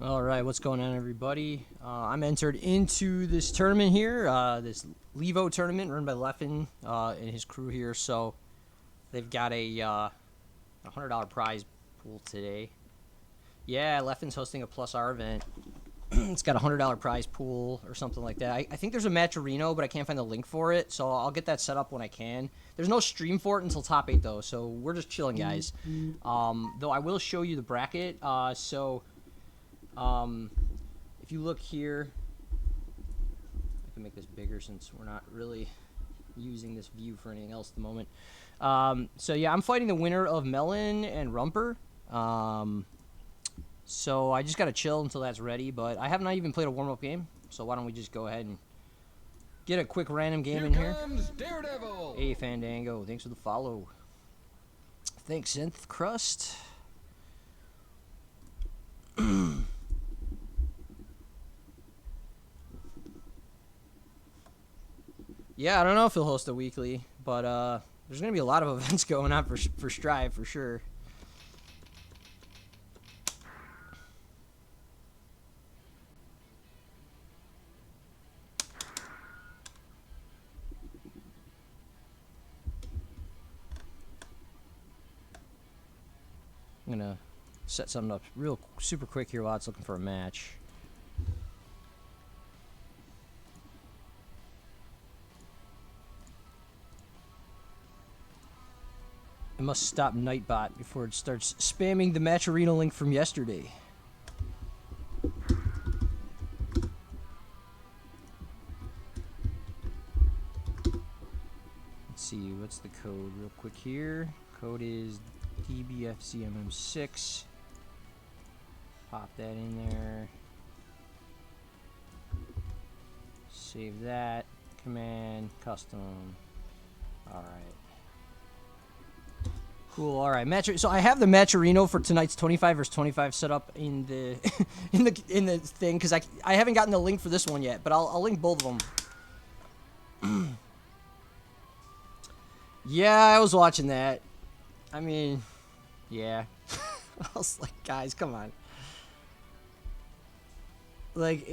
All right, what's going on, everybody? I'm entered into this tournament here, this LEVO tournament run by Elven and his crew here. So they've got a $100 prize pool today. Yeah, Elven's hosting a +R event. It's got a $100 prize pool or something like that. I think there's a Matcherino, but I can't find the link for it, so I'll get that set up when I can. There's no stream for it until top 8, though, so we're just chilling, guys. Though I will show you the bracket. If you look here, I can make this bigger since we're not really using this view for anything else at the moment. So yeah, I'm fighting the winner of Melon and Rumper. So I just gotta chill until that's ready, but I have not even played a warm-up game, so why don't we just go ahead and get a quick random game in here. Daredevil. Hey Fandango, thanks for the follow. Thanks Synth Crust. Yeah, I don't know if he'll host a weekly, but there's gonna be a lot of events going on for Strive for sure. I'm gonna set something up real super quick here while it's looking for a match. I must stop Nightbot before it starts spamming the match arena link from yesterday. Let's see, what's the code real quick here? Code is DBFCMM6. Pop that in there. Save that. Command, custom. Alright. Cool. All right, so I have the Matcherino for tonight's 25 vs 25 set up in the in the thing because I haven't gotten the link for this one yet, but I'll link both of them. Yeah, I was watching that. I mean, yeah. I was like, guys, come on. Like,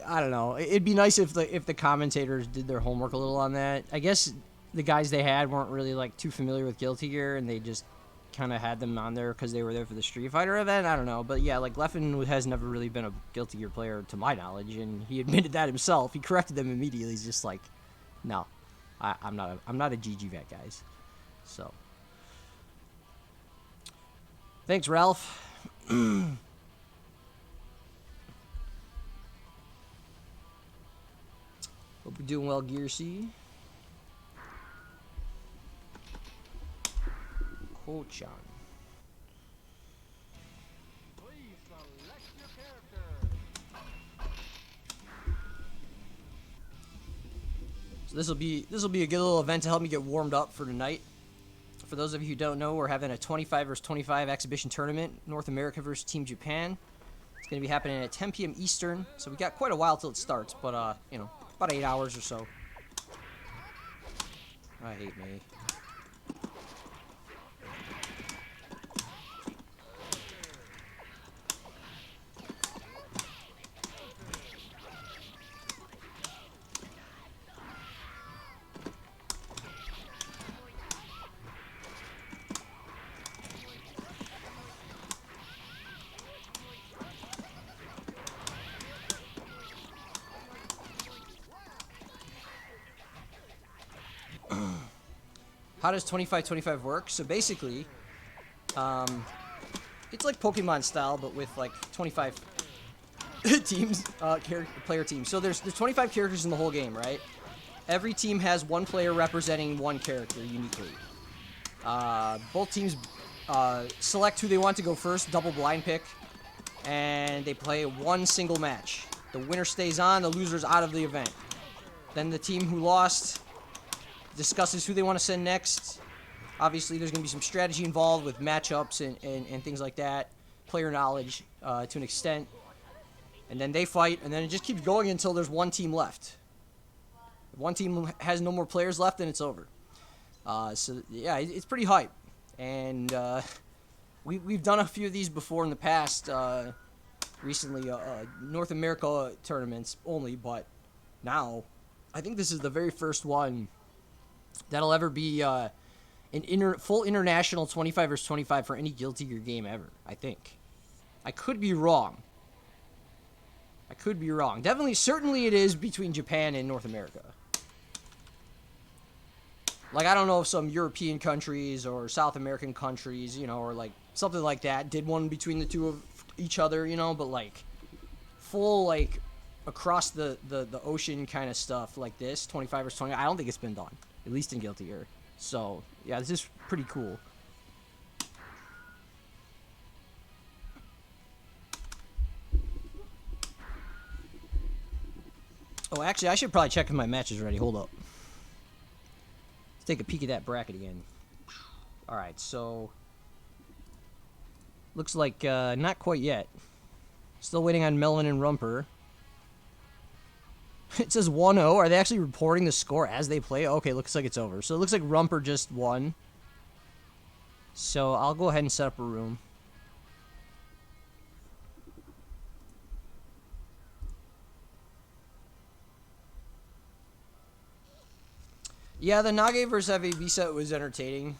I don't know. It'd be nice if the commentators did their homework a little on that. I guess the guys they had weren't really like too familiar with Guilty Gear, and they just kind of had them on there because they were there for the Street Fighter event. I don't know, but yeah, like Elven has never really been a Guilty Gear player to my knowledge, and he admitted that himself. He corrected them immediately. He's just like, no, I'm not a GG vet, guys. So thanks, Ralph. Hope you're doing well, Gear C. Kochan. Please select your character. So this will be a good little event to help me get warmed up for tonight. For those of you who don't know, we're having a 25 vs 25 exhibition tournament, North America versus Team Japan. It's going to be happening at 10 p.m. Eastern, so we got quite a while till it starts, but you know, about 8 hours or so. I hate me. How does 25-25 work? So basically, it's like Pokemon style, but with like 25 teams, player teams. So there's 25 characters in the whole game, right? Every team has one player representing one character uniquely. Both teams select who they want to go first, double blind pick, and they play one single match. The winner stays on, the loser's out of the event. Then the team who lost discusses who they want to send next. Obviously, there's going to be some strategy involved with matchups and things like that, player knowledge to an extent. And then they fight, and then it just keeps going until there's one team left. If one team has no more players left, then it's over. So, yeah, it's pretty hype. And we've done a few of these before in the past. recently, North America tournaments only, but now I think this is the very first one that'll ever be an full international 25 versus 25 for any Guilty Gear game ever, I think. I could be wrong. I could be wrong. Definitely, certainly it is between Japan and North America. Like, I don't know if some European countries or South American countries, you know, or like something like that did one between the two of each other, you know, but like full, like, across the ocean kind of stuff like this, 25 versus 20, I don't think it's been done, at least in Guilty Gear. So, yeah, this is pretty cool. Oh, actually, I should probably check if my match is ready. Hold up. Let's take a peek at that bracket again. Alright, so... looks like not quite yet. Still waiting on Melvin and Rumper. It says 1-0. Are they actually reporting the score as they play? Okay, looks like it's over. So it looks like Rumper just won. So I'll go ahead and set up a room. Yeah, the Nage versus FAB set was entertaining.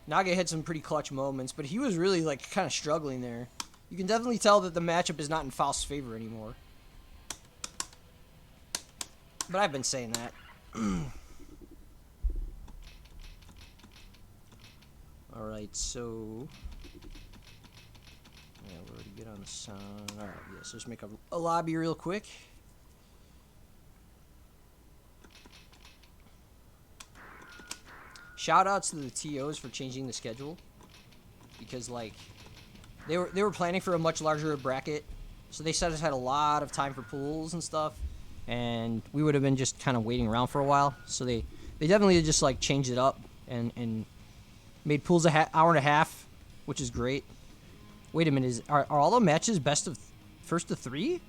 Nage had some pretty clutch moments, but he was really, like, kind of struggling there. You can definitely tell that the matchup is not in Faust's favor anymore. But I've been saying that. Alright, so... yeah, we're already good on the sound. Alright, yeah, so let's make a lobby real quick. Shoutouts to the TOs for changing the schedule, because like they were planning for a much larger bracket, so they said us had a lot of time for pools and stuff, and we would have been just kind of waiting around for a while. So they definitely just like changed it up and made pools hour and a half, which is great. Wait a minute, are all the matches best of first to 3?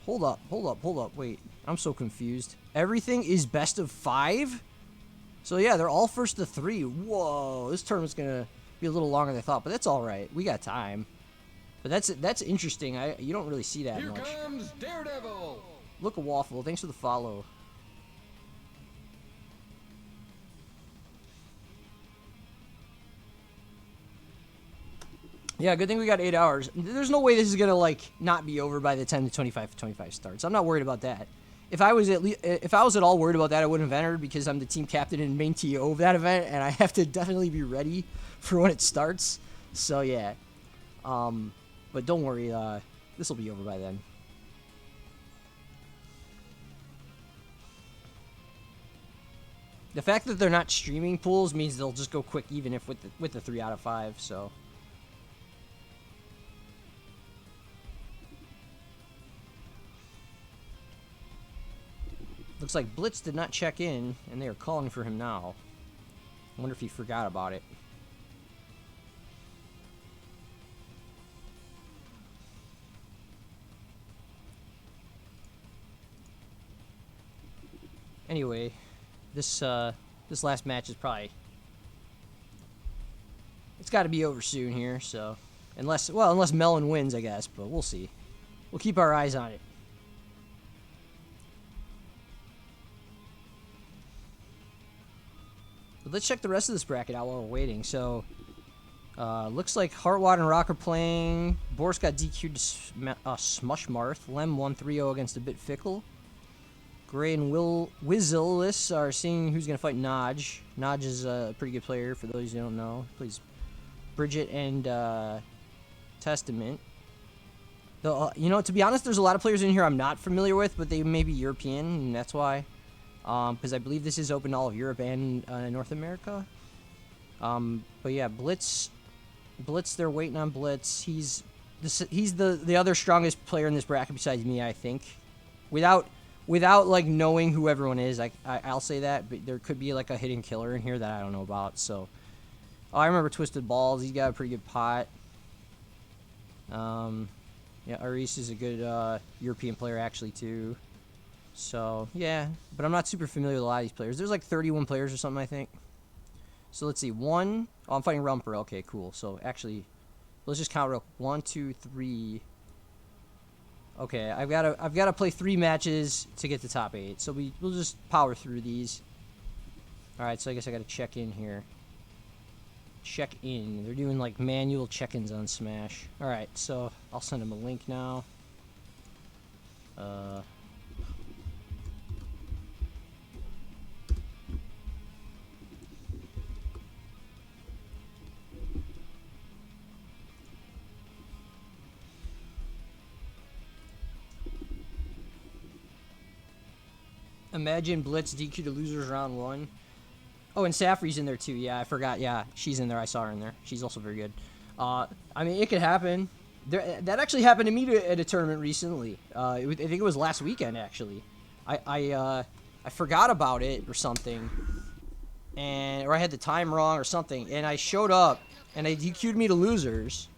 Hold up, wait, I'm so confused. Everything is best of 5? So yeah, they're all first to 3. Whoa, this tournament's gonna be a little longer than I thought, but that's all right. We got time. But that's interesting. You don't really see that Here much. comes Daredevil. Look a waffle. Thanks for the follow. Yeah, good thing we got 8 hours. There's no way this is gonna like not be over by the time the 25 starts. I'm not worried about that. If I was at all worried about that, I wouldn't have entered, because I'm the team captain and main TO of that event, and I have to definitely be ready for when it starts. So yeah, but don't worry, this will be over by then. The fact that they're not streaming pools means they'll just go quick, even if with the 3 out of 5. So. Looks like Blitz did not check in, and they are calling for him now. I wonder if he forgot about it. Anyway, this last match is probably... it's got to be over soon here, so... unless Melon wins, I guess, but we'll see. We'll keep our eyes on it. But let's check the rest of this bracket out while we're waiting. So, looks like Heartwater and Rock are playing. Boris got DQ'd to Smushmarth. Lem won 3-0 against a bit fickle. Gray and Wizzillis are seeing who's going to fight Naj. Naj is a pretty good player, for those who don't know. Plays Bridget and Testament. Though, you know, to be honest, there's a lot of players in here I'm not familiar with, but they may be European, and that's why. Because I believe this is open to all of Europe and North America. But yeah, Blitz, they're waiting on Blitz. He's the other strongest player in this bracket besides me, I think. Without like knowing who everyone is, I'll say that. But there could be like a hidden killer in here that I don't know about. So, I remember Twisted Balls. He's got a pretty good pot. Yeah, Aris is a good European player actually too. So, yeah, but I'm not super familiar with a lot of these players. There's like 31 players or something, I think. So, let's see. Oh, I'm fighting Rumper. Okay, cool. So, actually, let's just count real. 1, 2, 3, Okay, I've gotta play 3 matches to get to top 8. So we'll just power through these. All right, so I guess I gotta check in here. Check in. They're doing like manual check-ins on Smash. All right, so I'll send them a link now. Imagine Blitz DQ to losers round 1. Oh, and Safri's in there too. Yeah, I forgot. Yeah, she's in there. I saw her in there. She's also very good. I mean, it could happen. That actually happened to me at a tournament recently. I think it was last weekend actually. I forgot about it or something, or I had the time wrong or something, and I showed up and they DQ'd me to losers,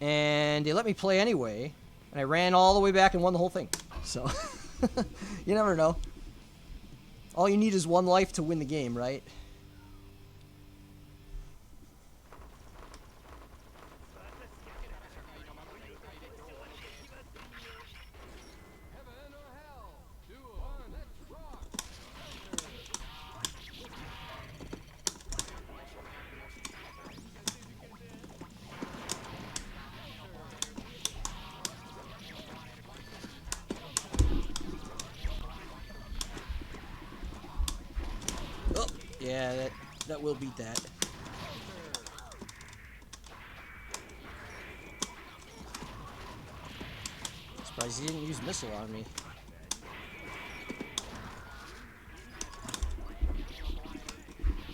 and they let me play anyway, and I ran all the way back and won the whole thing. So. You never know. All you need is 1 life to win the game, right? Heaven or hell? 2 1. Let's rock. Oh, yeah, that will beat that. Surprised he didn't use missile on me.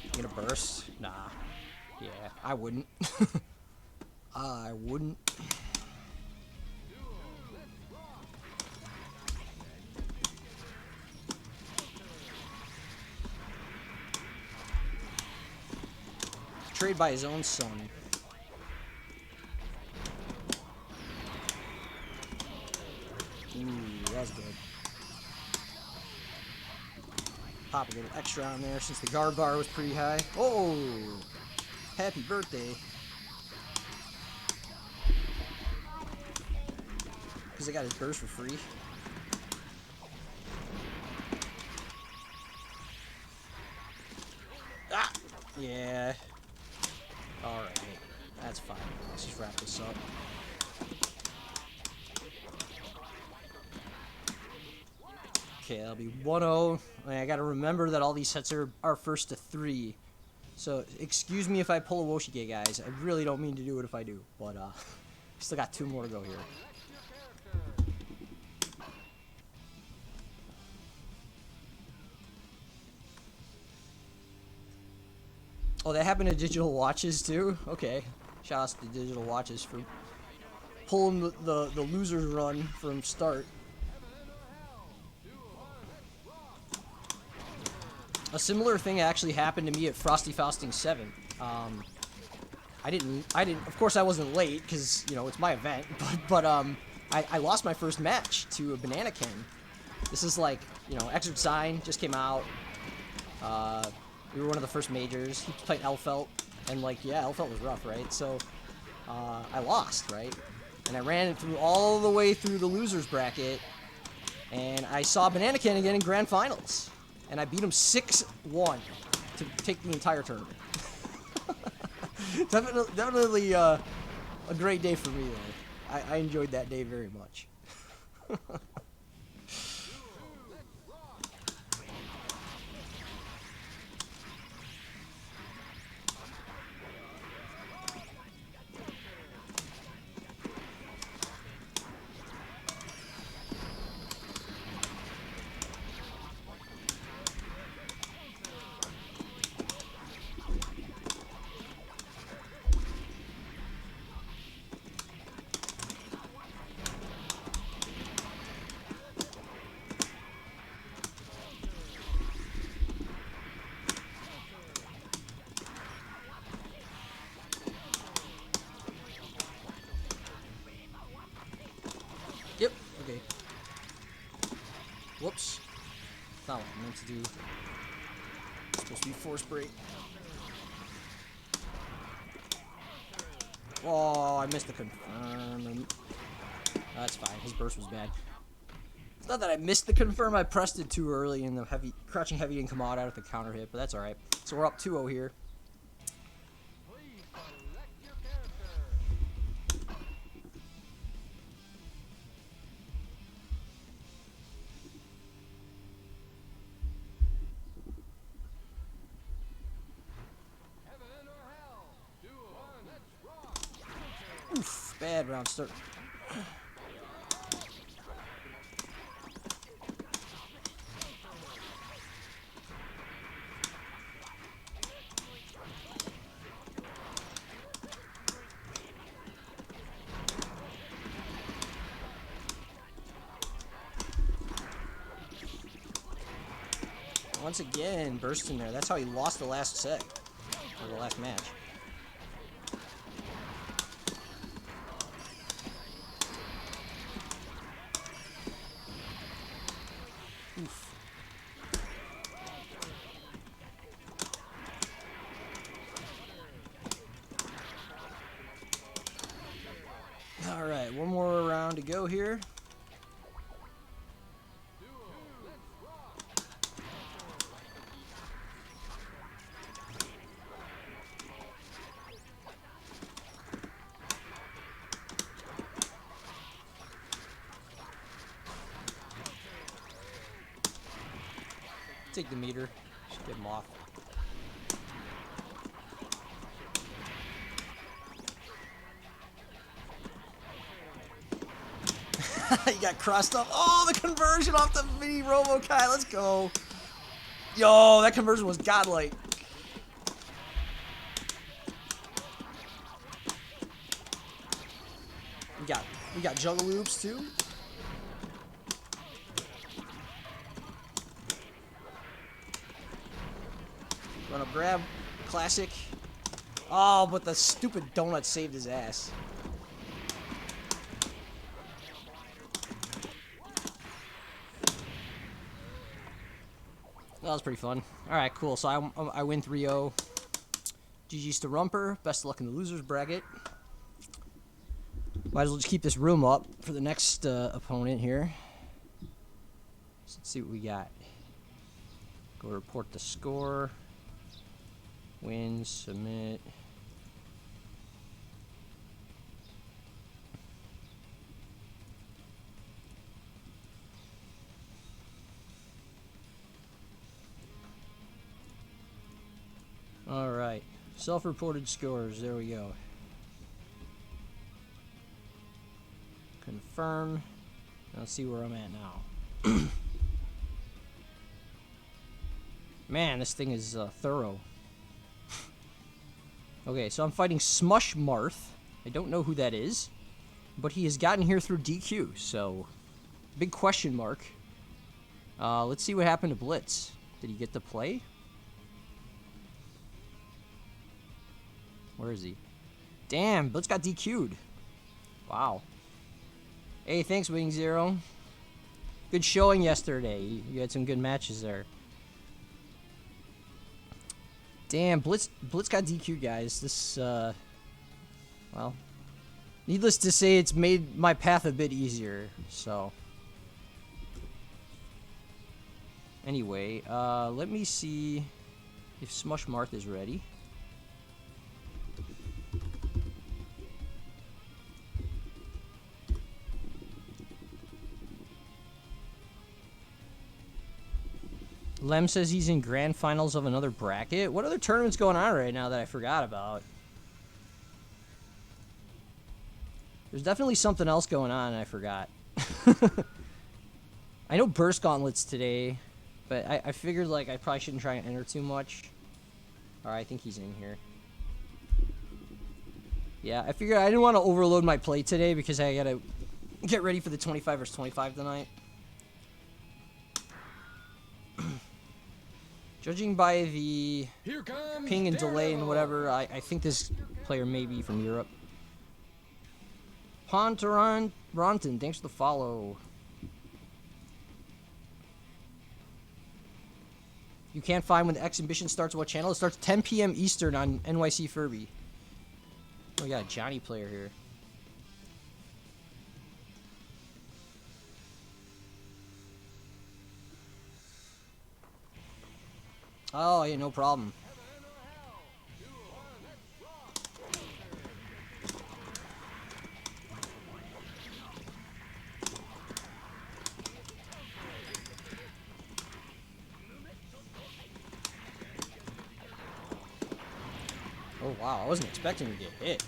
You gonna burst? Nah. Yeah, I wouldn't. I wouldn't. Trade by his own son. Ooh, that was good. Pop a little extra on there since the guard bar was pretty high. Oh! Happy birthday. Because I got his burst for free. Ah! Yeah. Alright. That's fine. Let's just wrap this up. Okay, that'll be 1-0. I gotta remember that all these sets are first to 3. So, excuse me if I pull a Woshige, guys. I really don't mean to do it if I do. But, still got 2 more to go here. Oh, that happened to Digital Watches, too? Okay. Shout out to Digital Watches for pulling the loser's run from start. A similar thing actually happened to me at Frosty Fausting 7. I didn't, of course I wasn't late, because, you know, it's my event, but I lost my first match to a Banana Ken. This is like, you know, Exert Sign just came out. We were one of the first majors. He played Elfelt, and like, yeah, Elfelt was rough, right? So, I lost, right? And I ran it through all the way through the loser's bracket, and I saw Banana Ken again in Grand Finals. And I beat him 6-1 to take the entire tournament. Definitely a great day for me, though. I enjoyed that day very much. Yep, okay. Whoops. Not what I meant to do. It's supposed to be force break. Oh, I missed the confirm. That's fine. His burst was bad. It's not that I missed the confirm. I pressed it too early and the heavy, crouching heavy didn't come out at the counter hit, but that's alright. So we're up 2-0 here. Please select your character. Heaven or hell. Duel. Let's rock. Oof, bad round start. Once again, burst in there. That's how he lost the last set. Or the last match. Oof. Alright, one more round to go here. Take the meter. Just get him off. He got crossed up. Oh, the conversion off the mini Robo-Kai. Let's go. Yo, that conversion was godlike. We got juggle loops too. Run up grab. Classic. Oh, but the stupid donut saved his ass. That was pretty fun. Alright, cool. So I win 3-0. GG's to Rumper. Best of luck in the losers bracket. Might as well just keep this room up for the next opponent here. Let's see what we got. Go report the score. Win, submit. Alright. Self-reported scores. There we go. Confirm. Let's see where I'm at now. Man, this thing is thorough. Okay, so I'm fighting Smush Marth. I don't know who that is, but he has gotten here through DQ, so big question mark. Let's see what happened to Blitz. Did he get to play? Where is he? Damn, Blitz got DQ'd. Wow. Hey, thanks, Wing Zero. Good showing yesterday. You had some good matches there. Damn, Blitz got DQ'd, guys. This, well, needless to say, it's made my path a bit easier, so. Anyway, let me see if Smush Marth is ready. Lem says he's in grand finals of another bracket. What other tournament's going on right now that I forgot about? There's definitely something else going on and I forgot. I know Burst Gauntlets today, but I figured like I probably shouldn't try and enter too much. Alright, I think he's in here. Yeah, I figured I didn't want to overload my play today because I gotta get ready for the 25 vs 25 tonight. Judging by the ping and delay and whatever, I think this player may be from Europe. Pontaron Ronton, thanks for the follow. You can't find when the exhibition starts. What channel? It starts 10 p.m. Eastern on NYC Furby. Oh, we got a Johnny player here. Oh, yeah, no problem. Oh, wow, I wasn't expecting to get hit.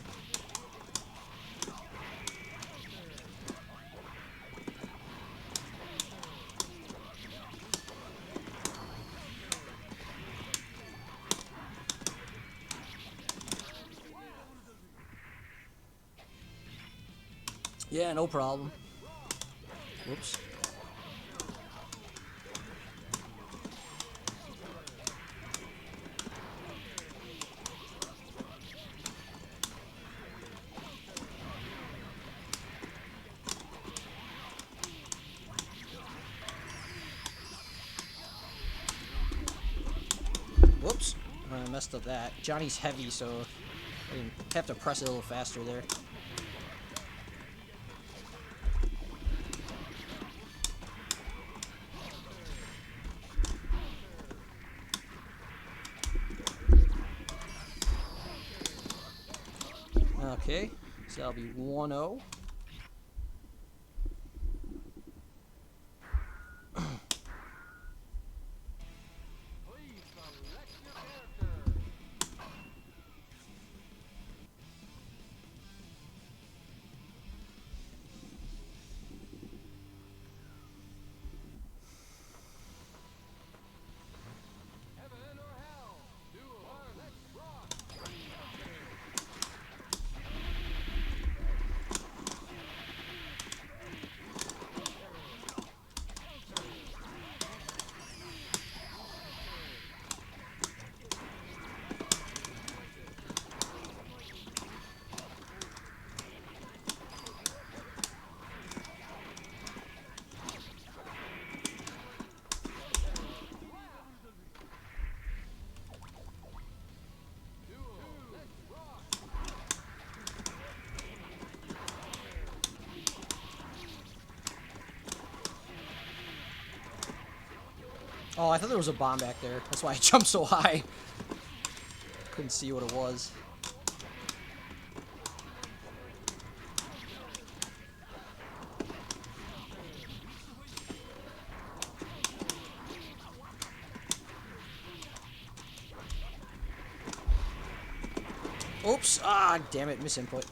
Yeah, no problem. Whoops. Whoops. I messed up that. Johnny's heavy, so I didn't have to press it a little faster there. Okay, so that'll be 1-0. Please select your character. Heaven or hell. Duel. Let's rock. Oh, I thought there was a bomb back there. That's why I jumped so high. Couldn't see what it was. Oops. Ah, damn it. Misinput.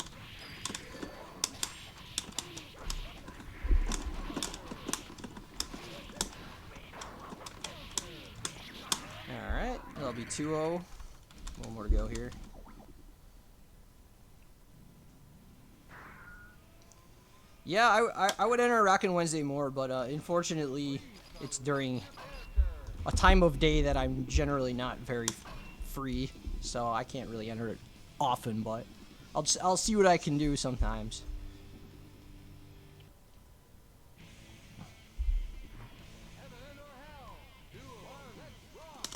Alright. That'll be 2-0. One more to go here. Yeah, I would enter Rockin' Wednesday more, but unfortunately, it's during a time of day that I'm generally not very free, so I can't really enter it often. But I'll see what I can do sometimes. Heaven or hell. Duel. Let's rock.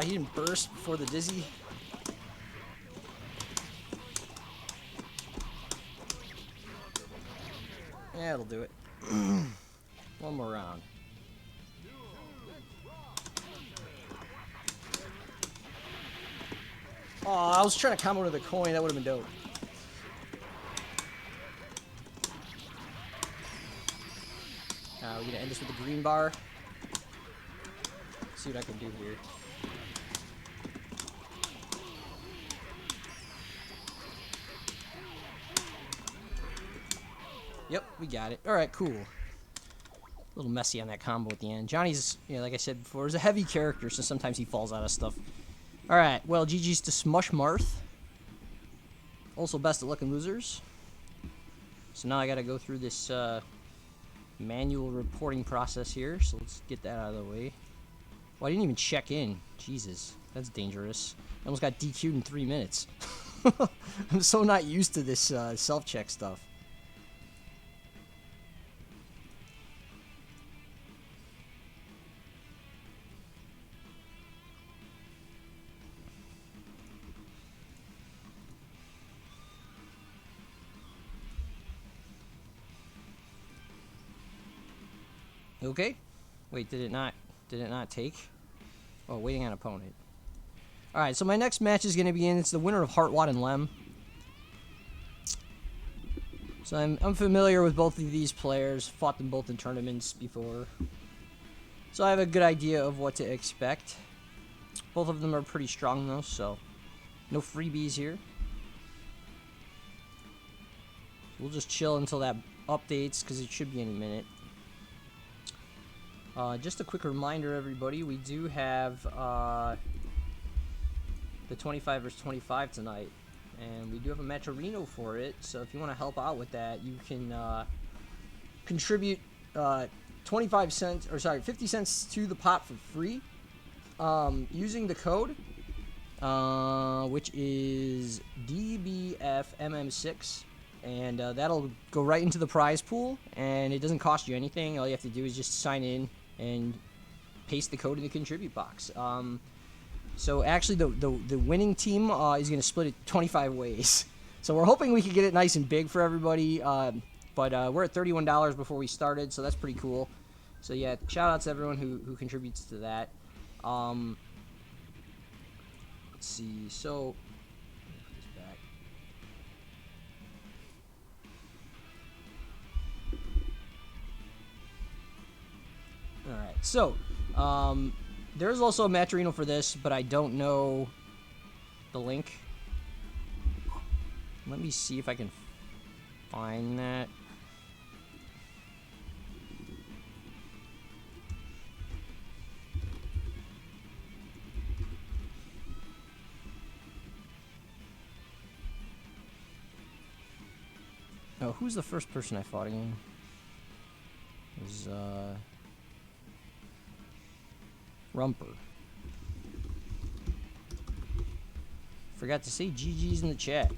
He didn't burst before the dizzy. Yeah, it'll do it. One more round. Oh, I was trying to combo to the coin. That would have been dope. We're gonna end this with the green bar. See what I can do here. Yep, we got it. All right, cool. A little messy on that combo at the end. Johnny's, like I said before, is a heavy character, so sometimes he falls out of stuff. All right, well, GG's to Smush Marth. Also, best of luck in losers. So now I got to go through this manual reporting process here. So let's get that out of the way. Well, I didn't even check in. Jesus, that's dangerous. I almost got DQ'd in 3 minutes. I'm so not used to this self-check stuff. Okay. Wait, did it not take? Oh, waiting on opponent. Alright, so my next match is going to be it's the winner of Heartwad and Lem. So I'm familiar with both of these players. Fought them both in tournaments before. So I have a good idea of what to expect. Both of them are pretty strong though, so no freebies here. We'll just chill until that updates, because it should be any minute. Just a quick reminder, everybody, we do have the 25 vs 25 tonight, and we do have a matcherino for it. So if you want to help out with that, you can contribute 25 cents, or sorry, 50 cents to the pot for free, using the code, which is DBFMM6. And that'll go right into the prize pool, and it doesn't cost you anything. All you have to do is just sign in and paste the code in the contribute box. So actually, the winning team is going to split it 25 ways. So we're hoping we can get it nice and big for everybody. But we're at $31 before we started, so that's pretty cool. So yeah, shout out to everyone who contributes to that. Let's see. So. Alright, so, there's also a matcherino for this, but I don't know the link. Let me see if I can find that. Oh, who's the first person I fought again? It was, Rumper. Forgot to say GG's in the chat.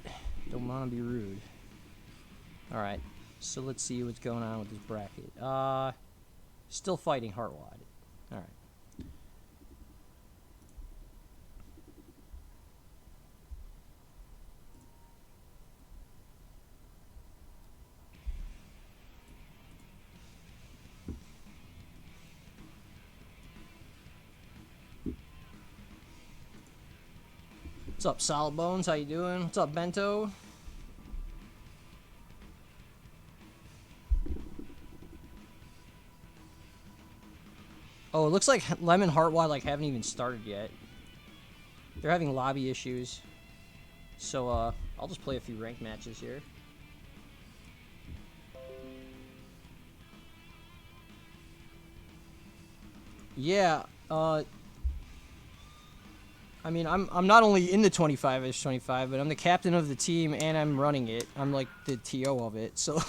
Don't want to be rude. Alright, so let's see what's going on with this bracket. Still fighting Heartwad. Alright. What's up, Solid Bones? How you doing? What's up, Bento? Oh, it looks like Lem and Heartwad haven't even started yet. They're having lobby issues. So I'll just play a few ranked matches here. Yeah, I mean, I'm not only in the 25-25, but I'm the captain of the team and I'm running it. I'm like the TO of it. So,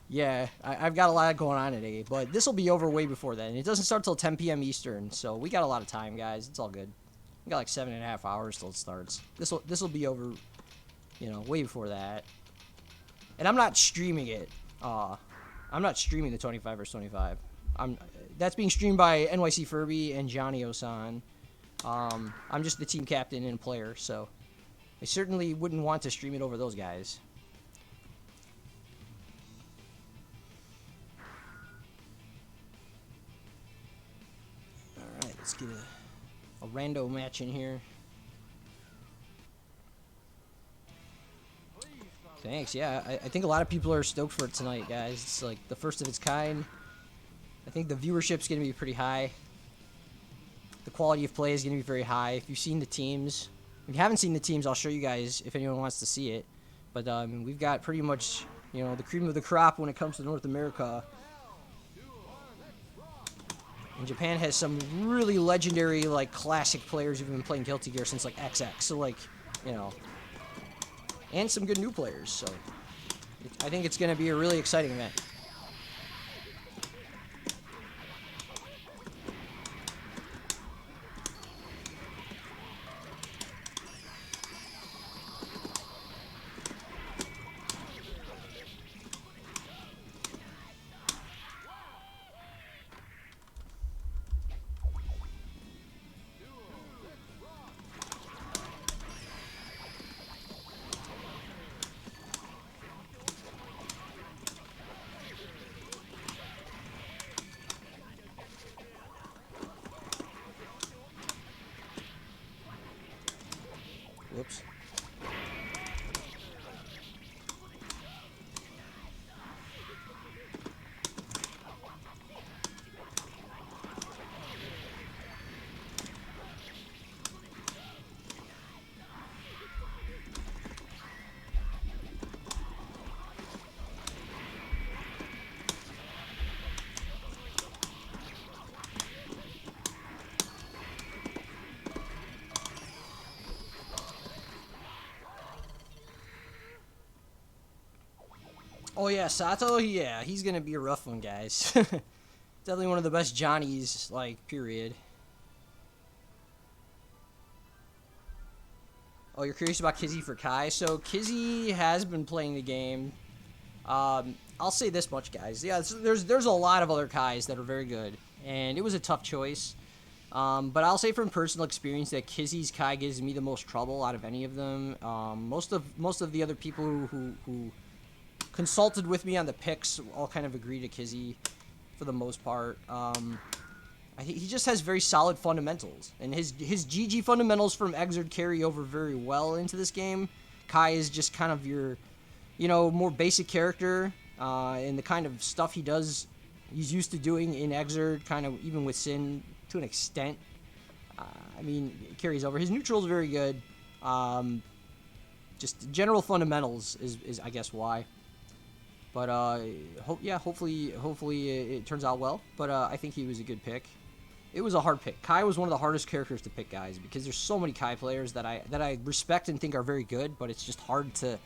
yeah, I've got a lot going on today. But this will be over way before then. It doesn't start till 10 p.m. Eastern, so we got a lot of time, guys. It's all good. We got like 7.5 hours till it starts. This will be over, you know, way before that. And I'm not streaming it. I'm not streaming the 25 vs 25. That's being streamed by NYC Furby and Johnny Osan. I'm just the team captain and player, so I certainly wouldn't want to stream it over those guys. Alright, let's get a rando match in here. Thanks, yeah, I think a lot of people are stoked for it tonight, guys. It's like the first of its kind. I think the viewership's going to be pretty high. The quality of play is going to be very high. If you've seen the teams, if you haven't seen the teams, I'll show you guys if anyone wants to see it. But we've got pretty much, you know, the cream of the crop when it comes to North America. And Japan has some really legendary, like, classic players who've been playing Guilty Gear since, like, XX. So, like, you know, and some good new players. So I think it's going to be a really exciting event. Whoops. Oh yeah, Sato, yeah, he's gonna be a rough one, guys. Definitely one of the best Johnnies, like, period. Oh, you're curious about Kizzy for Kai? So, Kizzy has been playing the game. I'll say this much, guys. Yeah, there's a lot of other Kais that are very good, and it was a tough choice. But I'll say from personal experience that Kizzy's Kai gives me the most trouble out of any of them. Most of the other people who consulted with me on the picks all kind of agree to Kizzy for the most part. I think he just has very solid fundamentals, and his GG fundamentals from Exerd carry over very well into this game. Kai is just kind of your, more basic character, and the kind of stuff he does, he's used to doing in Exerd, kind of even with Sin to an extent. I mean, it carries over. His neutral is very good. Just general fundamentals is I guess why. But hopefully it turns out well. But I think he was a good pick. It was a hard pick. Kai was one of the hardest characters to pick, guys, because there's so many Kai players that I respect and think are very good, but it's just hard to.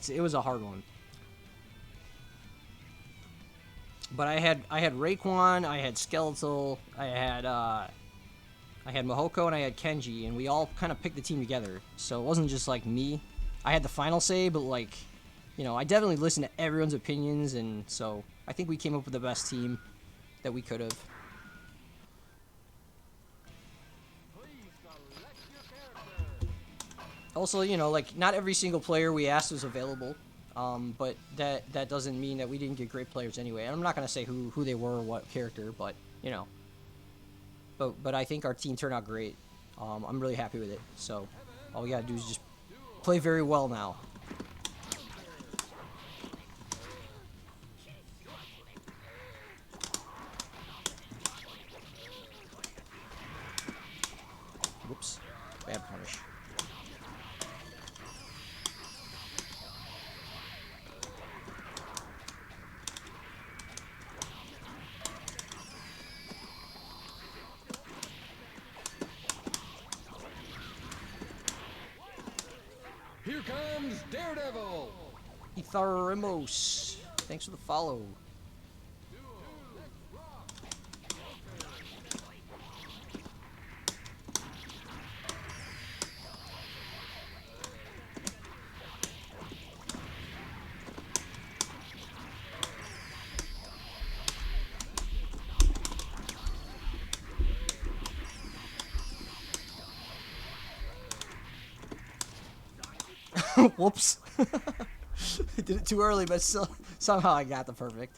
It was a hard one. But I had Raekwon, I had Skeletal, I had Mahoko, and I had Kenji, and we all kind of picked the team together. So it wasn't just like me. I had the final say, but like, I definitely listened to everyone's opinions, and so I think we came up with the best team that we could have. Also, like, not every single player we asked was available, but that doesn't mean that we didn't get great players anyway. And I'm not going to say who they were or what character, but, But I think our team turned out great. I'm really happy with it. So all we got to do is just play very well now. Whoops. Bad punish. Here comes Daredevil. Etharimos. Thanks for the follow. Whoops. I did it too early, but still, somehow I got the perfect.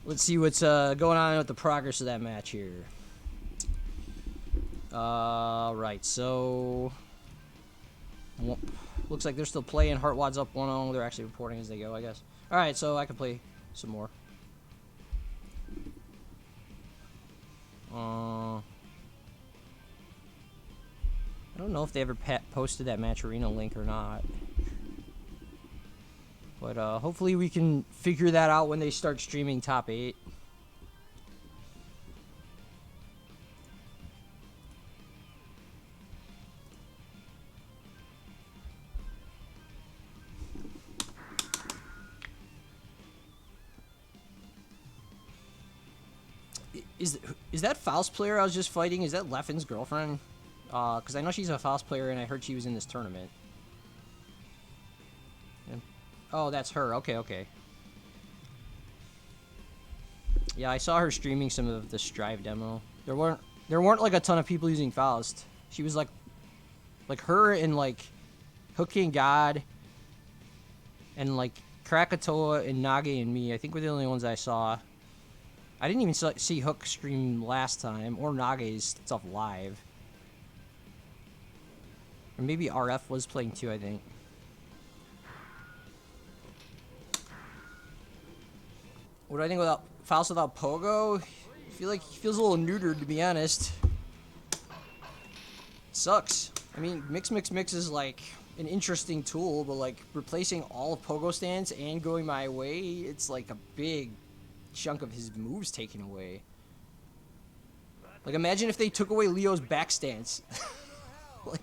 Let's see what's going on with the progress of that match here. Right, so looks like they're still playing. Heartwad's up 1-0. They're actually reporting as they go, I guess. All right, so I can play some more. I don't know if they ever posted that Match Arena link or not. But hopefully we can figure that out when they start streaming Top 8. Is that Faust player I was just fighting, is that Leffen's girlfriend? Because I know she's a Faust player, and I heard she was in this tournament. And, oh, that's her. Okay. Yeah, I saw her streaming some of the Strive demo. There weren't like a ton of people using Faust. She was like her and like Hook King God and like Krakatoa and Nage and me. I think were the only ones I saw. I didn't even see Hook stream last time, or Nage's stuff live. Or maybe RF was playing too, I think. What do I think without Faust without Pogo? I feel like he feels a little neutered, to be honest. Sucks. I mean, Mix is like an interesting tool, but like replacing all of Pogo stance and going my way, it's like a big chunk of his moves taken away. Like, imagine if they took away Leo's back stance. Like,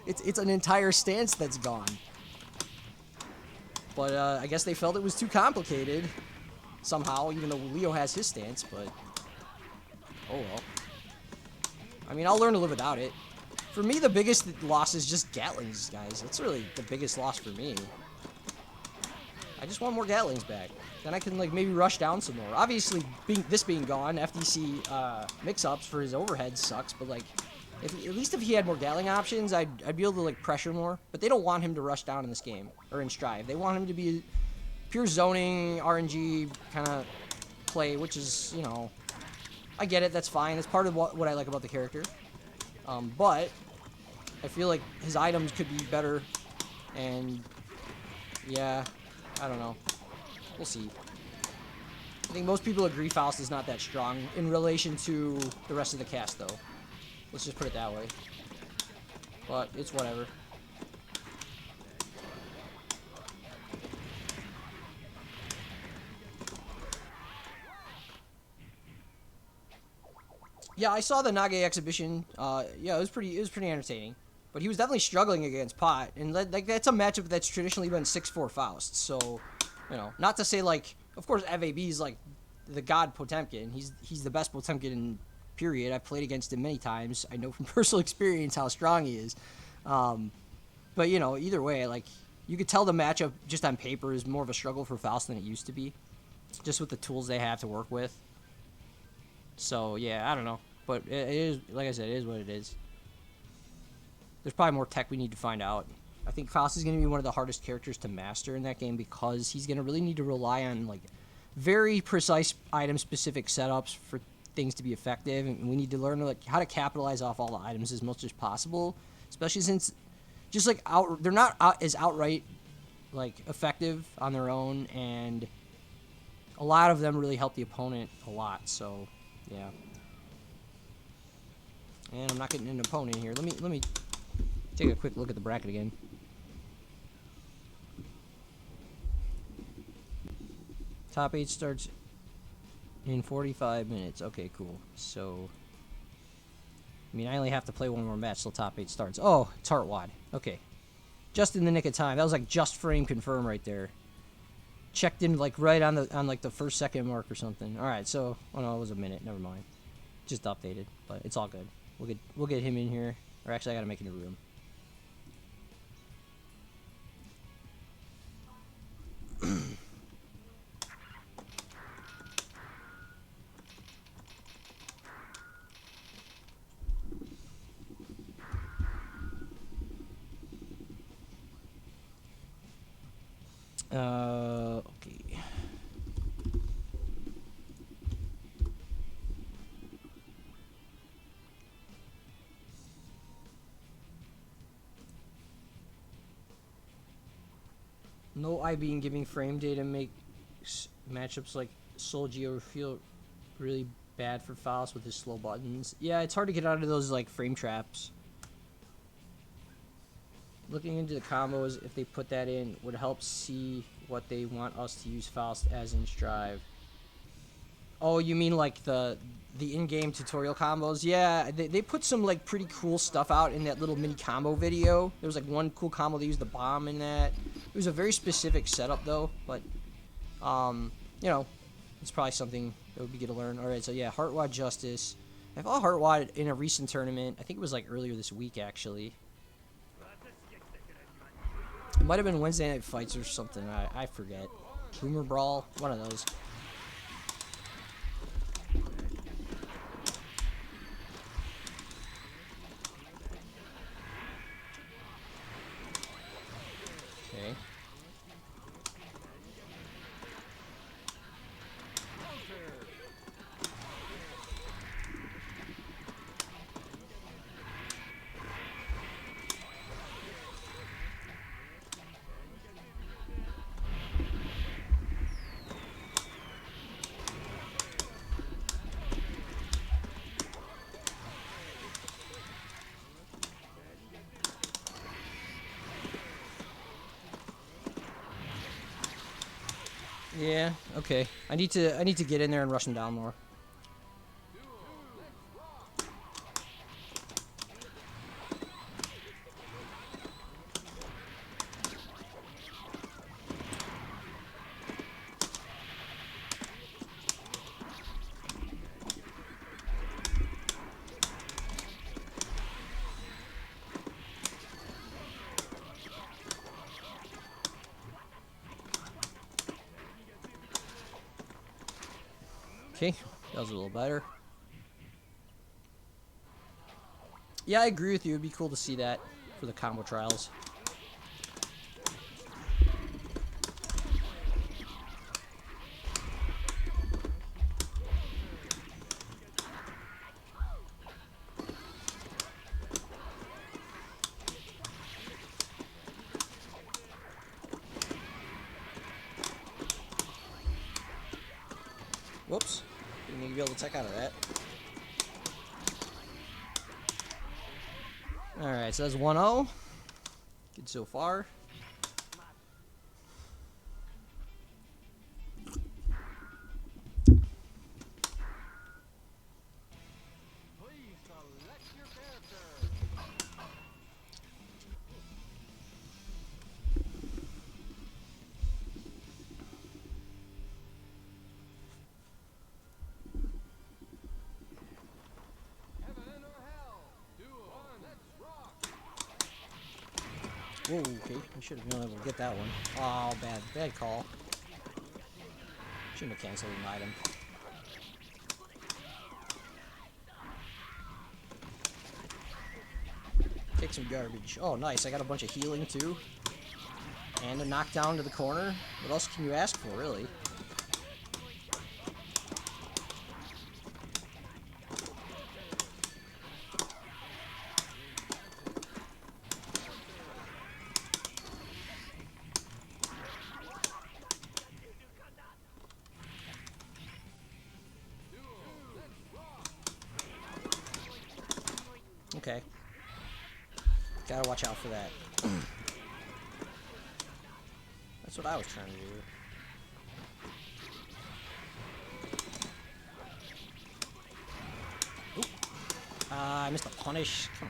it's an entire stance that's gone. But I guess they felt it was too complicated somehow, even though Leo has his stance, but oh well. I mean, I'll learn to live without it. For me, the biggest loss is just Gatlings, guys. That's really the biggest loss for me. I just want more Gatlings back. Then I can, like, maybe rush down some more. Obviously, this being gone, FDC mix-ups for his overhead sucks, but, like, at least if he had more Gatling options, I'd be able to, like, pressure more. But they don't want him to rush down in this game, or in Strive. They want him to be pure zoning, RNG kind of play, which is, you know, I get it, that's fine. That's part of what I like about the character. But I feel like his items could be better, and yeah, I don't know. We'll see. I think most people agree Faust is not that strong in relation to the rest of the cast, though. Let's just put it that way. But it's whatever. Yeah, I saw the Nage exhibition. Yeah, it was pretty entertaining. But he was definitely struggling against Pot, and like that's a matchup that's traditionally been 6-4 Faust. So, you know, not to say like, of course, FAB is like the god Potemkin. He's the best Potemkin in period. I've played against him many times. I know from personal experience how strong he is. But you know, either way, like you could tell the matchup just on paper is more of a struggle for Faust than it used to be, just with the tools they have to work with. So yeah, I don't know, but it is, like I said, it is what it is. There's probably more tech we need to find out. I think Faust is going to be one of the hardest characters to master in that game because he's going to really need to rely on like very precise item-specific setups for things to be effective, and we need to learn like how to capitalize off all the items as much as possible, especially since just like they're not as outright like effective on their own, and a lot of them really help the opponent a lot. So yeah. And I'm not getting an opponent here. Let me take a quick look at the bracket again. Top 8 starts in 45 minutes. Okay, cool. So, I mean, I only have to play one more match till top 8 starts. Oh, it's Heartwad. Okay. Just in the nick of time. That was like just frame confirm right there. Checked in like right on like the first second mark or something. All right, so oh no, it was a minute. Never mind. Just updated, but it's all good. We'll get him in here. Or actually, I gotta make a new room. Okay. No IB and giving frame data makes matchups like Soul Geo feel really bad for Faust with his slow buttons. Yeah, it's hard to get out of those like frame traps. Looking into the combos, if they put that in, would help see what they want us to use Faust as in Strive. Oh, you mean like the in-game tutorial combos? Yeah, they put some like pretty cool stuff out in that little mini combo video. There was like one cool combo, they used the bomb in that. It was a very specific setup though, but you know, it's probably something that would be good to learn. Alright, so yeah, Heartwad Justice. I fought Heartwad in a recent tournament. I think it was like earlier this week actually. It might have been Wednesday Night Fights or something. I forget. Boomer Brawl, one of those. Okay. Yeah, okay. I need to get in there and rush him down more. Okay, that was a little better. Yeah, I agree with you. It'd be cool to see that for the combo trials. Whoops. Didn't need to be able to tech out of that. Alright, so that's 1-0. Good so far. Please select your character. Heaven or hell. Duel. Let's rock. Whoa, okay. I should have been able to get that one. Oh, bad call. Shouldn't have canceled an item. Take some garbage. Oh, nice. I got a bunch of healing, too. And a knockdown to the corner. What else can you ask for, really? Okay. Gotta watch out for that. That's what I was trying to do. Oop. I missed a punish. Come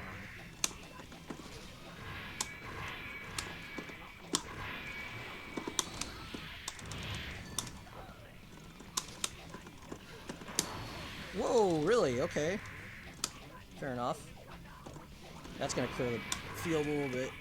on. Whoa, really? Okay. Fair enough. That's gonna clear the field a little bit.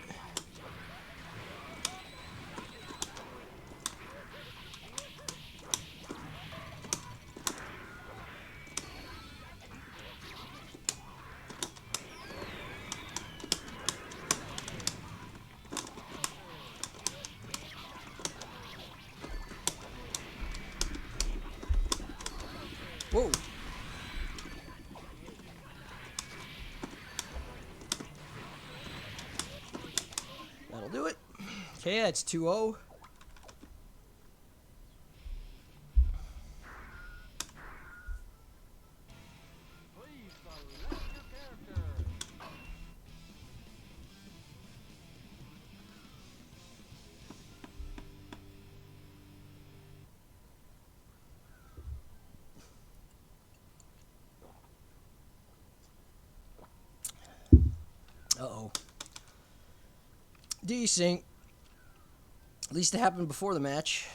Whoa. That'll do it. Okay, that's 2-0. Please select your character. Uh-oh. Desync. At least it happened before the match.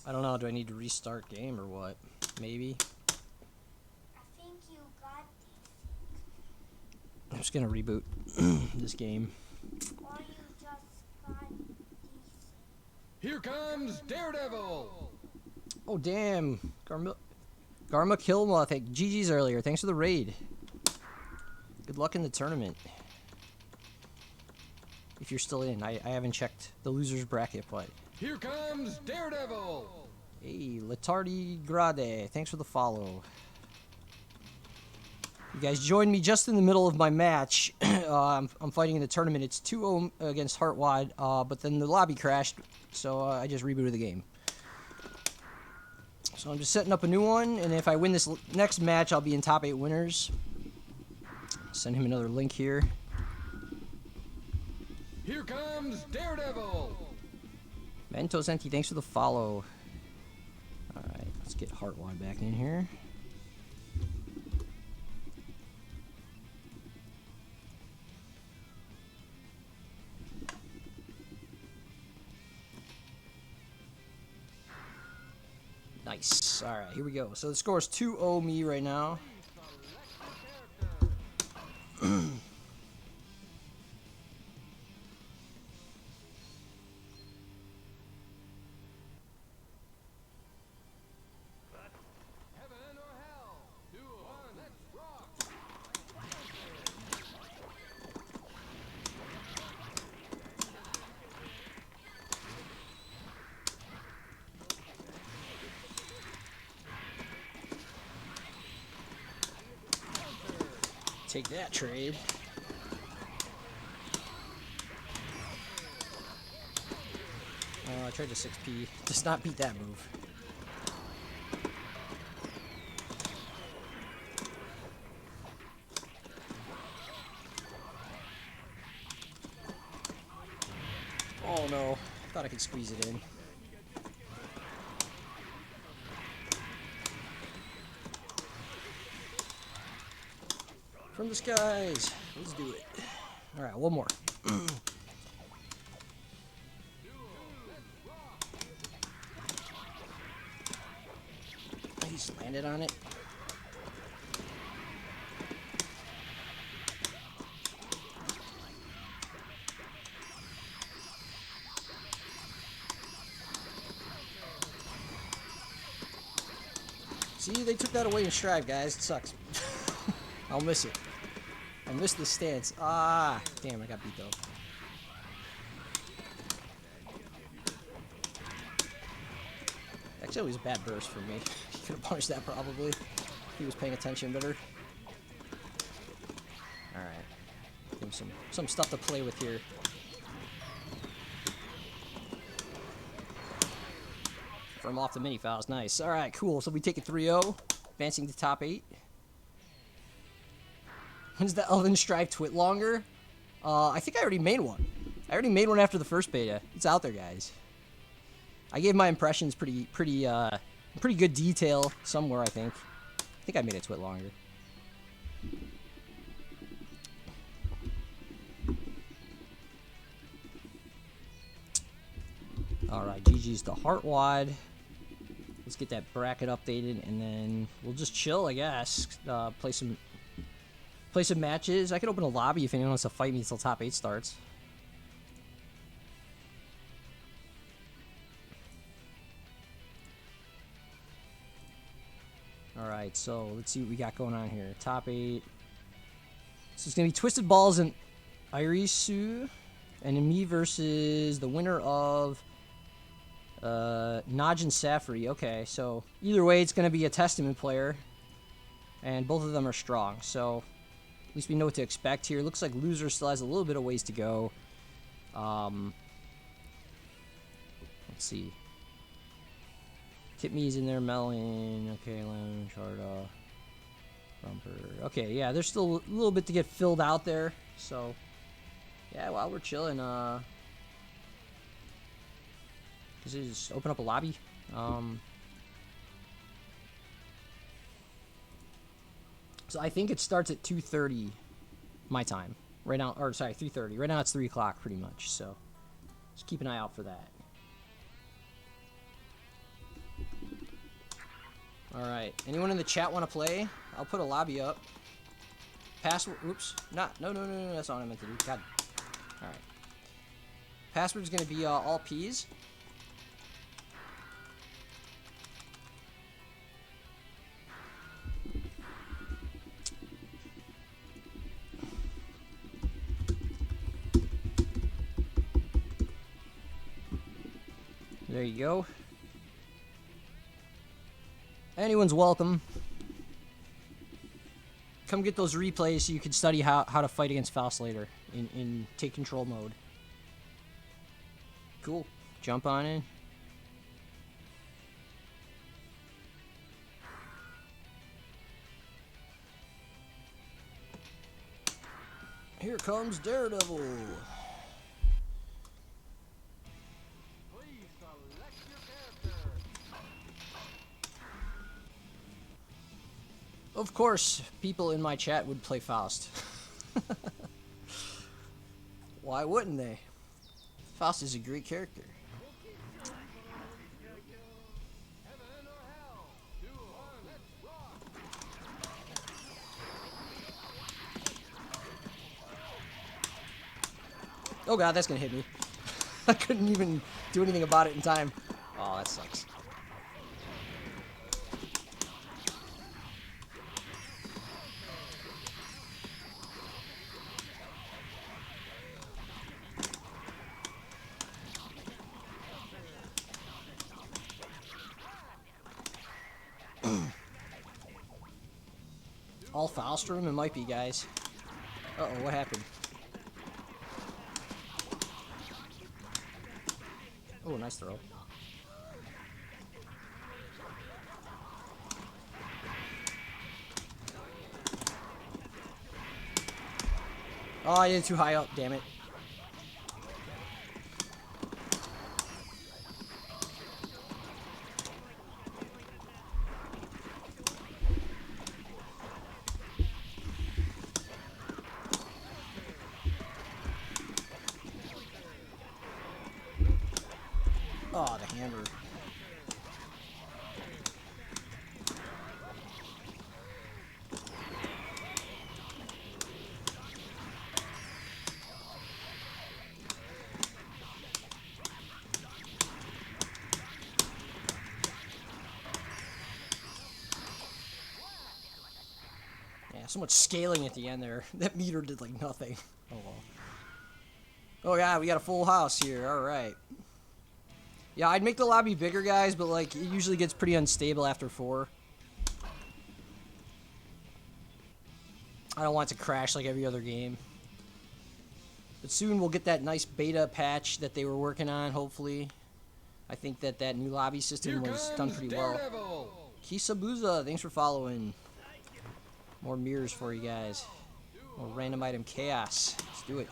I don't know. Do I need to restart game or what? Maybe. I think you got I'm just gonna reboot this game. these, or you just got these. Here comes Daredevil. Oh damn, Garma Kilma. Thank GG's earlier. Thanks for the raid. Good luck in the tournament. If you're still in, I haven't checked the losers bracket, but Here comes Daredevil. hey, Letardi Grade. Thanks for the follow. You guys joined me just in the middle of my match. I'm fighting in the tournament. It's 2-0 against Heartwad, but then the lobby crashed, so I just rebooted the game. So I'm just setting up a new one, and if I win this next match, I'll be in top 8 winners. send him another link here. Here comes Daredevil. Mentos Enti, thanks for the follow. Alright, let's get Heartwad back in here. Nice. Alright, here we go. So the score is 2-0 me right now. Heaven or hell? Duel. One. Let's rock. Take that trade. Oh, I tried to 6P. Does not beat that move. Oh no. Thought I could squeeze it in. From the skies. Let's do it. Alright, one more. He's landed on it. See, they took that away in Strive, guys. It sucks. I'll miss it. I missed the stance. Ah, damn, I got beat though. Actually, it was a bad burst for me. He could have punished that probably. He was paying attention better. Alright. Give him some stuff to play with here. From off the mini files. Nice. Alright, cool. So we take it 3-0. Advancing to top 8. When's the Elven Strive twit longer? I think I already made one. I already made one after the first beta. It's out there, guys. I gave my impressions pretty good detail somewhere, I think. I think I made a twit longer. Alright, GG's to Heartwad. Let's get that bracket updated, and then we'll just chill, I guess. Play some matches. I could open a lobby if anyone wants to fight me until top 8 starts. Alright, so let's see what we got going on here. Top 8. So it's going to be Twisted Balls and Irisu. And me versus the winner of Naj and Safri. Okay, so either way, it's going to be a Testament player. And both of them are strong, so at least we know what to expect here. Looks like loser still has a little bit of ways to go. Let's see. Kitme's in there, Melon, okay, Lemon, Charda, Rumper. Okay, yeah, there's still a little bit to get filled out there. So, yeah, while we're chilling, this is open up a lobby. So I think it starts at 2:30 my time. Right now, or sorry, 3:30. Right now it's 3 o'clock pretty much, so just keep an eye out for that. Alright, anyone in the chat want to play? I'll put a lobby up. Password, oops, no, that's not what I meant to do. God. Alright. Password's going to be all P's. There you go. Anyone's welcome. Come get those replays so you can study how to fight against Faust later in take control mode. Cool. Jump on in. Here comes Daredevil. Please select your character. Of course, people in my chat would play Faust. Why wouldn't they? Faust is a great character. Heaven or hell? 2, 1, let's rock. Oh god, that's gonna hit me. I couldn't even do anything about it in time. Oh, that sucks. All Faust room? It might be, guys. Uh-oh, what happened? Oh, nice throw. Oh, I did it too high up, damn it. Oh, the hammer. Yeah, so much scaling at the end there. That meter did like nothing. Oh well. Oh yeah, we got a full house here. Alright. Yeah, I'd make the lobby bigger, guys, but like it usually gets pretty unstable after 4. I don't want it to crash like every other game. But soon we'll get that nice beta patch that they were working on, hopefully. I think that that new lobby system was done pretty well. Daredevil. Kisabuza, thanks for following. More mirrors for you guys. More random item chaos. Let's do it.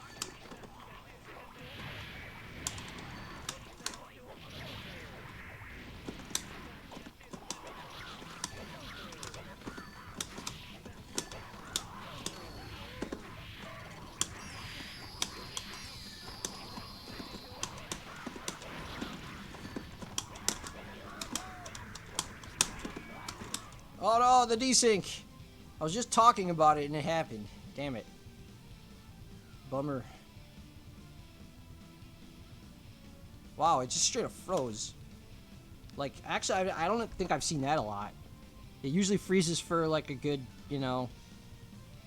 Oh no, the desync! I was just talking about it and it happened. Damn it. Bummer. Wow, it just straight up froze. Like, actually, I don't think I've seen that a lot. It usually freezes for like a good, you know,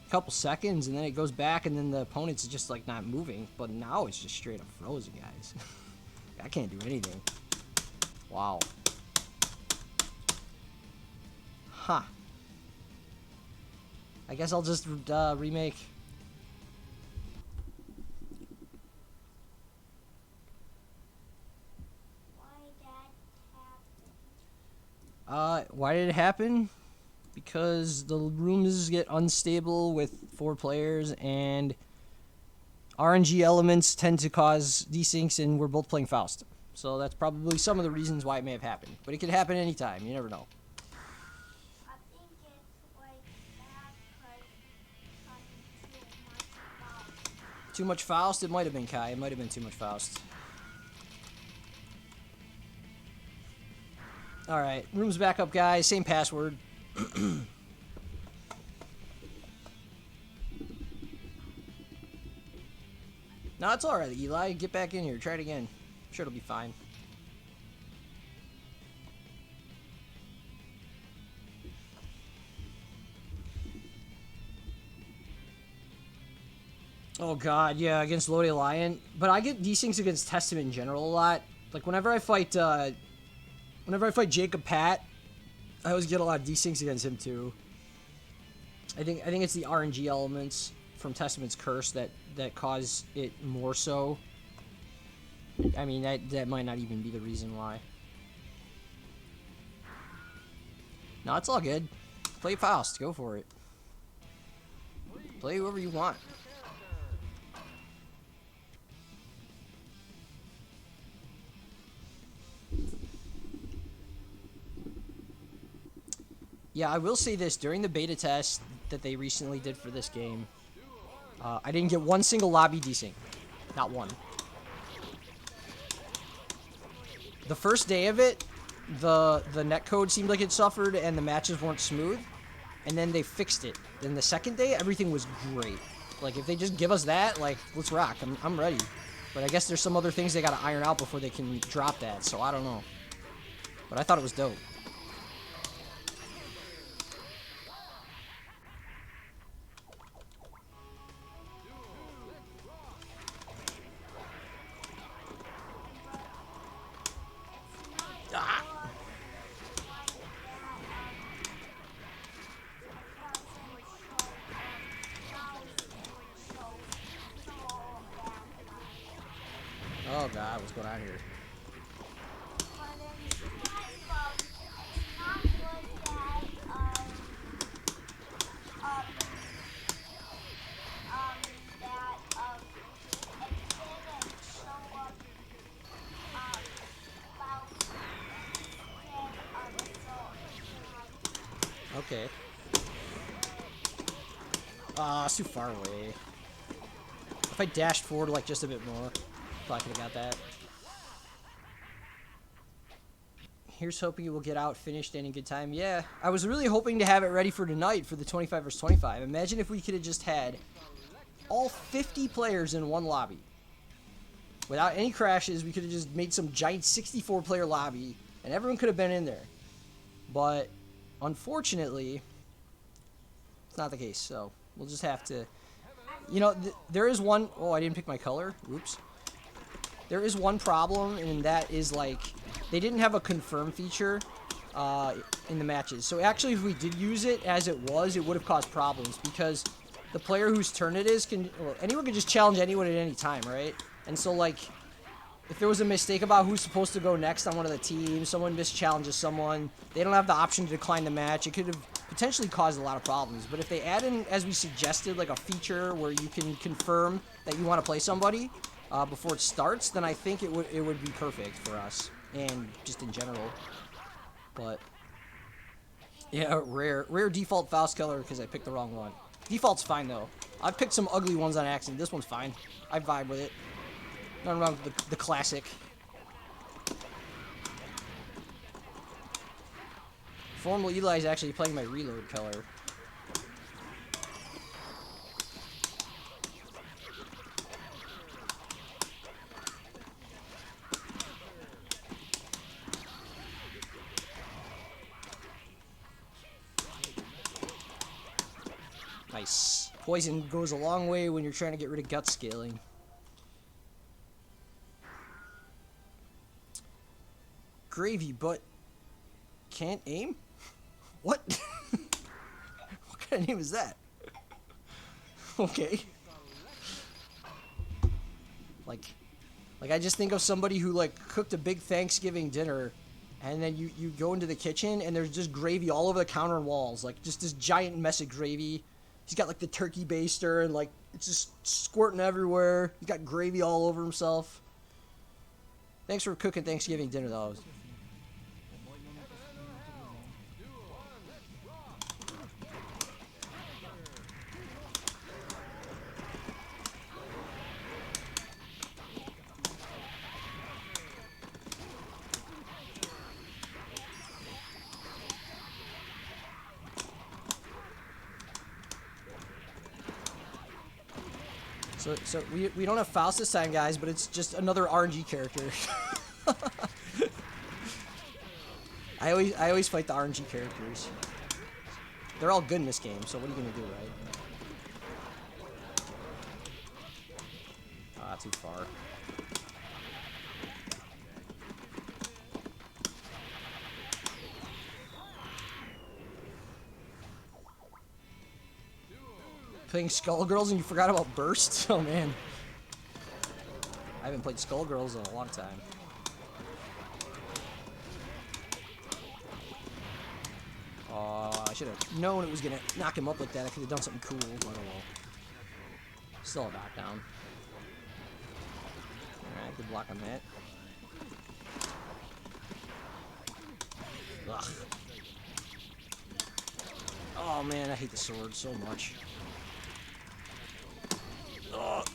couple seconds and then it goes back and then the opponent's just like not moving. But now it's just straight up frozen, guys. I can't do anything. Wow. Huh. I guess I'll just remake. Why did it happen? Because the rooms get unstable with 4 players and RNG elements tend to cause desyncs and we're both playing Faust. So that's probably some of the reasons why it may have happened. But it could happen anytime, you never know. I think it's like that because Too much Faust? It might have been Kai. It might have been too much Faust. Alright, room's back up, guys. Same password. No, it's alright, Eli. Get back in here. Try it again. I'm sure it'll be fine. Oh god, yeah, against Lodi Lion. But I get desyncs against Testament in general a lot. Like whenever I fight Jacob Pat, I always get a lot of desyncs against him too. I think it's the RNG elements from Testament's Curse that cause it more so. I mean that might not even be the reason why. No, it's all good. Play Faust, go for it. Play whoever you want. Yeah, I will say this. During the beta test that they recently did for this game, I didn't get one single lobby desync. Not one. The first day of it, the netcode seemed like it suffered and the matches weren't smooth. And then they fixed it. Then the second day, everything was great. Like, if they just give us that, like, let's rock. I'm ready. But I guess there's some other things they gotta iron out before they can drop that, so I don't know. But I thought it was dope. Ah! Oh god, what's going on here? Okay. Ah, it's too far away. If I dashed forward like just a bit more, probably could have got that. Here's hoping it will get out finished in good time. Yeah, I was really hoping to have it ready for tonight for the 25 vs 25. Imagine if we could have just had all 50 players in one lobby. Without any crashes, we could have just made some giant 64-player lobby, and everyone could have been in there. But unfortunately, it's not the case, so we'll just have to... You know, there is one... Oh, I didn't pick my color. Oops. There is one problem, and that is, like, they didn't have a confirm feature in the matches. So actually, if we did use it as it was, it would have caused problems, because the player whose turn it is can... Well, anyone can just challenge anyone at any time, right? And so, like, if there was a mistake about who's supposed to go next on one of the teams, someone mischallenges someone, they don't have the option to decline the match, it could have potentially caused a lot of problems. But if they add in, as we suggested, like a feature where you can confirm that you want to play somebody before it starts, then I think it would be perfect for us, and just in general. But, yeah, rare default Faust color because I picked the wrong one. Default's fine, though. I've picked some ugly ones on accident. This one's fine. I vibe with it. Nothing wrong with the classic. Formal Eli is actually playing my reload color. Nice. Poison goes a long way when you're trying to get rid of gut scaling. Gravy, but can't aim? What? What kind of name is that? Okay. Like I just think of somebody who, like, cooked a big Thanksgiving dinner, and then you go into the kitchen, and there's just gravy all over the counter and walls. Like, just this giant mess of gravy. He's got, like, the turkey baster, and, like, it's just squirting everywhere. He's got gravy all over himself. Thanks for cooking Thanksgiving dinner, though. So we don't have Faust this time, guys, but it's just another RNG character. I always fight the RNG characters. They're all good in this game, so what are you gonna do, right? Ah, too far. Playing Skullgirls and you forgot about Burst? Oh man. I haven't played Skullgirls in a long time. Oh, I should have known it was gonna knock him up like that. I could have done something cool, but oh well. Still a knockdown. Alright, good block on that. Ugh. Oh man, I hate the sword so much. Ugh.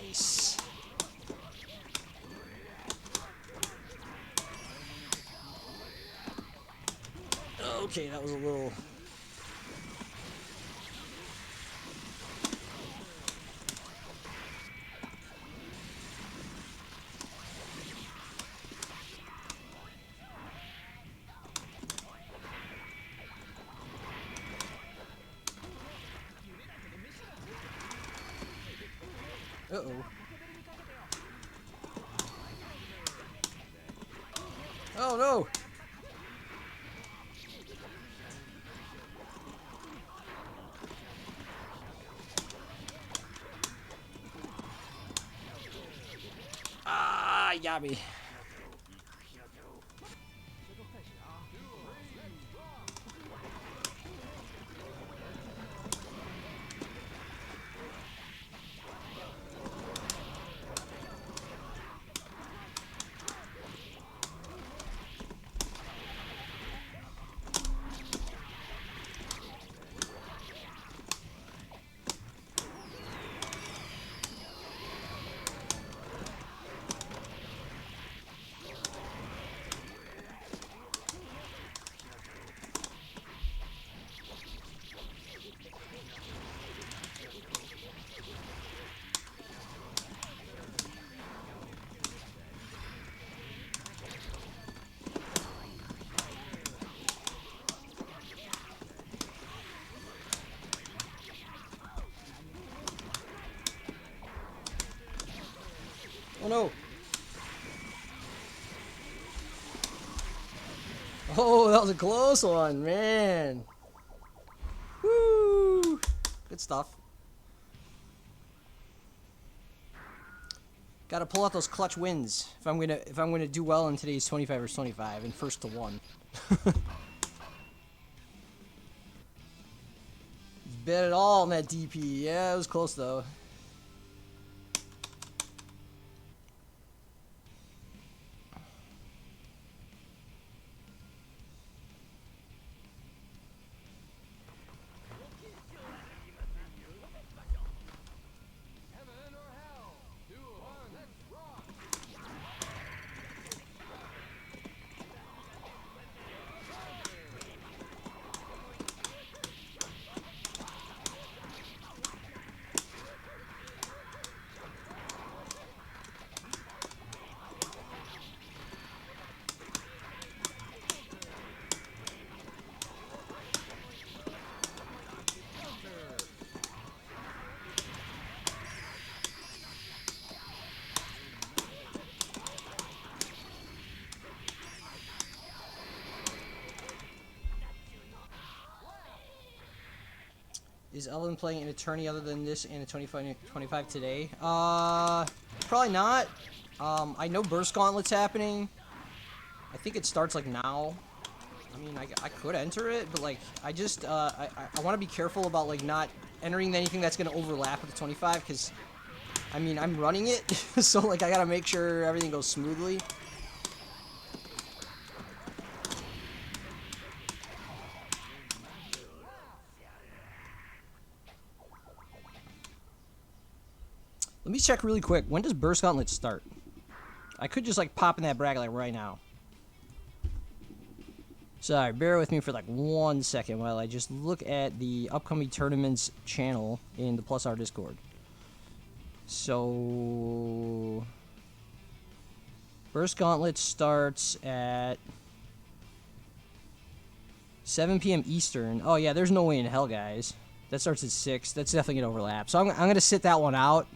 Nice. Okay, that was a little... Uh-oh. Oh no! Ah, got me. Oh no! Oh, that was a close one, man. Woo! Good stuff. Got to pull out those clutch wins if I'm gonna do well in today's 25 vs 25 and first to one. Bet it all on that DP. Yeah, it was close though. Heaven or hell? 2, 1, let's rock! Is Elven playing an attorney other than this and a 25 today? Probably not. I know Burst Gauntlet's happening. I think it starts like now. I mean, I could enter it, but like, I just, I want to be careful about like not entering anything that's going to overlap with the 25, because, I mean, I'm running it, so like I got to make sure everything goes smoothly. Let me check really quick. When does Burst Gauntlet start? I could just like pop in that bracket like right now. Sorry, bear with me for like 1 second while I just look at the upcoming tournaments channel in the +R Discord. So, Burst Gauntlet starts at 7 p.m. Eastern. Oh yeah, there's no way in hell, guys. That starts at 6. That's definitely gonna overlap. So I'm gonna sit that one out.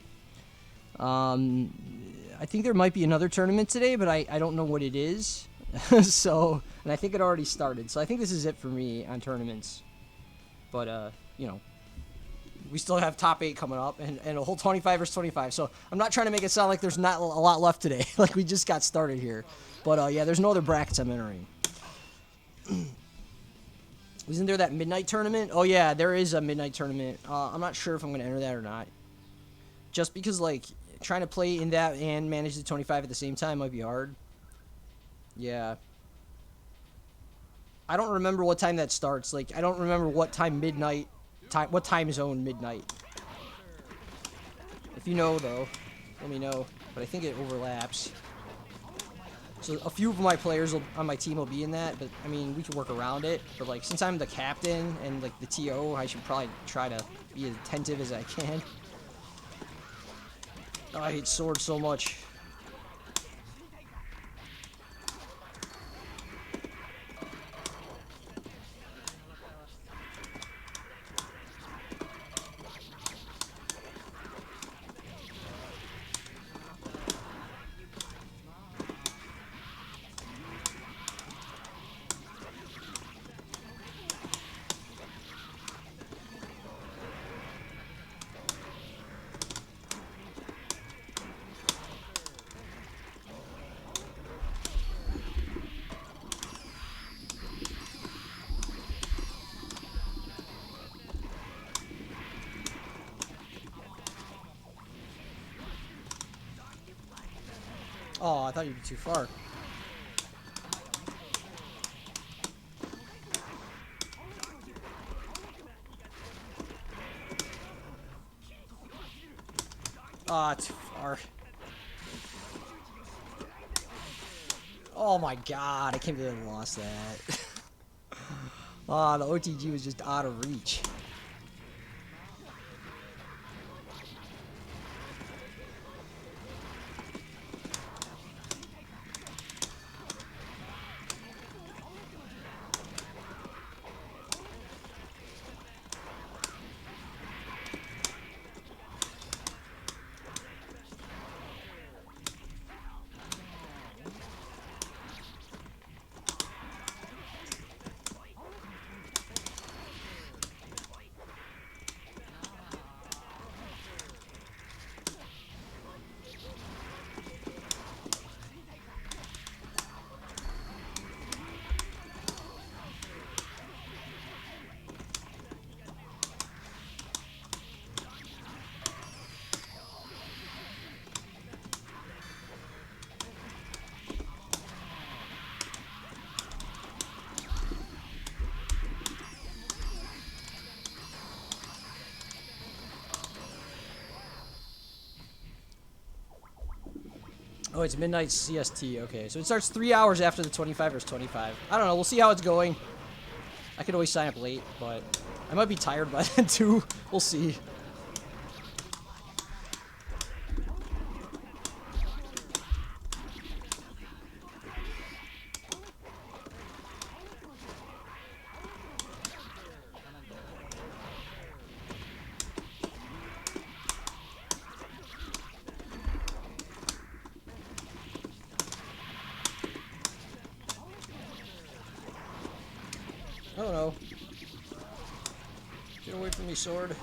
I think there might be another tournament today, but I don't know what it is. So, and I think it already started. So I think this is it for me on tournaments. But, you know, we still have top 8 coming up and a whole 25 vs 25. So I'm not trying to make it sound like there's not a lot left today. Like we just got started here. But, yeah, there's no other brackets I'm entering. Isn't there that midnight tournament? Oh, yeah, there is a midnight tournament. I'm not sure if I'm going to enter that or not. Just because, like, trying to play in that and manage the 25 at the same time might be hard. Yeah. I don't remember what time that starts. Like, I don't remember what time midnight, what time zone midnight. If you know, though, let me know. But I think it overlaps. So a few of my players on my team will be in that, but I mean, we can work around it. But like, since I'm the captain and like the TO, I should probably try to be as attentive as I can. Oh, I hate swords so much. Oh, I thought you'd be too far. Ah, too far. Oh my god, I can't believe I lost that. Ah, the OTG was just out of reach. Oh, it's midnight CST. Okay, so it starts 3 hours after the 25 versus 25. I don't know. We'll see how it's going. I could always sign up late, but I might be tired by then too. We'll see. Oh no. Get away from me, sword.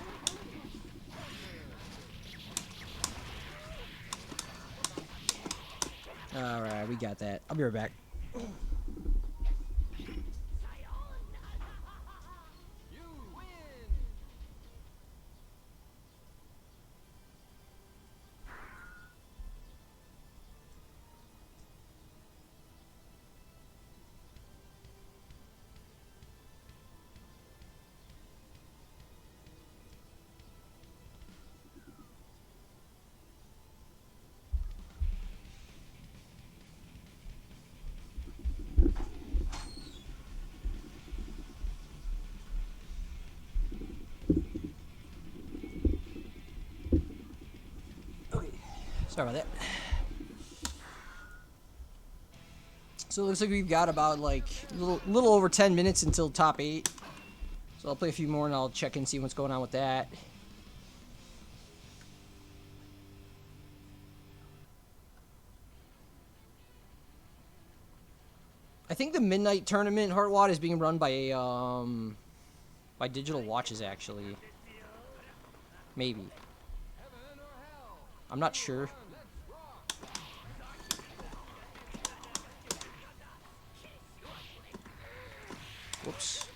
Alright, we got that. I'll be right back. You win. Okay. Sorry about that. So it looks like we've got about like a little over 10 minutes until top 8. So I'll play a few more and I'll check and see what's going on with that. I think the midnight tournament Heartwad is being run by Digital Watches actually. Maybe. I'm not sure. Whoops.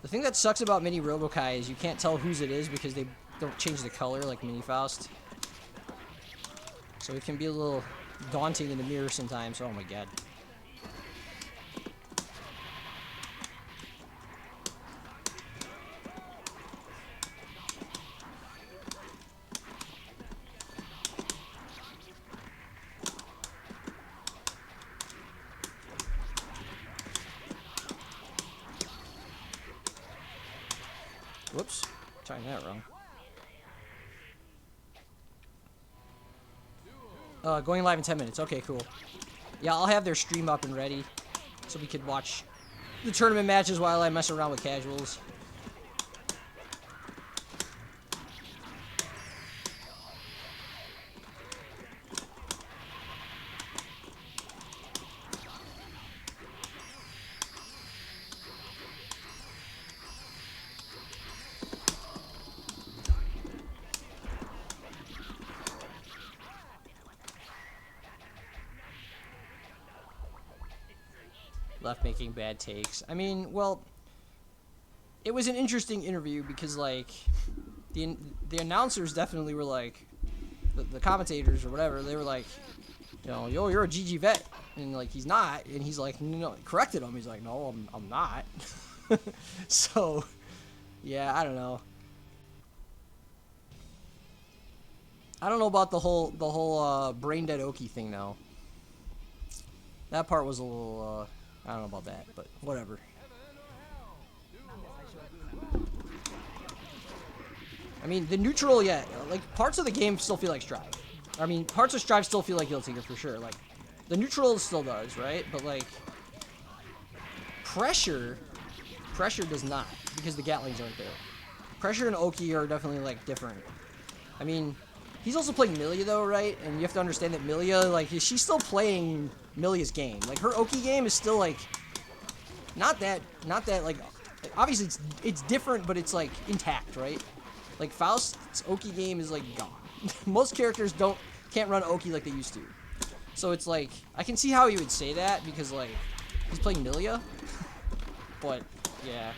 The thing that sucks about Mini Robokai is you can't tell whose it is because they don't change the color like Mini Faust. So it can be a little daunting in the mirror sometimes. Oh my god. Whoops. Timed that wrong. Going live in 10 minutes. Okay, cool. Yeah, I'll have their stream up and ready so we could watch the tournament matches while I mess around with casuals. Left making bad takes. I mean, well, it was an interesting interview because, like, the announcers definitely were like, the commentators or whatever, they were like, you know, yo, you're a GG vet, and like he's not, and he's like, no, corrected him. He's like, no, I'm not. So, yeah, I don't know. I don't know about the whole brain dead Oki thing though. That part was a little. I don't know about that, but whatever. I mean, the neutral, yeah, like, parts of the game still feel like Strive. I mean, parts of Strive still feel like Guiltinger for sure. Like, the neutral still does, right? But, like, Pressure does not, because the Gatlings aren't there. Pressure and Oki are definitely, like, different. I mean, he's also playing Milia, though, right? And you have to understand that Milia, like, she's still playing Milia's game. Like, her Oki game is still, like, not that, like, obviously it's different, but it's, like, intact, right? Like, Faust's Oki game is, like, gone. Most characters can't run Oki like they used to. So it's, like, I can see how he would say that, because, like, he's playing Milia. But, yeah.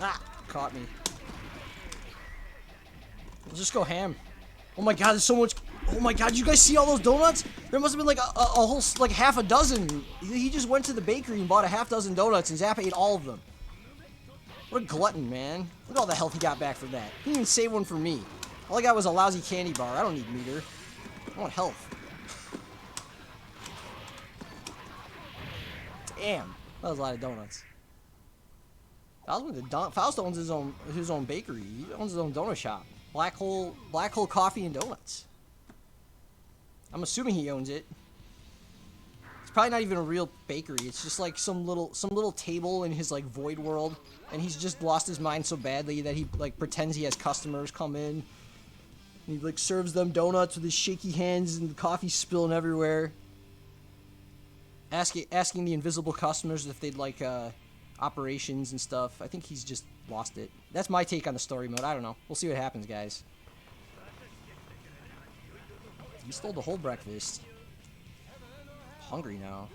Ah, caught me. We'll just go ham. Oh my god, there's so much. Oh my god, you guys see all those donuts? There must have been like a whole, like, half a dozen. He just went to the bakery and bought a half dozen donuts, and Zappa ate all of them. What a glutton, man. Look at all the health he got back from that. He didn't even save one for me. All I got was a lousy candy bar. I don't need meter. I want health. Damn. That was a lot of donuts. Faust owns his own bakery. He owns his own donut shop. Black Hole Coffee and Donuts. I'm assuming he owns it. It's probably not even a real bakery. It's just like some little table in his, like, void world, and he's just lost his mind so badly that he, like, pretends he has customers come in. And he, like, serves them donuts with his shaky hands and the coffee spilling everywhere. Asking the invisible customers if they'd like operations and stuff. I think he's just lost it. That's my take on the story mode. I don't know. We'll see what happens, guys. He stole the whole breakfast. Hungry now.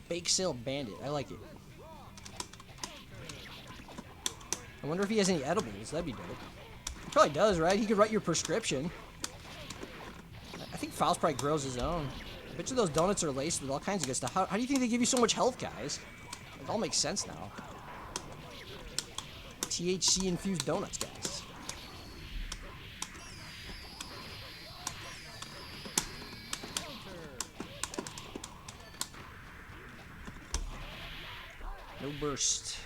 Bake Sale Bandit. I like it. I wonder if he has any edibles. That'd be dope. He probably does, right? He could write your prescription. I think Faust probably grows his own. I bet you those donuts are laced with all kinds of good stuff. How do you think they give you so much health, guys? It all makes sense now. THC-infused donuts, guys. No burst.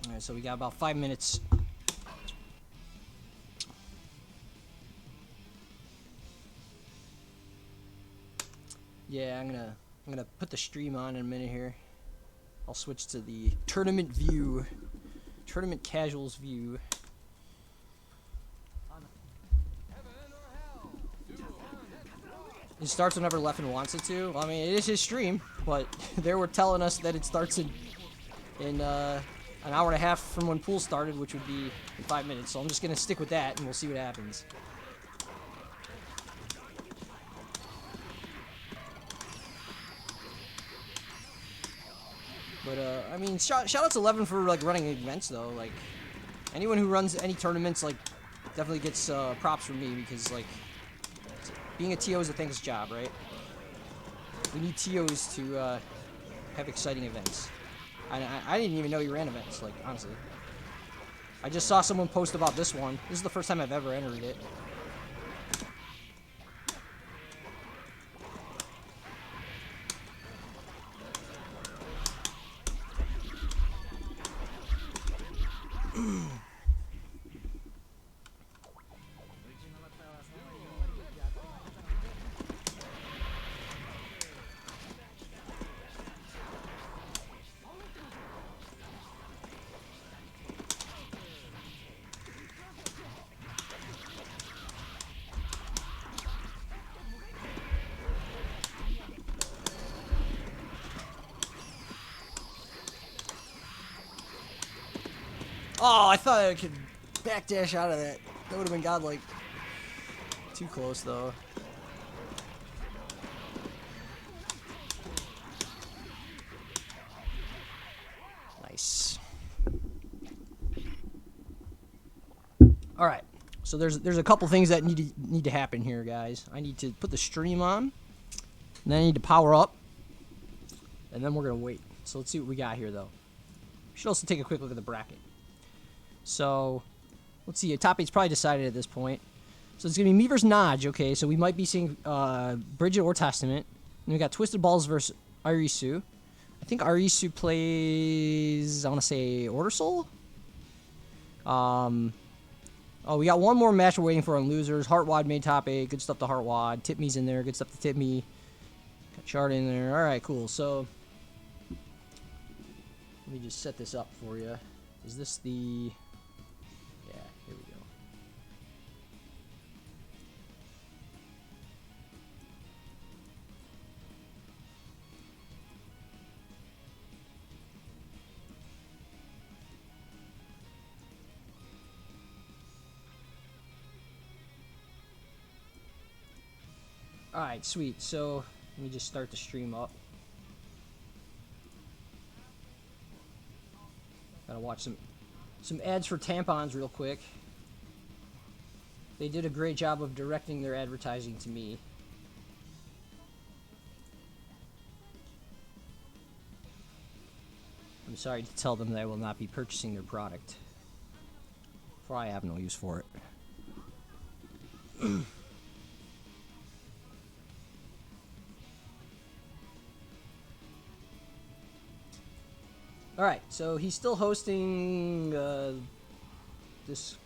Alright, so we got about 5 minutes. Yeah, I'm gonna put the stream on in a minute here. I'll switch to the tournament view. Tournament casuals view. It starts whenever Leffen wants it to. I mean, it is his stream, but they were telling us that it starts in an hour and a half from when pool started, which would be in 5 minutes. So I'm just gonna stick with that, and we'll see what happens. But I mean, shout out to Elven for like running events though. Like anyone who runs any tournaments, like definitely gets props from me because like being a TO is a thankless job, right? We need TOs to have exciting events. I didn't even know you ran events, like honestly. I just saw someone post about this one. This is the first time I've ever entered it. Oh, I thought I could backdash out of that. That would have been godlike. Too close, though. Nice. All right. So there's a couple things that need to happen here, guys. I need to put the stream on, and then I need to power up, and then we're gonna wait. So let's see what we got here, though. We should also take a quick look at the bracket. So, let's see. Top 8's probably decided at this point. So it's going to be me versus Naj, okay? So we might be seeing Bridget or Testament. And we got Twisted Balls versus Arisu. I think Arisu plays, I want to say, Order Soul? Oh, we got one more match we're waiting for on losers. Heartwad made top 8. Good stuff to Heartwad. Tipme's in there. Good stuff to Tipme. Got Chart in there. All right, cool. So, let me just set this up for you. Is this the... Yeah, here we go. Alright, sweet. So, let me just start the stream up. Gotta watch some ads for tampons real quick. They did a great job of directing their advertising to me. I'm sorry to tell them that I will not be purchasing their product, for I have no use for it. Alright, so he's still hosting this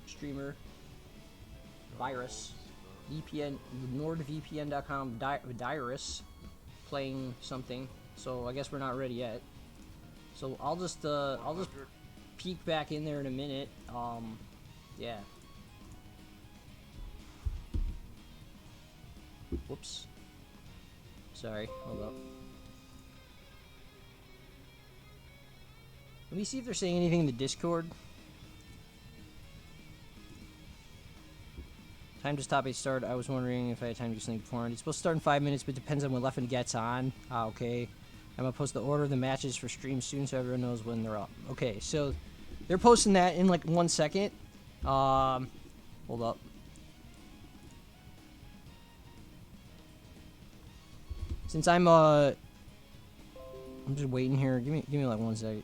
streamer, Virus, VPN, NordVPN.com, Virus, playing something. So I guess we're not ready yet. So I'll just peek back in there in a minute. Yeah. Whoops. Sorry, hold up. Let me see if they're saying anything in the Discord. Time to stop 8 start. I was wondering if I had time to do something beforehand. It's supposed to start in 5 minutes, but depends on when Leffen gets on. Ah, okay. I'm gonna post the order of the matches for stream soon so everyone knows when they're up. Okay, so they're posting that in like 1 second. Hold up. Since I'm just waiting here. Give me like 1 second.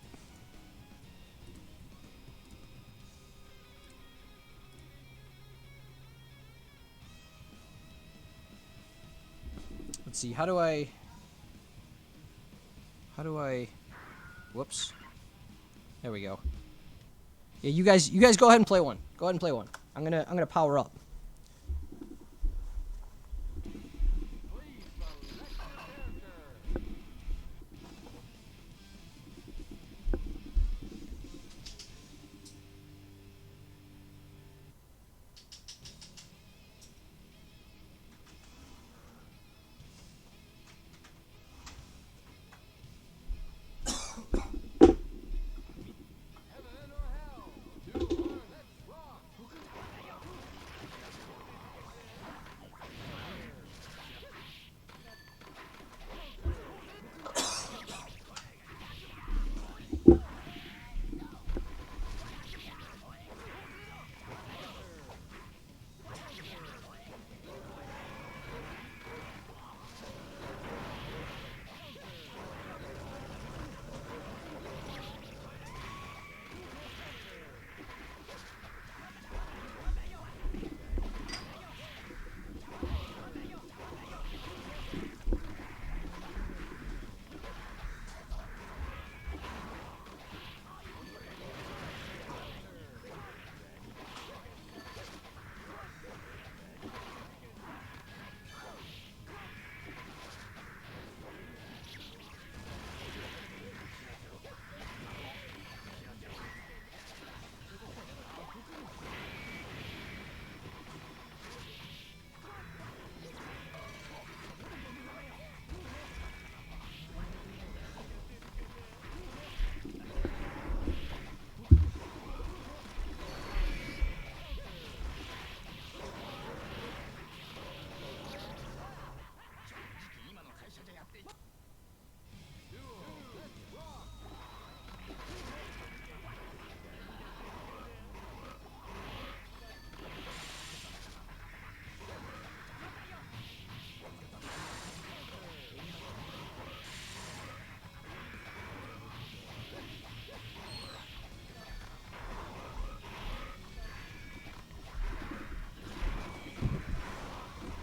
Let's see. How do I? Whoops. There we go. Yeah, you guys go ahead and play one. Go ahead and play one. I'm gonna power up. Please select your character. Heaven or hell? 2, 1, let's rock!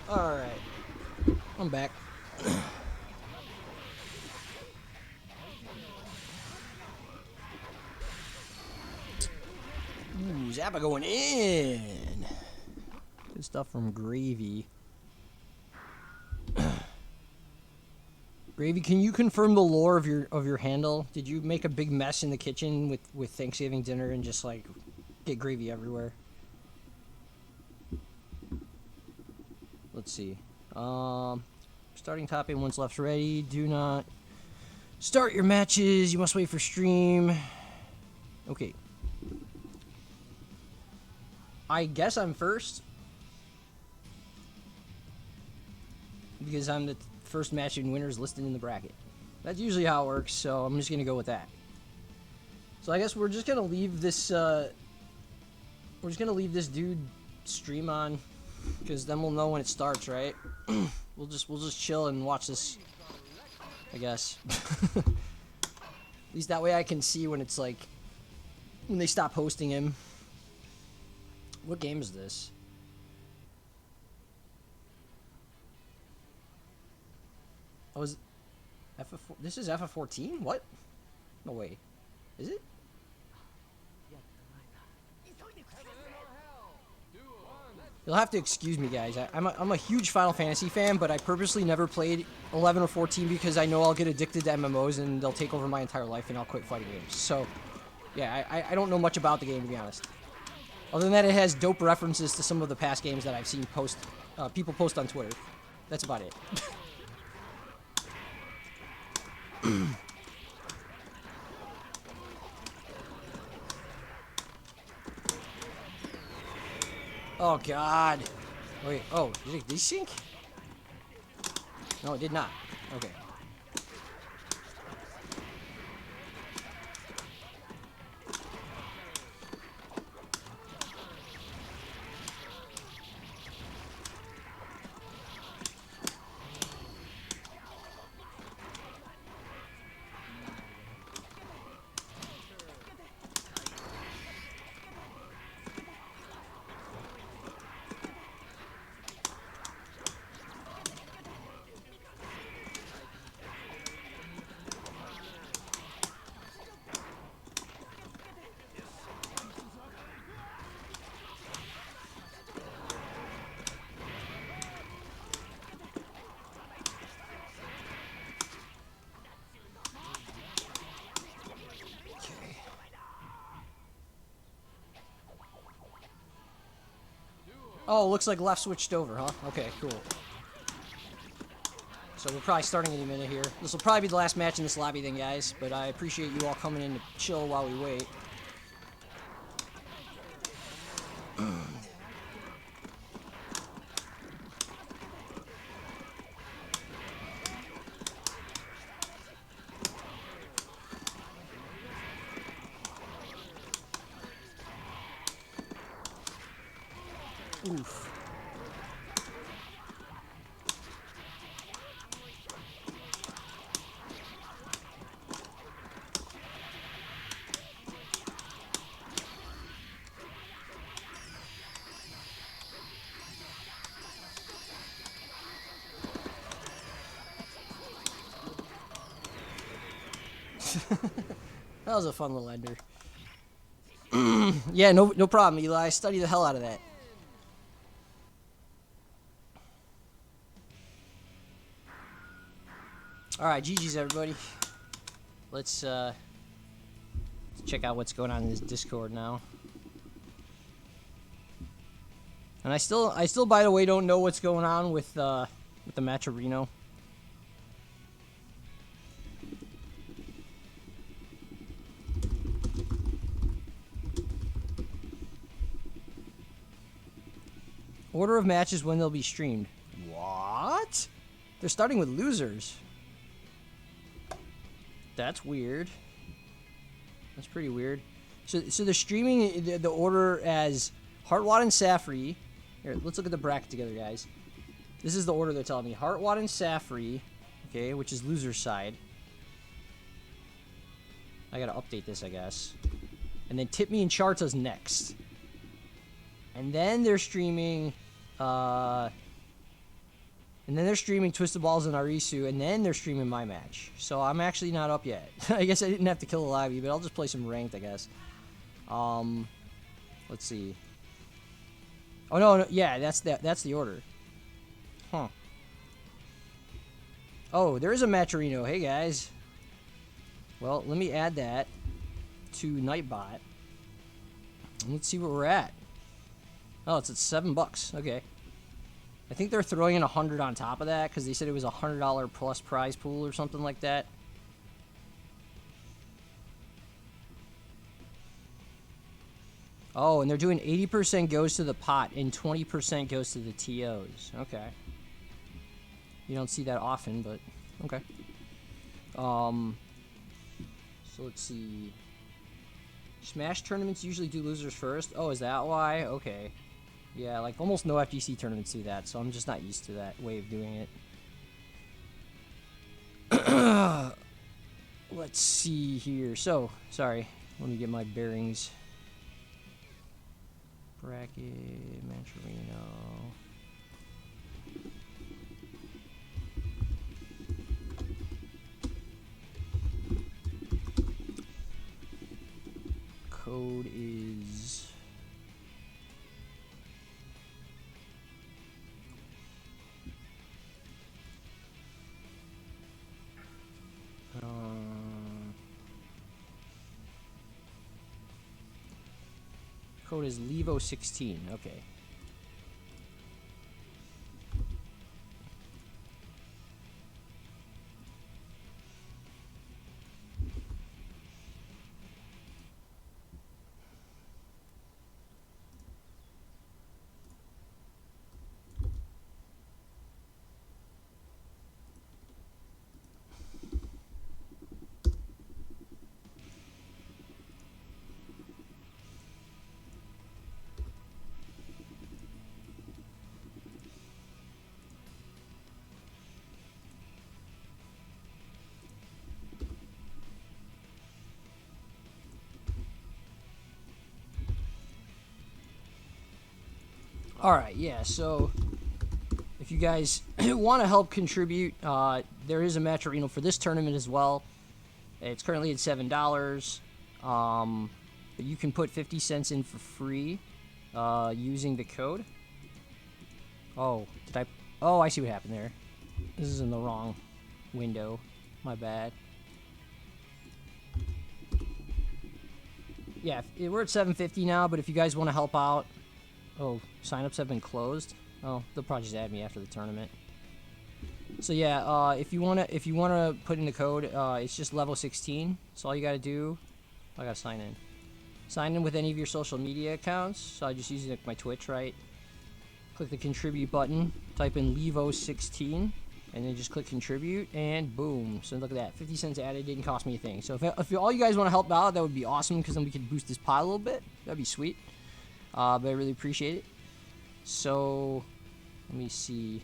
Alright. I'm back. Ooh, Zappa going in. Good stuff from Gravy. Gravy, can you confirm the lore of your handle? Did you make a big mess in the kitchen with Thanksgiving dinner and just like get gravy everywhere? Let's see. Starting top 8 once left ready. Do not start your matches. You must wait for stream. Okay. I guess I'm first. Because I'm the first match in winners listed in the bracket. That's usually how it works, so I'm just going to go with that. So I guess we're just going to leave this, dude stream on. Because then we'll know when it starts, right? We'll just chill and watch this, I guess. At least that way I can see when it's like, when they stop hosting him. What game is this? Oh, is FF4? This is FF14? What? No way. Is it? You'll have to excuse me, guys. I'm a huge Final Fantasy fan, but I purposely never played 11 or 14 because I know I'll get addicted to MMOs and they'll take over my entire life and I'll quit fighting games. So, yeah, I don't know much about the game, to be honest. Other than that, it has dope references to some of the past games that I've seen people post on Twitter. That's about it. Oh, God. Wait, oh, did it desync? No, it did not. Okay. Oh, looks like left switched over, huh? Okay, cool. So we're probably starting any minute here. This will probably be the last match in this lobby then, guys. But I appreciate you all coming in to chill while we wait. Oof. That was a fun little ender. Yeah, no problem, Eli. Study the hell out of that. Alright, GG's everybody. Let's check out what's going on in this Discord now. And I still by the way don't know what's going on with the Matcherino. Order of matches when they'll be streamed. What? They're starting with losers. That's weird. That's pretty weird. So they're streaming the order as Heartwad and Safri. Here, let's look at the bracket together, guys. This is the order they're telling me. Heartwad and Safri, okay, which is loser side. I gotta update this, I guess. And then Tip Me and Charta's next. And then they're streaming, Twisted Balls and Arisu, and then they're streaming my match. So I'm actually not up yet. I guess I didn't have to kill a lobby, but I'll just play some ranked, I guess. Let's see. Oh no, yeah, that's the order. Huh. Oh, there is a Matcherino. Hey guys. Well, let me add that to Nightbot. And let's see where we're at. Oh, it's at $7. Okay. I think they're throwing in 100 on top of that because they said it was a $100 plus prize pool or something like that. Oh, and they're doing 80% goes to the pot and 20% goes to the TOs. Okay. You don't see that often, but okay. So let's see. Smash tournaments usually do losers first. Oh, is that why? Okay. Yeah, like almost no FGC tournaments do that, so I'm just not used to that way of doing it. Let's see here. So, sorry. Let me get my bearings. Bracket, Matcherino. Code is... Code is LEVO 16. Okay. Alright, yeah, so if you guys want to help contribute, there is a Matcherino for this tournament as well. It's currently at $7. But you can put 50 cents in for free using the code. Oh, oh, I see what happened there. This is in the wrong window. My bad. Yeah, we're at $7.50 now, but if you guys want to help out, Oh, signups have been closed. Oh, they'll probably just add me after the tournament. So yeah, if you wanna put in the code, it's just level 16. So all you gotta do, I gotta sign in. Sign in with any of your social media accounts. So I just use like my Twitch, right? Click the contribute button, type in LEVO 16, and then just click contribute, and boom. So look at that, 50 cents added, didn't cost me a thing. So if all you guys want to help out, that would be awesome, because then we could boost this pile a little bit. That'd be sweet. But I really appreciate it. So let me see.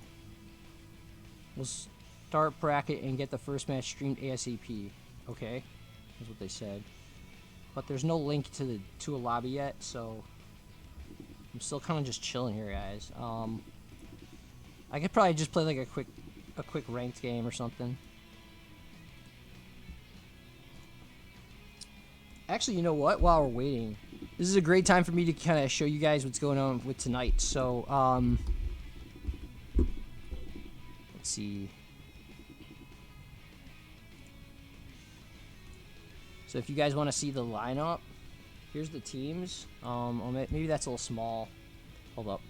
We'll start bracket and get the first match streamed ASAP. Okay, that's what they said. But there's no link to a lobby yet, so I'm still kind of just chilling here, guys. I could probably just play like a quick ranked game or something. Actually, you know what? While we're waiting, this is a great time for me to kind of show you guys what's going on with tonight. So, let's see. So if you guys want to see the lineup, here's the teams. Maybe that's a little small. Hold up.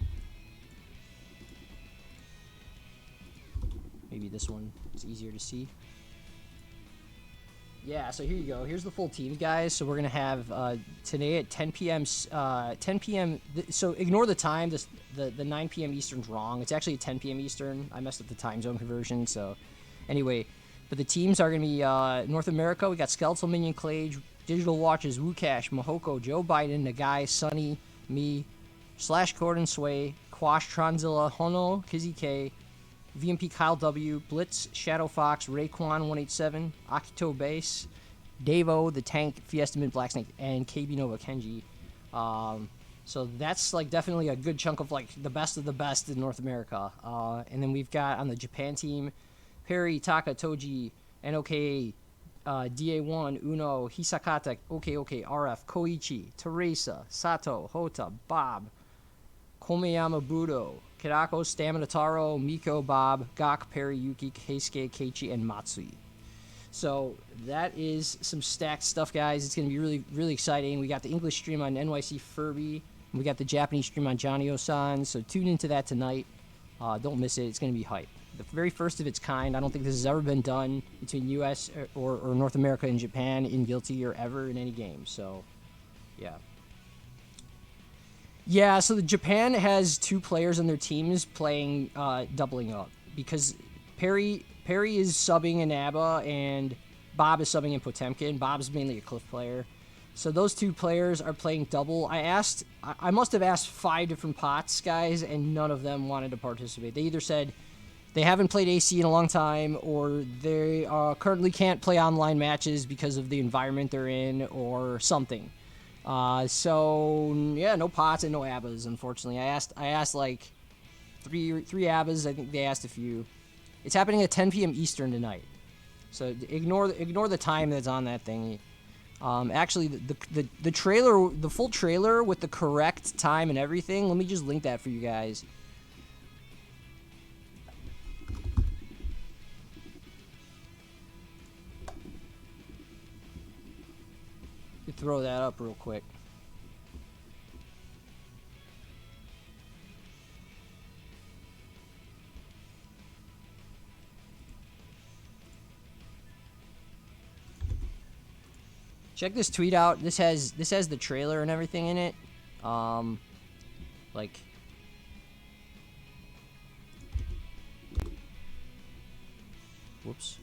Maybe this one is easier to see. Yeah, so here you go. Here's the full team, guys. So we're gonna have today at 10 p.m. 10 p.m. So ignore the time. The 9 p.m. Eastern's wrong. It's actually at 10 p.m. Eastern. I messed up the time zone conversion. So anyway, but the teams are gonna be North America. We got Skeletal Minion, Clage, Digital Watches, Wukash, Mahoko, Joe Biden, Nagai, Sunny, me, Slash Corden Sway, Quash, Tronzilla, Hono, Kizzy K, VMP Kyle W, Blitz, Shadow Fox, Raekwon 187, Akito Base, Davo, The Tank, Fiesta Mint, Black Snake, and KB Nova Kenji. So that's like definitely a good chunk of like the best of the best in North America. And then we've got on the Japan team, Perry, Taka, Toji, NOK, DA1, Uno, Hisakata, OK, RF, Koichi, Teresa, Sato, Hota, Bob, Komeyama Budo, Kirako, Stamina Taro, Miko, Bob, Gak, Perry, Yuki, Keisuke, Keiichi, and Matsui. So that is some stacked stuff, guys. It's going to be really, really exciting. We got the English stream on NYC Furby. And we got the Japanese stream on Johnny Osan. So tune into that tonight. Don't miss it. It's going to be hype. The very first of its kind. I don't think this has ever been done between U.S. or North America and Japan in Guilty or ever in any game. So, yeah. Yeah, so the Japan has two players on their teams playing doubling up because Perry is subbing in ABBA and Bob is subbing in Potemkin. Bob's mainly a Cliff player. So those two players are playing double. I must have asked 5 different pots, guys, and none of them wanted to participate. They either said they haven't played AC in a long time, or they currently can't play online matches because of the environment they're in, or something. So yeah, no pots and no ABBAs, unfortunately. I asked like three ABBAs. I think they asked a few. It's happening at 10 p.m. Eastern tonight. So ignore the time that's on that thingy. Actually, the trailer, the full trailer with the correct time and everything. Let me just link that for you guys. Throw that up real quick. Check this tweet out. This has the trailer and everything in it. Like, whoops.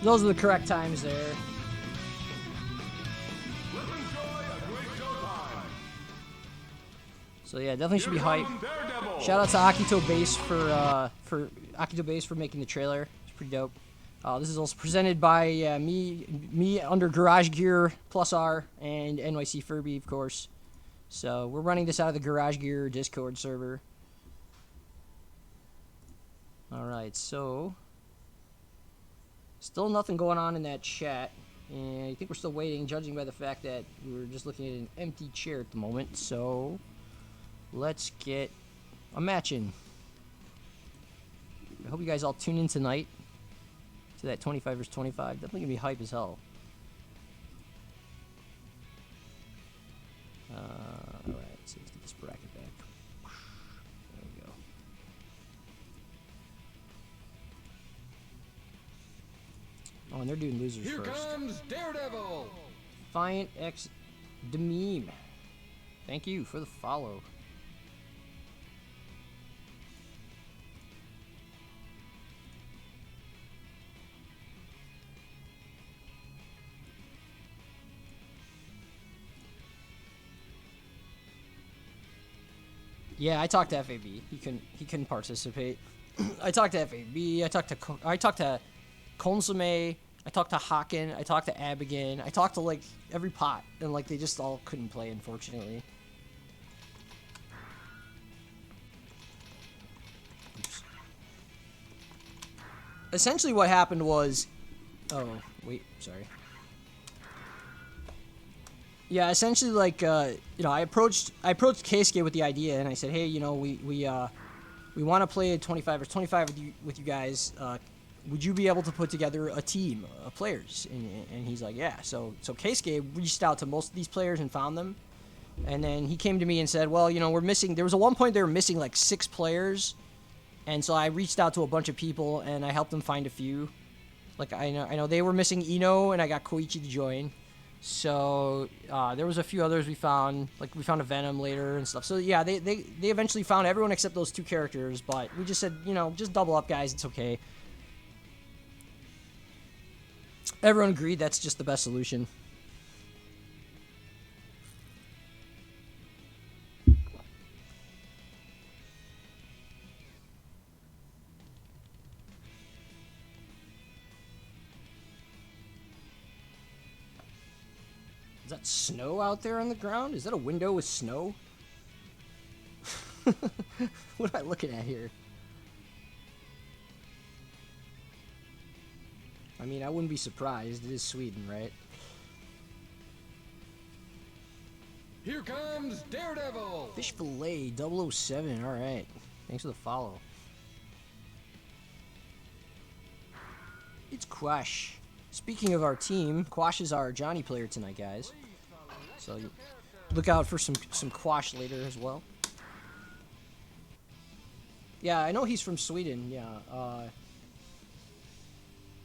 Those are the correct times there. Let's enjoy a great showtime. So yeah, definitely should be hype. Daredevil. Shout out to Akito Base for Akito Base for making the trailer. It's pretty dope. This is also presented by me under Garage Gear Plus R and NYC Furby, of course. So we're running this out of the Garage Gear Discord server. All right, so still nothing going on in that chat, and I think we're still waiting, judging by the fact that we're just looking at an empty chair at the moment. So let's get a match in. I hope you guys all tune in tonight to that 25 vs 25. Definitely gonna be hype as hell. All right, so let's get this bracket back. There we go. Oh, and they're doing losers Here first. comes Daredevil. Defiant X Dememe. Thank you for the follow. Yeah, I talked to FAB. He couldn't participate. I talked to FAB. I talked to Consomme. I talked to Haken. I talked to Abigain. I talked to like every pot, and like they just all couldn't play, unfortunately. Oops. Essentially, what happened was, oh wait, sorry. Yeah, essentially, like, you know, I approached Keisuke with the idea, and I said, hey, you know, we want to play a 25 vs 25 with you guys. Would you be able to put together a team of players? And he's like, yeah. So Keisuke reached out to most of these players and found them, and then he came to me and said, well, you know, we're missing. There was one point they were missing like 6 players, and so I reached out to a bunch of people and I helped them find a few. Like I know they were missing Ino, and I got Koichi to join. So there was a few others we found, like we found a Venom later and stuff. So yeah, they eventually found everyone except those 2 characters, but we just said, you know, just double up, guys, it's okay. Everyone agreed that's just the best solution. Is that snow out there on the ground? Is that a window with snow? What am I looking at here? I mean, I wouldn't be surprised. It is Sweden, right? Here comes Daredevil. Fish Fillet 007. All right. Thanks for the follow. It's Quash. Speaking of our team, Quash is our Johnny player tonight, guys. So look out for some Quash later as well. Yeah, I know he's from Sweden. Yeah. I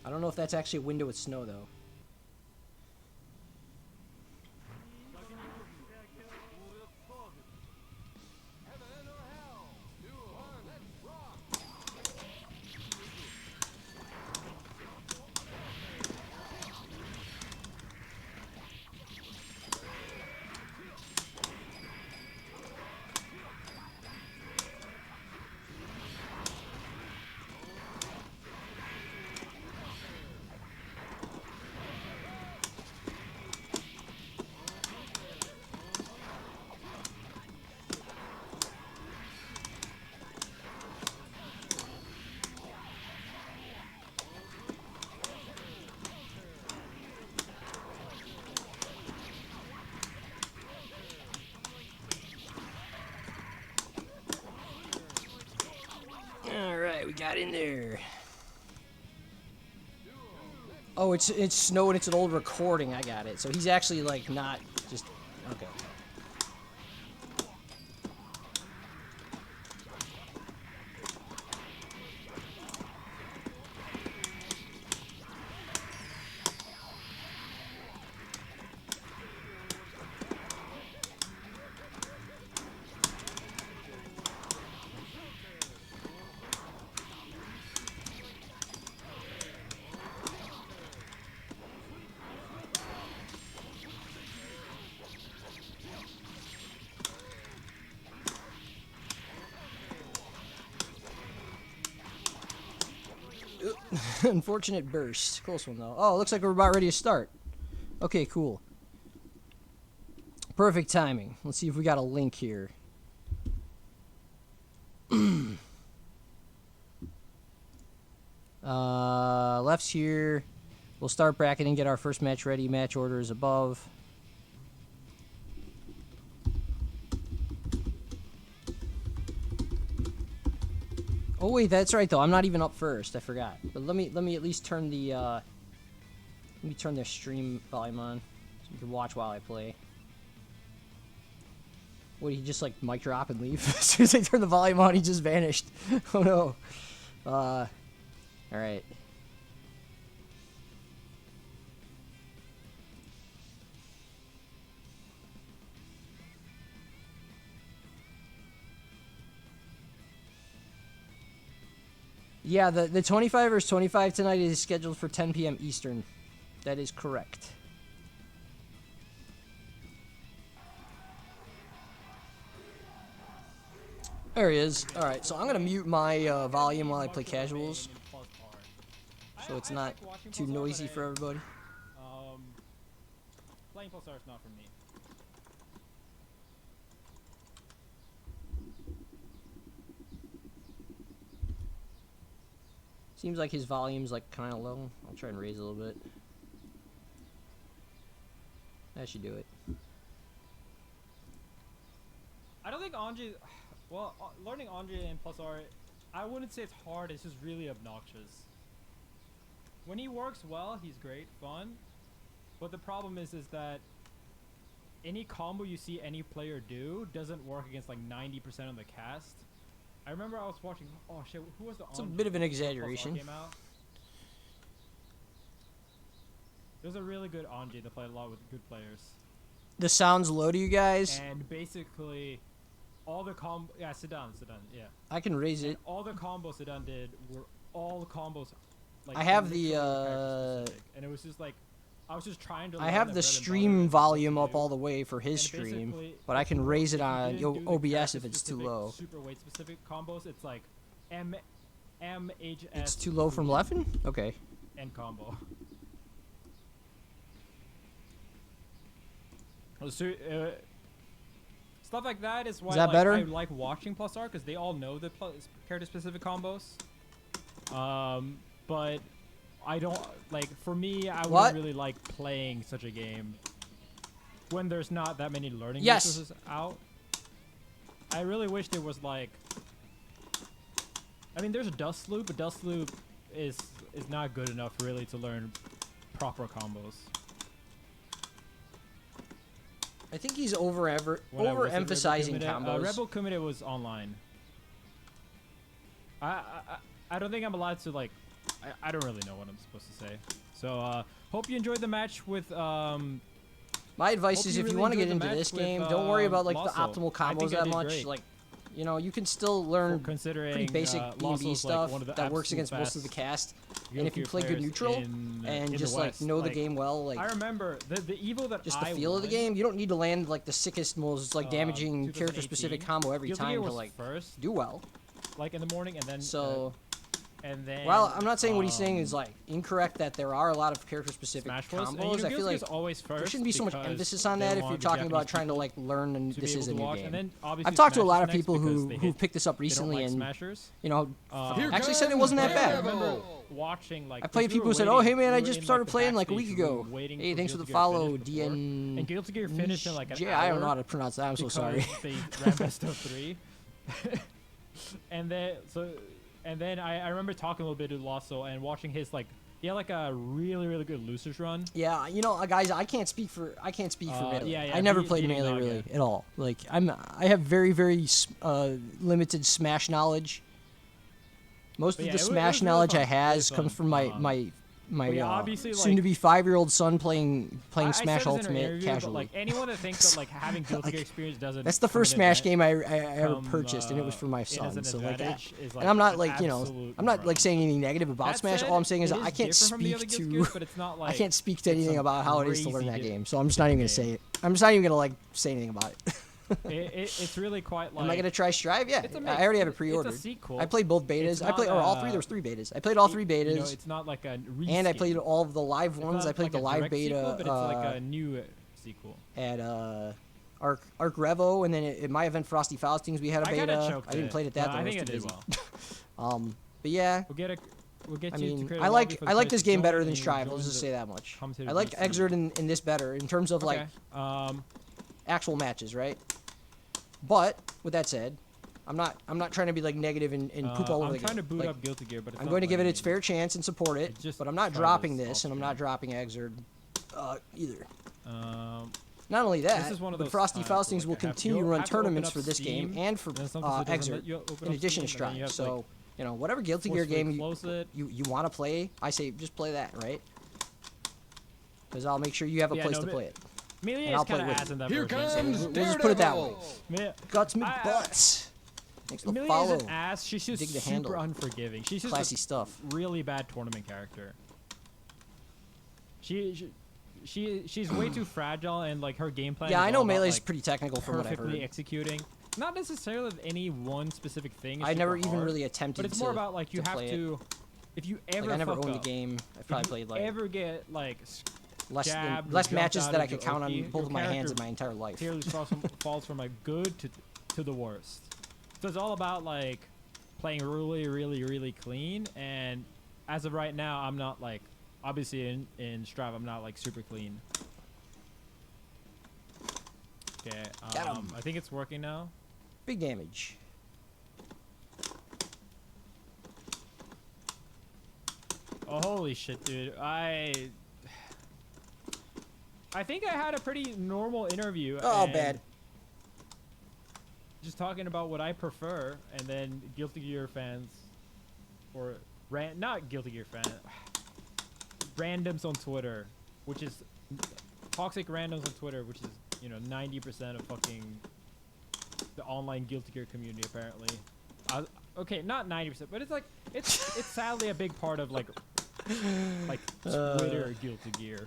don't know if that's actually a window with snow though. Heaven or hell. 2 1. Let's rock. All right, we got in there. Oh, it's snow and it's an old recording. I got it. So he's actually like not just okay. Unfortunate burst. Close one, though. Oh, it looks like we're about ready to start. Okay, cool. Perfect timing. Let's see if we got a link here. Left's here. We'll start bracketing, get our first match ready. Match order is above. Oh wait, that's right though. I'm not even up first. I forgot. But let me at least turn the let me turn the stream volume on so you can watch while I play. What, he just like mic drop and leave? As soon as I turn the volume on, he just vanished. Oh no. All right. Yeah, the 25 versus 25 tonight is scheduled for 10 p.m. Eastern. That is correct. There he is. Alright, so I'm going to mute my volume while I play casuals, so it's not too noisy for everybody. Playing +R is not for me. Seems like his volume's like kind of low. I'll try and raise it a little bit. That should do it. I don't think Anji... Well, learning Anji in +R, I wouldn't say it's hard, it's just really obnoxious. When he works well, he's great, fun. But the problem is that any combo you see any player do doesn't work against like 90% of the cast. I remember I was watching... Oh shit, who was the It's a Anji bit of an +R exaggeration. came out? There's a really good Anji that played a lot with good players. The sound's low to you guys. And basically, all the yeah, sit down, yeah. I can raise it. And all the combos Sedan did were all combos. Like, I have literally the character-specific. And it was just like, I was just trying to. I learn have the the bread and stream butter of volume what up to do. all the way for his And stream, basically, but I can raise it if you on didn't do the OBS if it's too character-specific, low. Super weight specific combos. It's like MHS. It's too low from Leffen? Okay. And combo. So, stuff like that is why that better? I like watching +R, because they all know the character-specific combos. But I don't like. For me, I wouldn't really like playing such a game when there's not that many learning resources out. I really wish there was like. I mean, there's a Dust Loop, but Dust Loop is not good enough really to learn proper combos. I think he's When I was at overemphasizing Rebel Kumite, combos. Rebel Kumite was online. I don't think I'm allowed to like. I don't really know what I'm supposed to say. So hope you enjoyed the match with. My advice hope is you if you really want to get enjoyed the into match this game, don't worry about like the Lasso. optimal I combos think I that did much. great. Like, you know, you can still learn Considering pretty basic B&B Lasso's, like, stuff one of the that works absolute against most of the best cast. And if you play good players neutral in and just the like West. know the Like, game well, like I remember the Evo that just the I feel of the won, game, you don't need to land like the sickest, most like damaging 2018, character-specific combo every Guilty Gear time to was like first, do well. like in the morning, and then So. and then. Well, I'm not saying what he's saying is like incorrect. That there are a lot of character-specific Smash was, and, combos. I feel like always first there shouldn't be so much because emphasis on they that if you're want the talking about Japanese trying to people like learn and to be this able is to a new watch. game. And then obviously I've talked to a Smash lot is of next people because who they picked this up they don't recently like and Smashers. you know Here actually said it wasn't that comes bad. I remember LEVO. watching like. I played people who said, "Oh, hey man, I just started playing like a week ago." Hey, thanks for the follow, DN. And Guilty Gear finished in like an Yeah, hour. I don't know how to pronounce that. I'm so sorry. They ran best of 3. And then I remember talking a little bit to Lasso and watching his like he had like a really good Lucis run. Yeah, you know, guys, I can't speak for Melee. yeah, I never beat- played beating Melee Naga. really at all. Like I have very limited Smash knowledge. Most But of yeah, the it was Smash really knowledge fun. I has Really comes fun. from my But yeah, obviously, like- soon to be 5-year-old son playing I Smash said this in an Ultimate interview, casually. But like anyone that thinks that like having Guilty Gear experience doesn't. That's the come first in Smash advan- game I ever come, purchased, and it was for my in as son. an So like, advantage is, and I'm not an like absolute I'm not like run. saying anything negative about That Smash. said, All I'm saying is it I can't different from the speak other Guilty to Gears, but it's not I like can't speak to it's anything some about how it is to learn crazy that good game. So I'm just not even gonna say it. I'm just not even gonna like say anything about it. It's really quite like. Am I gonna try Strive? Yeah, It's a I already have it It's pre-ordered. a sequel. I played both betas. It's I played, not or all three. a- There was 3 betas. I played all 3 betas, You know, it's not like a reskin. and I played all of the live It's ones. not I played like the a live direct beta sequel, but it's like a new sequel. at Arc Revo, and then at my event Frosty Faustings we had a I beta. kinda choked I didn't it, play it at that but though. I I was think too I did busy. well. But yeah, We'll get I you to mean, create a I lobby for the like this players to game join, better and than you Strive. join Let's just the- say that much. come to the I like DC. Exert in this better in terms of like Okay. actual matches, right? But with that said, I'm not trying to be like negative and poop all over I'm the game. trying to boot Like, up Guilty Gear, but it's I'm not going to give it letting its me. fair chance and support it, Just but I'm not try dropping this this, and I'm off not dropping Exert either. Um, Not only that, This is one of but those Frosty times where, Faustings like, will I have- continue to you'll run have to open tournaments up for this game Steam, and for and then sometimes it doesn't let Exert, you open in up addition to Steam, and then you Strive. have to, like, So, whatever Guilty Gear forcefully game close it. you want to play, I say just play that, right? Because I'll make sure you have a Yeah, place no, to but- play it. Melee and is I'll play kind of with ass you. in that Here version. comes We'll just put it that way. Daredevil. Guts me I- butts. Thanks for the Millie follow. is an ass. She's just Dig the super handle. unforgiving. She's just Classy a stuff. really bad tournament character. She's way too fragile, and like her game plan. Yeah, is I know all about, Melee's like, pretty technical from what I've perfectly heard. executing. Not necessarily of any one specific thing. It's I never super even hard, really attempted But it's to more about like you to have play it. to. If you ever Like I never fuck owned up, the game. I've if probably you played like ever get like less jabbed or less jumped matches out that of I could your count on Oki, both your of my hands in character my entire life. clearly falls from like good to the worst. So it's all about like playing really clean. And as of right now, I'm not like obviously in Strive, I'm not like super clean. Okay, Got 'em. I think it's working now. Big damage. Oh, holy shit, dude. I think I had a pretty normal interview. Oh, and bad. Just talking about what I prefer, and then Guilty Gear fans, or not Guilty Gear fans, randoms on Twitter, which is toxic randoms on Twitter, which is 90% of fucking the online Guilty Gear community apparently. Okay, not 90%, but it's like it's sadly a big part of like Twitter Guilty Gear,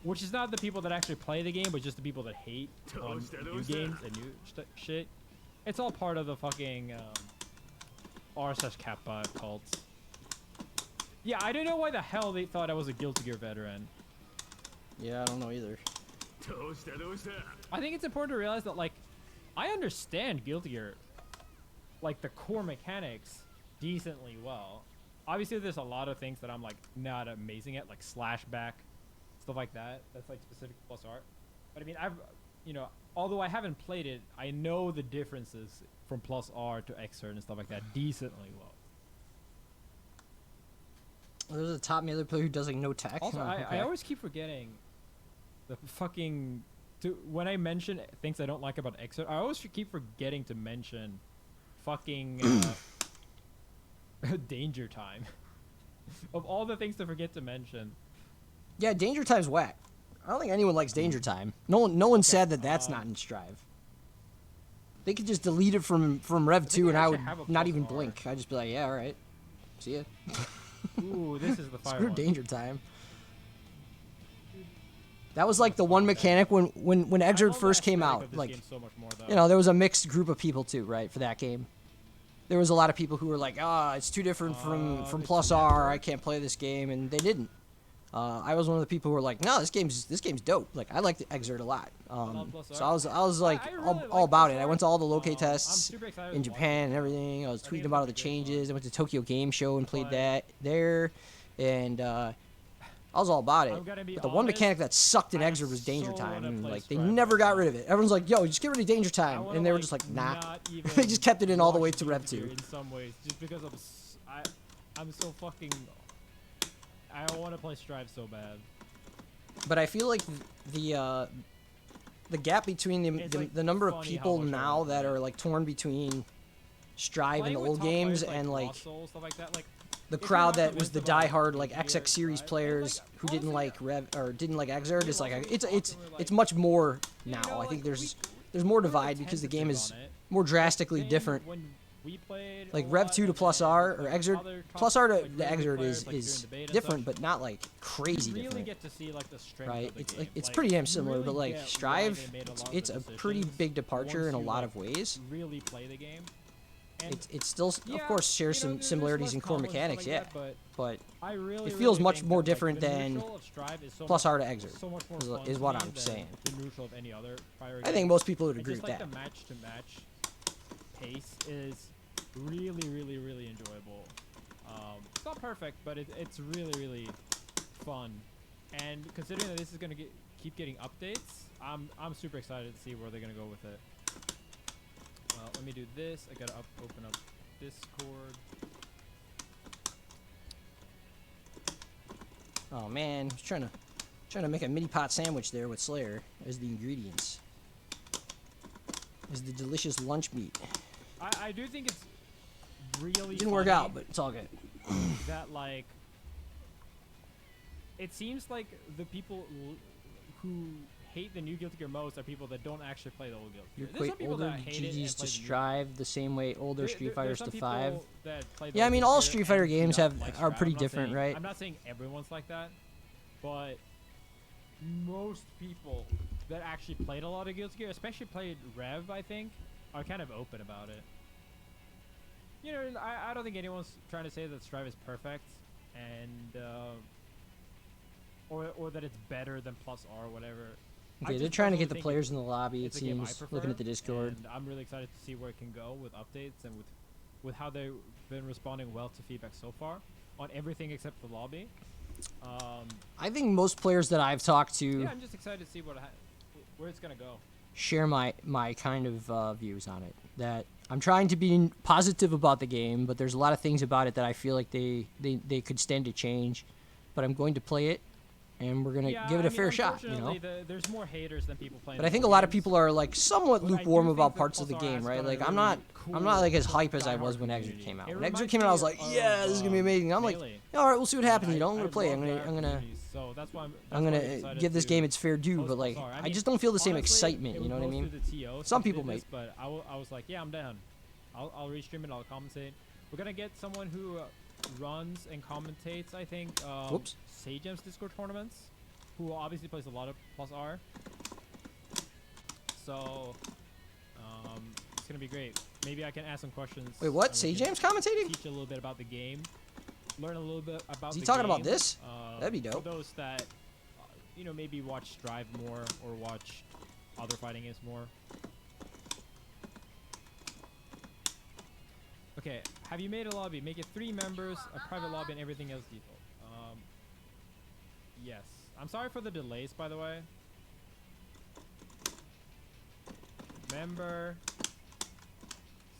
which is not the people that actually play the game, but just the people that hate on new games and new shit. It's all part of the fucking r/Kappa cult. Yeah, I don't know why the hell they thought I was a Guilty Gear veteran. Yeah, I don't know either. I think it's important to realize that, like, I understand Guilty Gear, like, the core mechanics decently well. Obviously, there's a lot of things that I'm, like, not amazing at, like slashback, stuff like that. That's, like, specific to plus art. But, I mean, although I haven't played it, I know the differences from plus R to Xrd and stuff like that decently well. There's a top melee player who does like no tech. Also, Oh, I okay. always keep forgetting the fucking... when I mention things I don't like about Xrd, I always keep forgetting to mention fucking Danger Time. Of all the things to forget to mention. Yeah, Danger Time's whack. I don't think anyone likes Danger Time. No one said that that's not in Strive. They could just delete it from Rev 2 and I would actually have a not plus even R. blink. I'd just be like, yeah, all right. See ya. Ooh, this is the fire Screw one. Danger Time. That was like the one mechanic when I Exrd love the first came aesthetic out. of this Like, game so much more, though. there was a mixed group of people too, right, for that game. There was a lot of people who were like, it's too different from this Plus is R. network. I can't play this game, and they didn't. I was one of the people who were like, no, this game's dope. Like, I liked Exrd a lot. love Plus So R. I was like I really all like about Plus it. I R. went to all the I'm locate tests super excited in to watch Japan it. and everything. I was I think tweeting it's about all gonna the be great fun. changes. I went to Tokyo Game Show and played But- that there, and I was all about it. I'm gonna be But the one honest, mechanic that sucked in I Exrd was Danger so Time, wanna and play like they Strive never right got now. rid of it. Everyone's like, yo, just get rid of Danger I Time, wanna, and they were just like, nah. not They even just kept it in all the way watch to Rev Guilty 2. Gear in some ways, just because I'm so fucking. I want to play Strive so bad. But I feel like the gap between It's, like, the number of funny how people much I now wanna that play are it. like torn between Strive and Playing the with old top games players like and like Lost Souls, stuff like that, like the if you're crowd not that was the convinced about diehard like Guilty Gear, XX series right? players Like, who didn't honestly, like Rev or didn't like Exrd. It's like Lost it's Souls it's were, like, it's much more you now. know, I think like, there's more we were divide because the game tentative is on it. more drastically Then different when we played. Like a Rev lot, 2 to and plus then R or there were Exert. other top, Plus R to like, the really good Exert players, is like, during debate and different, such. but not like crazy You really different. get to see like the strength Right? of the It's game. like it's Like, pretty damn you similar, really but like get why Strive, they made a lot of it's the a pretty decisions big departure in a once you, lot like, of ways. really play the game. And It still, yeah, of course, shares you know, some there's similarities less in core combos and stuff mechanics, like yeah. that, But I really, it feels really much think more that, like, different the than neutral of Strive is so plus much, R to Exert, so much more is- fun is to what me I'm than saying. The neutral of any other fire I think game. most people would And agree just with like that. the match-to-match pace is really, really, really enjoyable. It's not perfect, but it's really, really fun. And considering that this is gonna keep getting updates, I'm super excited to see where they're gonna go with it. Well, let me do this. I gotta open up Discord. Oh man, I was trying to make a mini pot sandwich there with Slayer as the ingredients. As the delicious lunch meat. I do think it's really Didn't work funny out, but it's all good. that, like, it seems like the people who hate the new Guilty Gear most are people that don't actually play the old Guilty You Gear. There's some equate people older that hate it GGs and to play the new. Strive the same way older Street Fighters There's to some 5. people that play the Yeah, I old mean, Guilty all Gear Street Fighter and do games not have like are Strive. pretty I'm not different, saying- right? I'm not saying everyone's like that, but most people that actually played a lot of Guilty Gear, especially played Rev, I think, are kind of open about it. You know, I don't think anyone's trying to say that Strive is perfect, and or that it's better than Plus R or whatever. I Okay, they're just trying to personally get the think players in the lobby, it it's a game I seems, prefer, looking at the Discord. and I'm really excited to see where it can go with updates and with how they've been responding well to feedback so far on everything except the lobby. I think most players that I've talked to Yeah, I'm just excited to see where it's gonna go. share my kind of views on it. That I'm trying to be positive about the game, but there's a lot of things about it that I feel like they could stand to change. But I'm going to play it, and we're gonna give it a fair shot, you know. Unfortunately, there's more haters than people playing. But I the think a old lot of games. people are like somewhat But I do lukewarm think about that parts of the Pulsar game, has right? got a Like really I'm not like as cool hype as I was diehard when Exit community. came out. It When Exit reminds came out, I was me like, of, yeah, this is gonna be amazing. I'm like, Melee. all right, we'll see what happens. You know, I'm I gonna play. love I'm diehard gonna communities, so that's why I'm I'm gonna excited give this to game its fair due, post but like Pulsar. I I mean, just don't feel the same honestly, excitement. it You know would what I go mean? through the TO Some to people do might. this, but I was like, yeah, I'm down. I'll restream it. I'll commentate. We're gonna get someone who runs and commentates. I think. Whoops. Sagem's Discord tournaments, who obviously plays a lot of Plus R. So, it's gonna be great. Maybe I can ask some questions. Wait, what? and we Say can James commentating? Teach a little bit about the game. Learn a little bit about. Is he the talking about game, this? That'd be dope. For those that, you know, maybe watch Strive more or watch other fighting games more. Okay, have you made a lobby? Make it 3 members, a private lobby, and everything else default. Yes. I'm sorry for the delays, by the way. Member,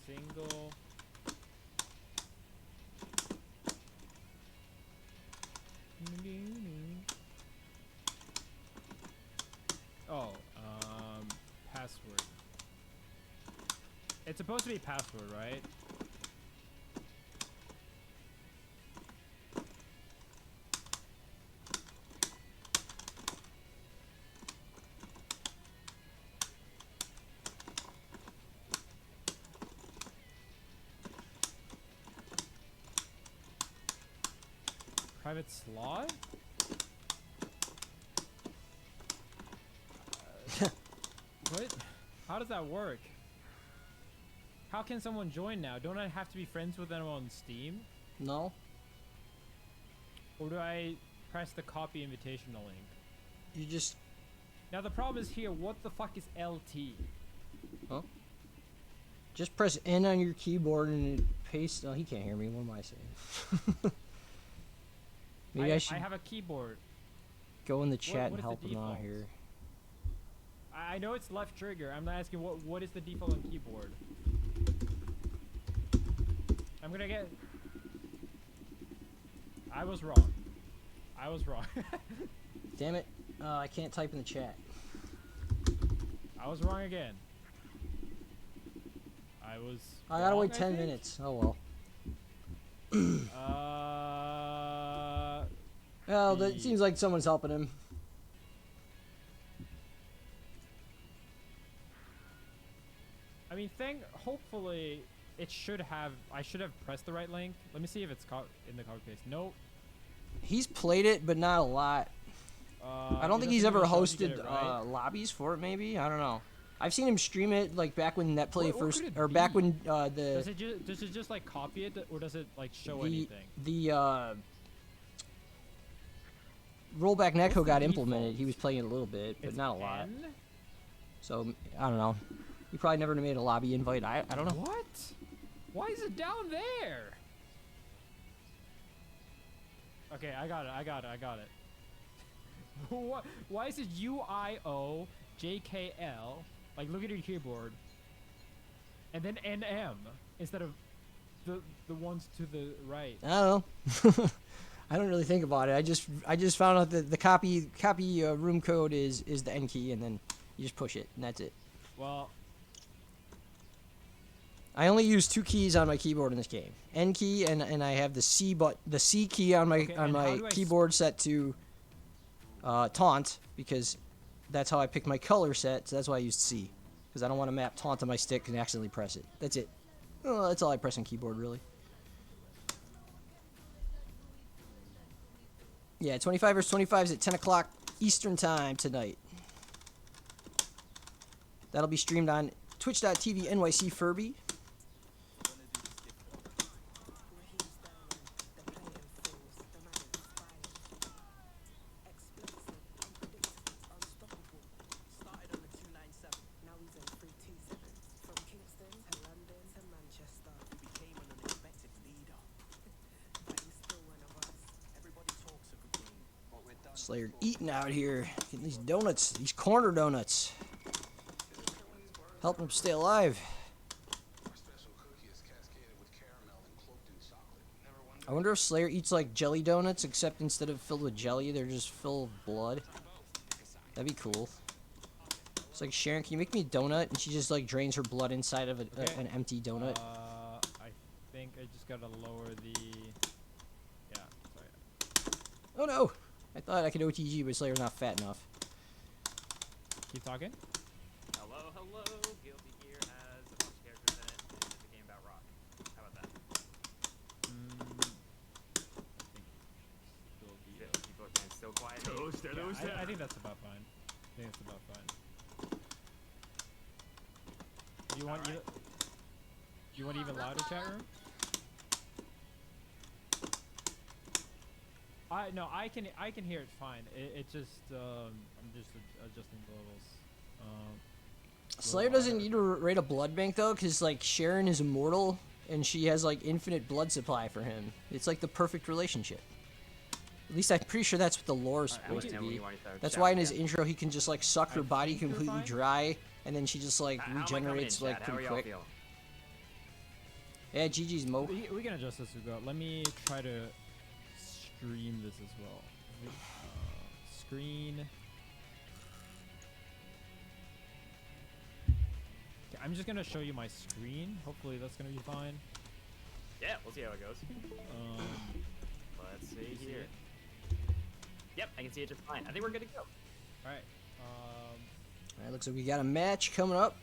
single. Oh, password. It's supposed to be password, right? Private slot? What? How does that work? How can someone join now? Don't I have to be friends with them on Steam? No. Or do I press the copy invitational link? You just Now the problem is here, what the fuck is LT? press N on your keyboard and it paste. Oh, he can't hear me. What am I saying? Maybe I should I have a keyboard. go in the chat what and is help the him out default? here. I know it's left trigger. I'm not asking what is the default on keyboard. I'm gonna get. I was wrong. I was wrong. Damn it! I can't type in the chat. I was wrong again. I was. I gotta wait wrong, 10 think? minutes. Oh well. Well, that the- seems like someone's helping him. I mean, hopefully, it should have. I should have pressed the right link. Let me see if it's in the code case. Nope. He's played it, but not a lot. I don't think he's ever hosted lobbies for it. Maybe, I don't know. I've seen him stream it like back when NetPlay What first, could it or back be? when Does it just like copy it, or does it like show anything? the rollback netcode the got default? implemented. He was playing it a little bit, but It's not a lot. N? So I don't know. He probably never made a lobby invite. I don't know. What? Why is it down there? Okay, I got it. What? Why is it UIO JKL? Like, look at your keyboard. And then NM instead of the ones to the right. I don't know. I don't really think about it. I just found out that the copy room code is the N key, and then you just push it, and that's it. Well, I only use 2 keys on my keyboard in this game. N key and I have the C key on my Okay, and how do I keyboard set to taunt, because that's how I picked my color set. So that's why I used C, because I don't want to map taunt to my stick and accidentally press it. That's it. Well, that's all I press on keyboard, really. Yeah, 25 vs 25 is at 10 o'clock Eastern time tonight. That'll be streamed on twitch.tv NYC Furby. Slayer eating out here, getting these donuts, these corner donuts, helping him stay alive. I wonder if Slayer eats like jelly donuts, except instead of filled with jelly, they're just filled with blood. That'd be cool. It's like, Sharon, can you make me a donut? And she just like drains her blood inside of an empty donut. I think I just gotta lower the. Yeah, sorry. Oh no! I thought I could OTG, but Slayer's not fat enough. Keep talking. Hello, hello. Guilty Gear has a bunch of characters in it, and it's a game about rock. How about that? People are still quiet. Yeah, I think that's about fine. I think that's about fine. You want even louder, chat room? I can hear it fine. It just I'm just adjusting the levels. Slayer doesn't need to raid a blood bank though, because like Sharon is immortal and she has like infinite blood supply for him. It's like the perfect relationship. At least I'm pretty sure that's what the lore is supposed to be. That's why in his intro he can just like suck her body completely dry, and then she just like regenerates like pretty quick. Yeah, GG's Mo. We can adjust this as well. Let me try to stream this as well. Screen. Okay, I'm just gonna show you my screen. Hopefully that's gonna be fine. Yeah, we'll see how it goes. Let's see here. Yep, I can see it just fine. I think we're good to go. Alright. Alright, looks like we got a match coming up.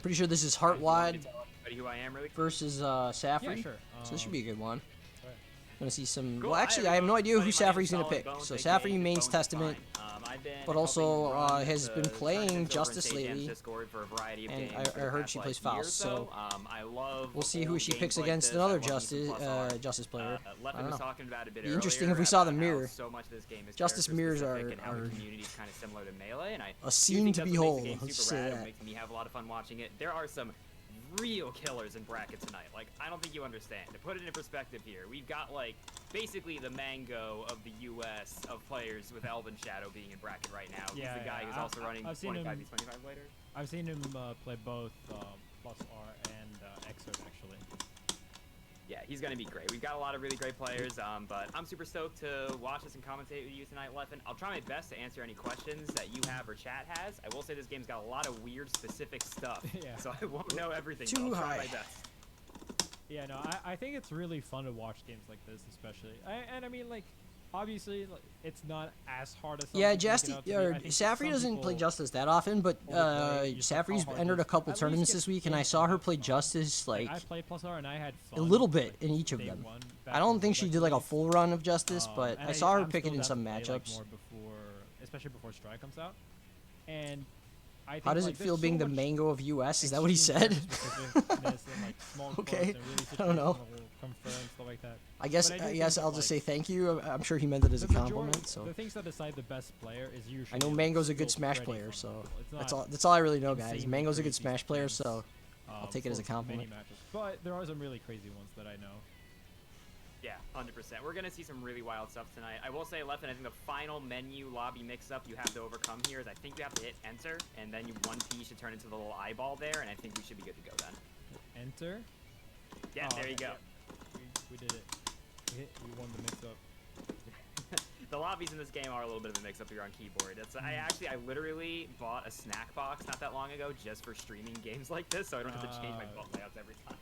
Pretty sure this is Do you want me Heartwad to tell everybody who I am really quick? versus Safri. Yeah, sure. So this should be a good one. Alright. Gonna see some. Cool. Well, actually, I have no idea who My name's Safri's gonna Solid pick. Bones, So aka Safri mains Bones Testament, Fine. I've been but also helping run has been the playing tournaments over in Justice State Jam's lately, Discord for a variety of and games for I the heard past, she like, plays year or Faust. So I love we'll see who old she games picks like against this. another I love using +R. Justice player. I Lefton don't was know. talking about it a bit Be earlier. interesting if we saw the about how mirror. So much of this game is Justice character mirrors specific are- and how the are community is kind of similar to Melee, and I a do scene think to that's what behold. makes the game Let's super say rad that. and makes me have a lot of fun watching it. There are some real killers in bracket tonight. Like, I don't think you understand. To put it in perspective here, we've got like basically the Mango of the U.S. of players, with Elven Shadow being in bracket right now. Yeah, He's the guy yeah. who's also running I've seen 25 him- 25 later. I've seen him play both +R and Exode actually. Yeah, he's gonna be great. We've got a lot of really great players, but I'm super stoked to watch this and commentate with you tonight, Leffen. I'll try my best to answer any questions that you have or chat has. I will say this game's got a lot of weird, specific stuff, Yeah. so I won't know everything. Too but I'll try high. my best. Yeah, no, I think it's really fun to watch games like this, especially. And I mean, like, obviously, like, it's not as hard as some Yeah, people make it out to be. I think Safri some doesn't play people Justice that often, but overplay just, like, how Safri's hard entered it a is. couple At least tournaments get this week, and I in saw her have play fun. Justice like I played Plus R and I had a fun. little bit like, in each of day them. one, back I don't when think it she was did like a released. full run of Justice, but And I saw her I'm pick it still in down some to play, like, matchups. more before, especially before Strike comes out. And I think, How does like, it feel there's being so the much mango of US? Is that what he extreme said? specificness and, like, small Okay, quirks and really I don't know. situational confirm, stuff like that. I guess But I do I think guess that, I'll just like, say thank you. I'm sure he meant it as a the majority- compliment. So the things that decide the best player is usually. I know like, Mango's a good still Smash pretty player, so fundamental. It's that's not all. That's all I really know, guys. insanely Mango's a good crazy Smash player, spins, so I'll take it as a for compliment. many matches. But there are some really crazy ones that I know. Yeah, 100%. We're gonna see some really wild stuff tonight. I will say, Leffen, I think the final menu lobby mix-up you have to overcome here is I think you have to hit enter, and then one piece should turn into the little eyeball there, and I think we should be good to go then. Enter. Yeah, Oh, there you okay, go. yeah. We did it. We won the mix-up. The lobbies in this game are a little bit of a mix-up here on keyboard. That's I literally bought a snack box not that long ago just for streaming games like this, so I don't have to change my button layouts every time.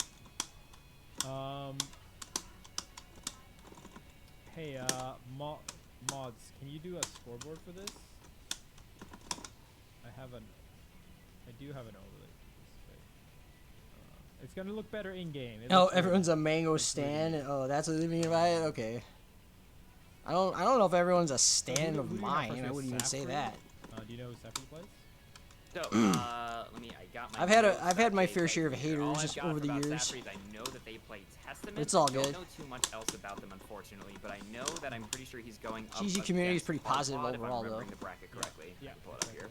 Hey, mods, can you do a scoreboard for this? I do have an overlay for this. Wait. It's gonna look better in game. Oh, everyone's a Mango stan. Oh, that's what they mean by it. Okay. I don't know if everyone's a stan of mine. I wouldn't even say that. Do you know who Safri plays? So, let me. I got my. I've had my fair share of here. All haters I've got over the about years. Safri is I know that they play Testament. It's all I good. don't know too much else about them, unfortunately, but I know that I'm pretty sure he's going up. GG community is against pretty positive Heartwad, overall, if I'm though. remembering the bracket correctly. Yeah, Let me pull it up here.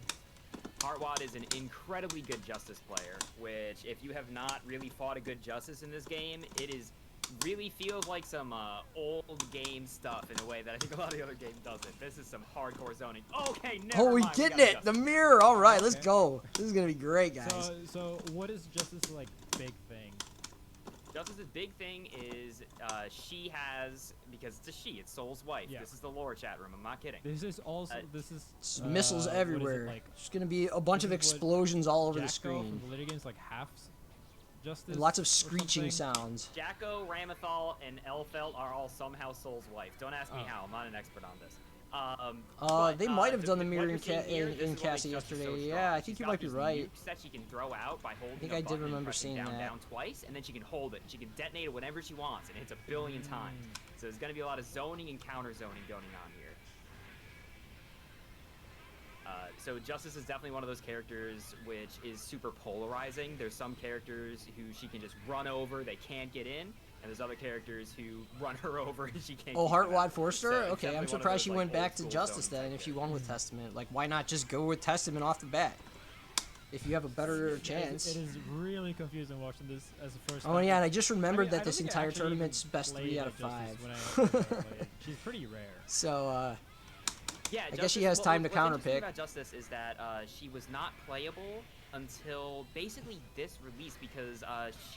Heartwad is an incredibly good Justice player, which if you have not really fought a good Justice in this game, it is really feels like some old game stuff in a way that I think a lot of the other game doesn't. This is some hardcore zoning. Okay, never Oh, we mind. getting got it! The Justice. mirror! Alright, let's Okay. go. This is gonna be great, guys. So what is Justice like big thing? Justice's big thing is she has, because it's a she, it's Soul's wife. Yeah. This is the lore chat room, I'm not kidding. This is also It's missiles what is it, everywhere. like, There's gonna be a bunch of this is what explosions all over the Jacko screen. from the later games like half Justice. And lots of or screeching something? sounds. Jacko, Ramathal, and Elfelt are all somehow Soul's wife. Don't ask me Oh. how, I'm not an expert on this. But, They might have done the what mirror you're in seeing here, this in is what Cassie makes Justice yesterday. so Yeah, strong. I think She's you got might be these right. nukes that she can throw out by holding think a I did button and remember pressing seeing down, that. down twice, and then she can hold it. She can detonate it whenever she wants, and it hits a billion times. So there's going to be a lot of zoning and counter zoning going on here. So Justice is definitely one of those characters which is super polarizing. There's some characters who she can just run over, they can't get in, and there's other characters who run her over and she can't. Oh, keep Heartwad up. 4-star? So it's Okay, I'm definitely one of surprised those, she like, went back old to school Justice zoning then type if she characters. won with Testament. Like, why not just go with Testament off the bat? If you have a better chance. It is really confusing watching this as a first. Oh time. yeah, and I just remembered I that don't this think I entire actually even tournament's best 3 played out of Justice 5. when I played. She's pretty rare. So, Yeah, I guess she has time to what's interesting counterpick. about Justice is that she was not playable until basically this release because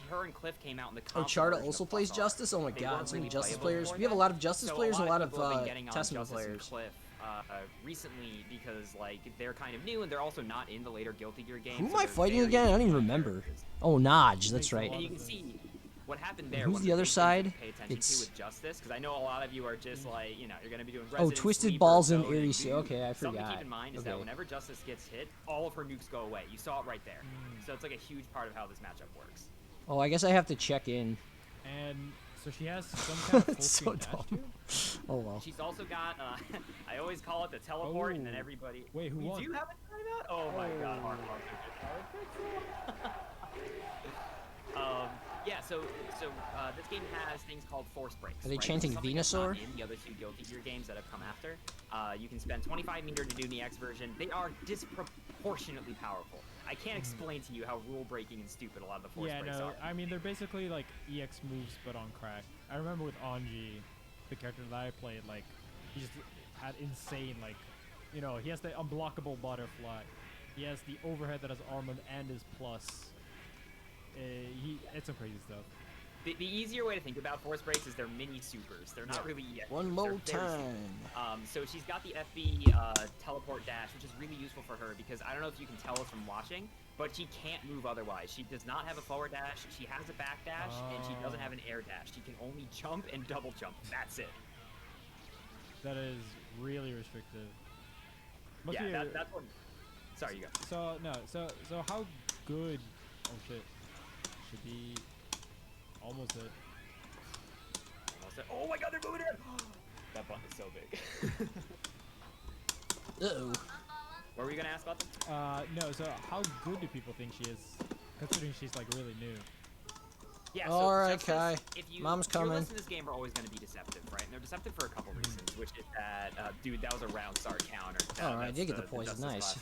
her and Cliff came out in the oh, console Charta version also of plays Plus R. Justice? Oh my They god, weren't so many really Justice playable players. before We have a that. lot of Justice So players and a lot of people have been getting on Testament Justice players. and Cliff recently because like they're kind of new and they're also not in the later Guilty Gear games. Who am so I they're fighting very again? I don't even different remember. characters. Oh, Naj, that's Makes a right. lot And you of can sense. see what happened there. Who's one of the other big things side? to pay attention It's- to with Justice, because I know a lot of you are just like, you know, you're gonna be doing Oh, Resident Twisted Sleeper, Balls and Zoning, Eerie Dude. Okay, I Something to forgot. keep in mind is that Okay. whenever Justice gets hit, all of her nukes go away. You saw it right there. So it's like a huge part of how this matchup works. Oh, I guess I have to check in. And so she has some kind of full It's screen so dash dumb. too? Oh well. She's also got, I always call it the teleport, and then Oh. everybody. Wait, who we won? do have a timeout? Oh my god, hard yeah, so this game has things called force breaks. Are they right? chanting Something that's not Venusaur? in the other two Guilty Gear games that have come after. You can spend 25 meter to do the X version. They are disproportionately powerful. I can't explain to you how rule breaking and stupid a lot of the force Yeah, breaks no, are. I mean they're basically like EX moves but on crack. I remember with Anji, the character that I played, like he just had insane like, you know, he has the unblockable butterfly, he has the overhead that has armor and is plus. It's some crazy stuff. The easier way to think about force breaks is they're mini supers. They're not really EX. One They're more very time. So she's got the FB teleport dash, which is really useful for her because I don't know if you can tell us from watching, but she can't move otherwise. She does not have a forward dash, she has a back dash, and she doesn't have an air dash. She can only jump and double jump. That's it. That is really restrictive. Must Yeah, be that's one. Sorry, you go. So no, so how good? Oh shit, should be almost it. Almost there. Oh my god, they're moving in! That button is so big. Uh-oh. What were you gonna ask about them? No. So how good do people think she is, considering she's like really new? Yeah, Alright, Justice, Kai. if you, Mom's coming. Your lists in this game are always going to be deceptive, right? And they're deceptive for a couple reasons, which is that, dude, that was a round start counter. Alright, I That's did get the Justice poison. Nice.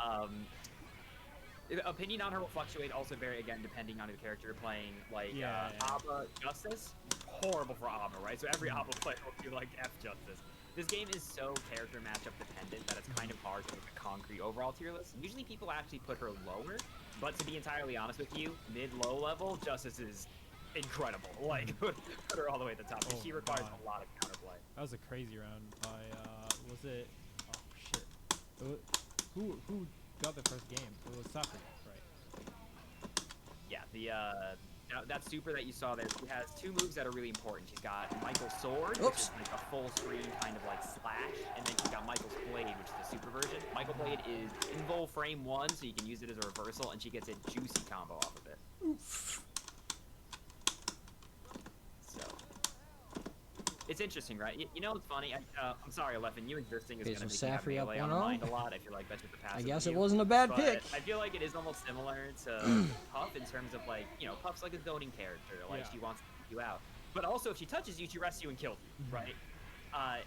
classic. Opinion on her will fluctuate also very, again, depending on the character you're playing. Like, Abba Justice, horrible for Abba, right? So every Abba player will be like F Justice. This game is so character matchup dependent that it's kind of hard to make a concrete overall tier list. Usually people actually put her lower, but to be entirely honest with you, mid-low level, Justice is incredible. Like, put her all the way at the top. Oh, She requires God. a lot of counterplay. That was a crazy round by was it? Oh shit. Who got the first game? It was Safri, right? Yeah, that super that you saw there, she has two moves that are really important. She's got Michael's Sword, which is like a full screen kind of like slash, and then she's got Michael's Blade, which is the super version. Michael Blade is invul frame 1, so you can use it as a reversal, and she gets a juicy combo off of it. So, it's interesting, right? You know what's funny? I'm sorry, Elven, you existing is Okay, going to so be Safri up melee on 1-0. the mind a lot. I feel like that's just the passive. I guess it view. wasn't a bad But pick. I feel like it is almost similar to Puff in terms of like, you know, Puff's like a zoning character. Like, Yeah. she wants to keep you out. But also, if she touches you, she rests you and kills you, right?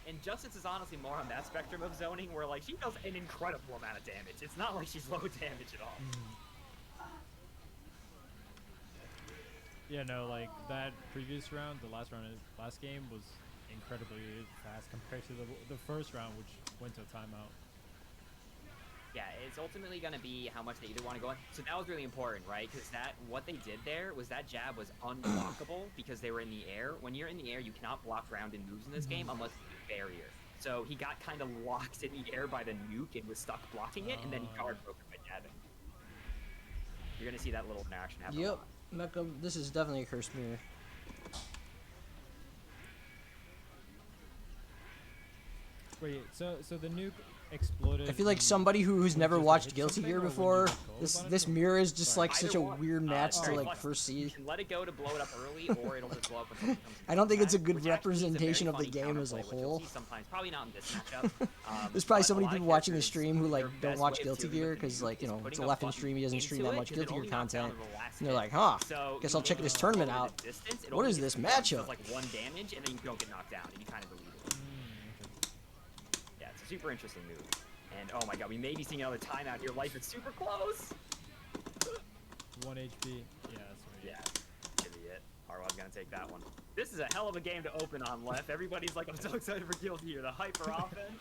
And Justice is honestly more on that spectrum of zoning where, like, she does an incredible amount of damage. It's not like she's low damage at all. Yeah, no, like that previous round, the last game was incredibly fast compared to the first round, which went to a timeout. Yeah, it's ultimately going to be how much they either want to go in. So that was really important, right? Because what they did there was that jab was unblockable because they were in the air. When you're in the air, you cannot block grounded moves in this game unless you do barrier. So he got kind of locked in the air by the nuke and was stuck blocking it, and then he guard broke it by jabbing. You're going to see that little interaction happen. Yep. Mecha, this is definitely a cursed mirror. Wait, so the nuke exploded. I feel like and somebody who's would never just, like, watched hit Guilty something, Gear or when you before, just go this upon it, this or- mirror is just like Either such a one. weird match to very like flexible. first see. You can let it go to blow it up early, or it'll just blow up when something comes in I don't think it's a contact, good which actually is a very representation of the funny game as a counterplay, which you'll whole. see sometimes, probably not in this matchup. There's probably but so a many lot of people watching the characters, stream who like their don't best watch way of Guilty dealing Gear with the because nuke like is it's putting a a left and button stream. He doesn't stream into that it, much 'cause it Guilty Gear only knocks down content. on the last And they're hit. like, huh? So Guess I'll check even this though tournament it's out. at distance, it What only is gets this one, so matchup? it's like 1 damage, and then you don't get knocked down, and you kind of believe it. Yeah, it's a super interesting move. And oh my god, we may be seeing another timeout here. Life is super close. 1 HP. Yeah, that's right. Yeah, idiot. Harwell's gonna take that one. This is a hell of a game to open on, Left. Everybody's like, I'm so excited for Guilty Gear. The hyper offense.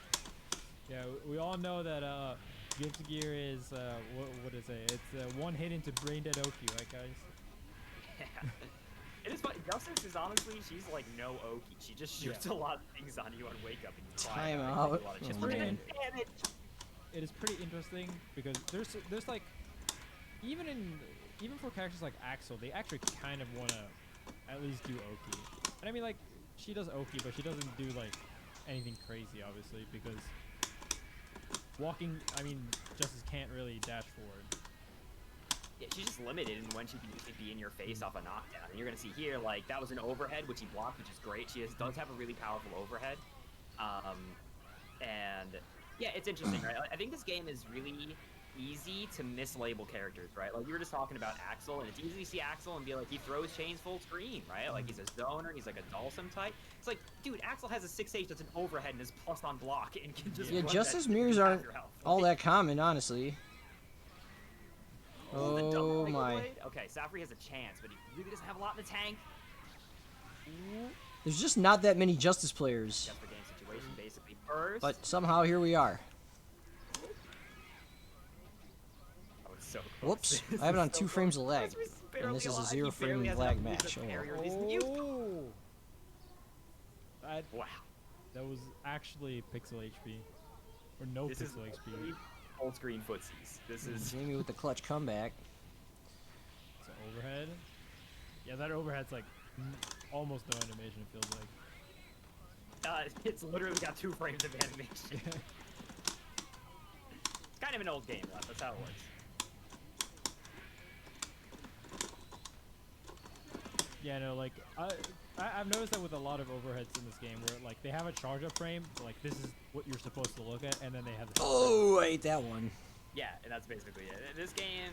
Yeah, we all know that Guilty Gear is what is it? It's one hit into brain dead Oki, right, guys? Yeah. It is funny. Justice is honestly, she's like no Oki. She just shoots a lot of things on you and wake up and you cry. Time and out. take a lot of chips. Oh, Look at man. that damage. It is pretty interesting because there's like even for characters like Axel, they actually kind of want to at least do Oki. And I mean, like, she does Oki, but she doesn't do like anything crazy, obviously, because walking, I mean, Justice can't really dash forward. Yeah, she's just limited in when she can usually be in your face off a knockdown. And you're gonna see here, like, that was an overhead, which he blocked, which is great. She does have a really powerful overhead. And yeah, it's interesting, right? I think this game is really easy to mislabel characters, right? Like, you were just talking about Axel, and it's easy to see Axel and be like, he throws chains full screen, right? Like, he's a zoner, he's like a Dhalsim type. It's like, dude, Axel has a 6H that's an overhead and is plus on block and can just Yeah, run Justice that mirrors half aren't your health. all that common, honestly. The Oh double Michael my. Blade? Okay, Safri has a chance, but he really doesn't have a lot in the tank. There's just not that many Justice players. Just for game situation, basically. First. But somehow here we are. Oh, it's so close. Whoops. This I have it is on so 2 frames of close. lag. He's And barely this is a alive. 0 He frame barely has lag enough match. to Oh. carry with his mute. Wow. That was actually pixel HP, or no This is pixel HP. full screen footsies. This is Jamie with the clutch comeback. So overhead. Yeah, that overhead's like almost no animation. It feels like. It's literally got 2 frames of animation. It's kind of an old game, That's how it works. Yeah, no, like I've noticed that with a lot of overheads in this game, where like they have a charge up frame, so, like this is what you're supposed to look at, and then they have. Oh, I ate that one. Yeah, and that's basically it. This game,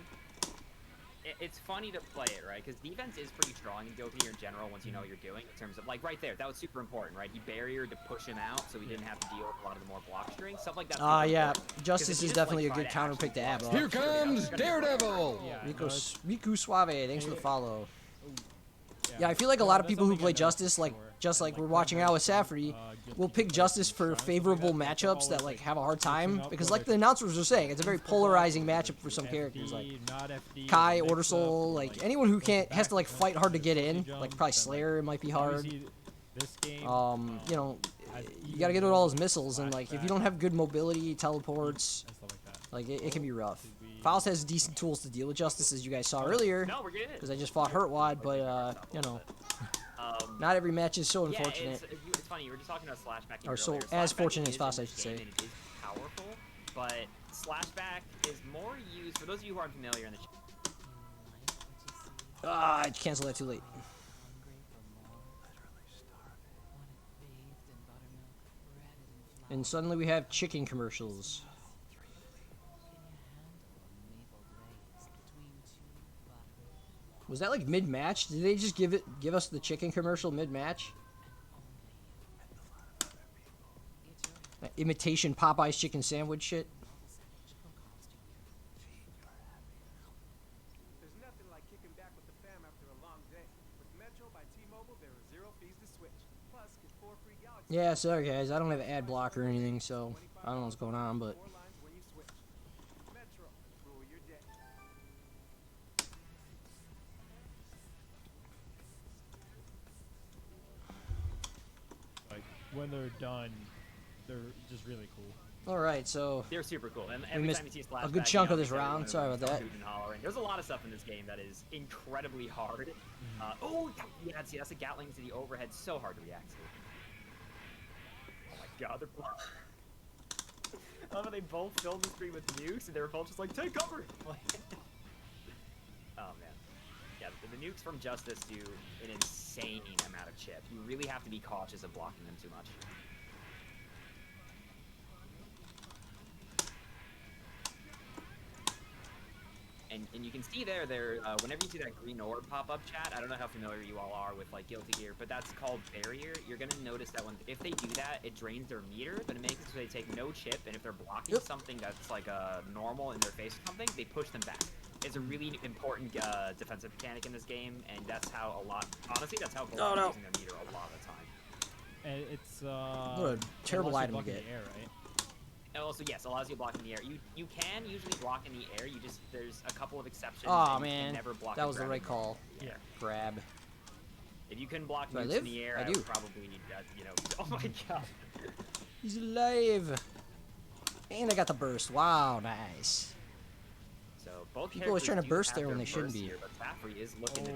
it's funny to play it, right? Because defense is pretty strong in Guilty in general once you know what you're doing. In terms of like right there, that was super important, right? He barriered to push him out, so he didn't have to deal with a lot of the more block strings, stuff like that. Yeah, Justice is definitely a good counter pick to add. Here comes Daredevil! Yeah, Riku Suave, thanks for the follow. Yeah, I feel like a lot of people who play Justice, like just like we're watching out with Safri, will pick Justice for favorable matchups that like have a hard time because, like the announcers are saying, it's a very polarizing matchup for some characters like Kai, Order Soul, like anyone who has to like fight hard to get in, like probably Slayer, it might be hard. You know, you gotta get with all those missiles, and like if you don't have good mobility, teleports, like it can be rough. Faust has decent tools to deal with Justice, as you guys saw earlier, because I just fought Hurtwad, but you know, not every match is so unfortunate. It's funny, you were just talking about Slashback. Or so as fortunate as Faust, I should say. It is powerful, but Slashback is more used, for those of you who aren't familiar in the I canceled that too late. And suddenly we have chicken commercials. Was that like mid-match? Did they just give us the chicken commercial mid-match? That imitation Popeye's chicken sandwich shit. There's nothing like kicking back with the fam after a long day. With Metro by T-Mobile, there are 0 fees to switch. Plus, get 4 free Galaxy. Yeah, sorry guys, I don't have an ad block or anything, so I don't know what's going on, but 4 lines when you switch. Metro, rule your day. Like when they're done, they're just really cool. all right, so They're super cool, and we every missed time you see a Slashback, good chunk you of know, this round. Sorry about that. hooting and hollering. There's a lot of stuff in this game that is incredibly hard. Yeah, see, that's a Gatling to the overhead, so hard to react to. Oh my god, they're I love how they both filled the screen with nukes, and they were both just like, take cover! Oh man. Yeah, the nukes from Justice do an insane amount of chip. You really have to be cautious of blocking them too much. And you can see there, whenever you see that green orb pop up, chat, I don't know how familiar you all are with like Guilty Gear, but that's called barrier. You're gonna notice that if they do that, it drains their meter, but it makes it so they take no chip, and if they're blocking something that's like normal in their face or something, they push them back. It's a really important defensive mechanic in this game, and that's how honestly, that's how Gold is using their meter a lot of the time. And it's what a terrible item to get. Air, right? And also, yes, allows you to block in the air. You can usually block in the air. There's a couple of exceptions. Oh and you man, can never block that was the right call. Yeah. Grab. If you couldn't block Do I nukes live? in the air, I I would do. probably you know. Oh my god. He's alive. And I got the burst. Wow, nice. So both People always trying to characters burst do there when have they their shouldn't bursts be. Here, but Safri is looking to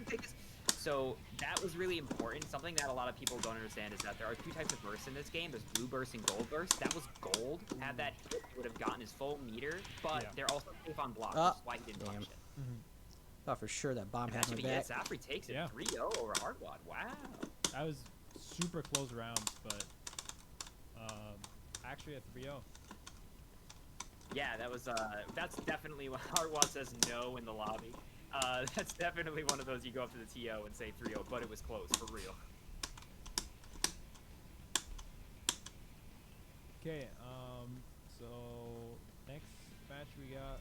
take this. So that was really important. Something that a lot of people don't understand is that there are 2 types of bursts in this game. There's blue burst and gold burst. That was gold. Had that hit, he would have gotten his full meter, but they're also safe on block. That's why he didn't touch it. Thought for sure that bomb had my Actually, yeah, back. Safri takes it 3-0 over Hardwad. Wow. That was super close rounds, but actually a 3-0. Yeah, that was that's definitely when Hardwad says no in the lobby. That's definitely one of those you go up to the TO and say 3-0, but it was close, for real. Okay, so next match we got.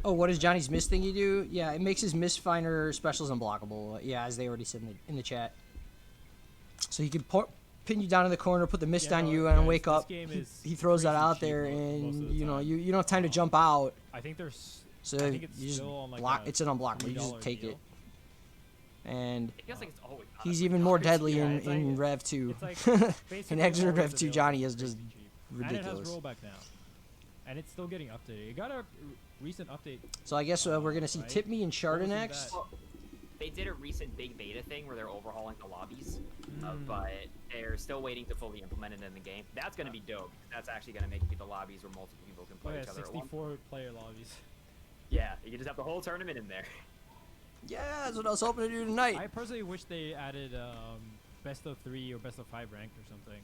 Oh, what does Johnny's miss thingy do? Yeah, it makes his miss finder specials unblockable. Yeah, as they already said in the chat. So he could pin you down in the corner, put the mist on you, and wake up. He throws that out there, and you know you don't have time to jump out. I think there's. So I think it's you just still on, like, block. a It's an unblockable. You just $3 take deal. it. And It feels like it's always he's even more deadly Yeah, in, it's like- in Rev 2. It's like in basically Exeter always Rev 2, available Johnny is for just cheap. ridiculous. And it has rollback now. And it's still getting updated. It got a recent update. So I guess we're gonna see Right. Tip Me and What was Chardon it next. that- they did a recent big beta thing where they're overhauling the lobbies, but they're still waiting to fully implement it in the game. That's gonna be dope. That's actually gonna make the lobbies where multiple people can Oh play yeah, each other at once. 64 player lobbies. Yeah, you can just have the whole tournament in there. Yeah, that's what I was hoping to do tonight. I personally wish they added best of 3 or best of 5 ranked or something.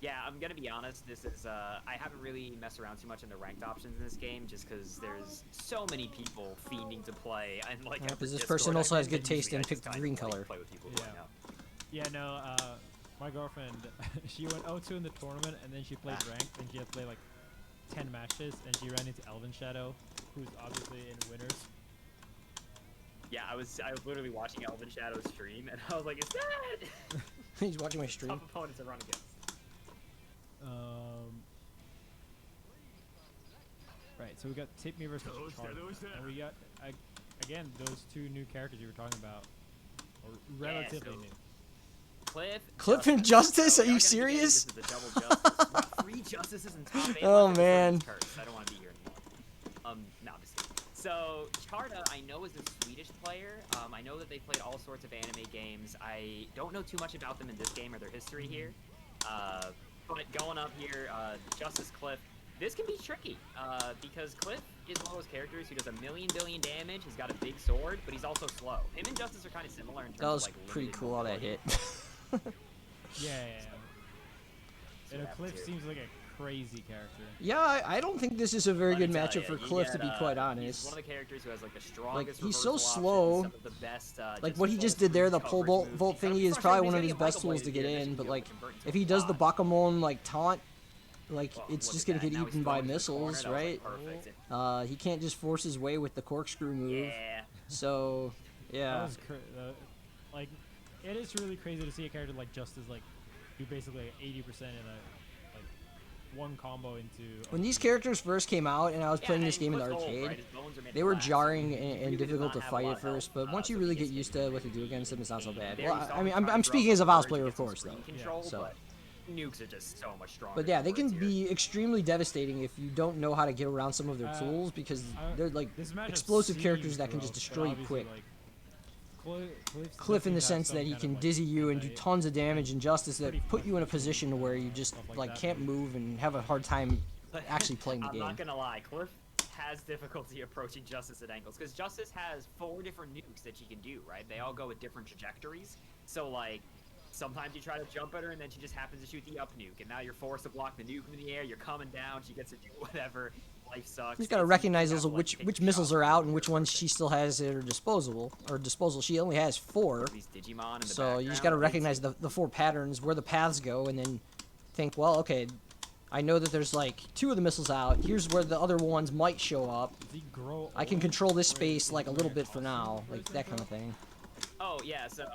Yeah, I'm gonna be honest. This is I haven't really messed around too much in the ranked options in this game, just because there's so many people fiending to play, and like. Yeah, because this Discord, person also has I good taste usually and I picked just the green kinda, color. Play with people Yeah. who I know. Yeah, no, my girlfriend, she went 0-2 in the tournament, and then she played ranked, and she had to play like 10 matches, and she ran into Elven Shadow, who's obviously in winners. Yeah, I was literally watching Elven Shadow stream, and I was like, "Is that?" He's watching my stream. Tough opponents to run against. Right, so we got Tip Me versus Charlie, and we got again those 2 new characters you were talking about, or relatively so new. Cliff and Justice? So Are we you gonna be getting serious? This is the double justice. We got 3 justices in top 8. Oh, Look, this man. is cursed. I don't want to be here anymore. No, I'm just kidding. So Charda, I know, is a Swedish player. I know that they played all sorts of anime games. I don't know too much about them in this game or their history here. But going up here, Justice Cliff, this can be tricky because Cliff is one of those characters who does a billion damage. He's got a big sword, but he's also slow. Him and Justice are kind of similar in terms That was of like pretty limited cool how that mobility. hit. Yeah. So And that Cliff too. seems like a crazy character. Yeah, I don't think this is a very Let me good tell matchup ya, for you Cliff, get, to be quite He's honest. one of the characters who has like the strongest he's so reversal slow. options, some of the best, Like, just what he just did there, the pole vault thingy, is probably one of his best tools to get in, but like, if he does the Bakamon, like, taunt, like, it's just gonna get eaten by missiles, right? He can't just force his way with the corkscrew move. Yeah. So, That yeah. was like, it is really crazy to see a character like Justice like do basically like 80% in a like one combo into. When these characters first came out and I was playing this game in the arcade, they were jarring and difficult to fight at first, but once you really get used to what to do against them, it's not so bad. Well, I mean, I'm speaking as a VOS player, of course, though. So. Nukes are just so much stronger. But yeah, they can towards here. be extremely devastating if you don't know how to get around some of their tools, because they're like This matchup explosive seems characters that can gross, just but destroy you obviously, quick. like, Cliff in the seems to have sense some that he kind can of, like, dizzy you and do insight. tons of damage, and Justice that Pretty put you in a position to where you just Stuff like like that. can't move and have a hard time actually playing the I'm game. not gonna lie, Cliff has difficulty approaching Justice at angles because Justice has 4 different nukes that she can do, right? They all go with different trajectories. So like, sometimes you try to jump at her and then she just happens to shoot the up nuke, and now you're forced to block the nuke in the air. You're coming down, she gets to do whatever. Life sucks. He's got to It's- recognize you have those to, like, which take which the missiles shot are out from and which her ones first. she still has at her disposal. She only has 4. These Digimon in the So you just got to background, recognize the 4 patterns, where the paths go, and then think, well, okay, I know that there's like 2 of the missiles out. Here's where the other ones might show up. Does he grow I can old? control this Wait, space is like a he little wearing bit for costume now, for like this that kind intro? of thing. Oh yeah, so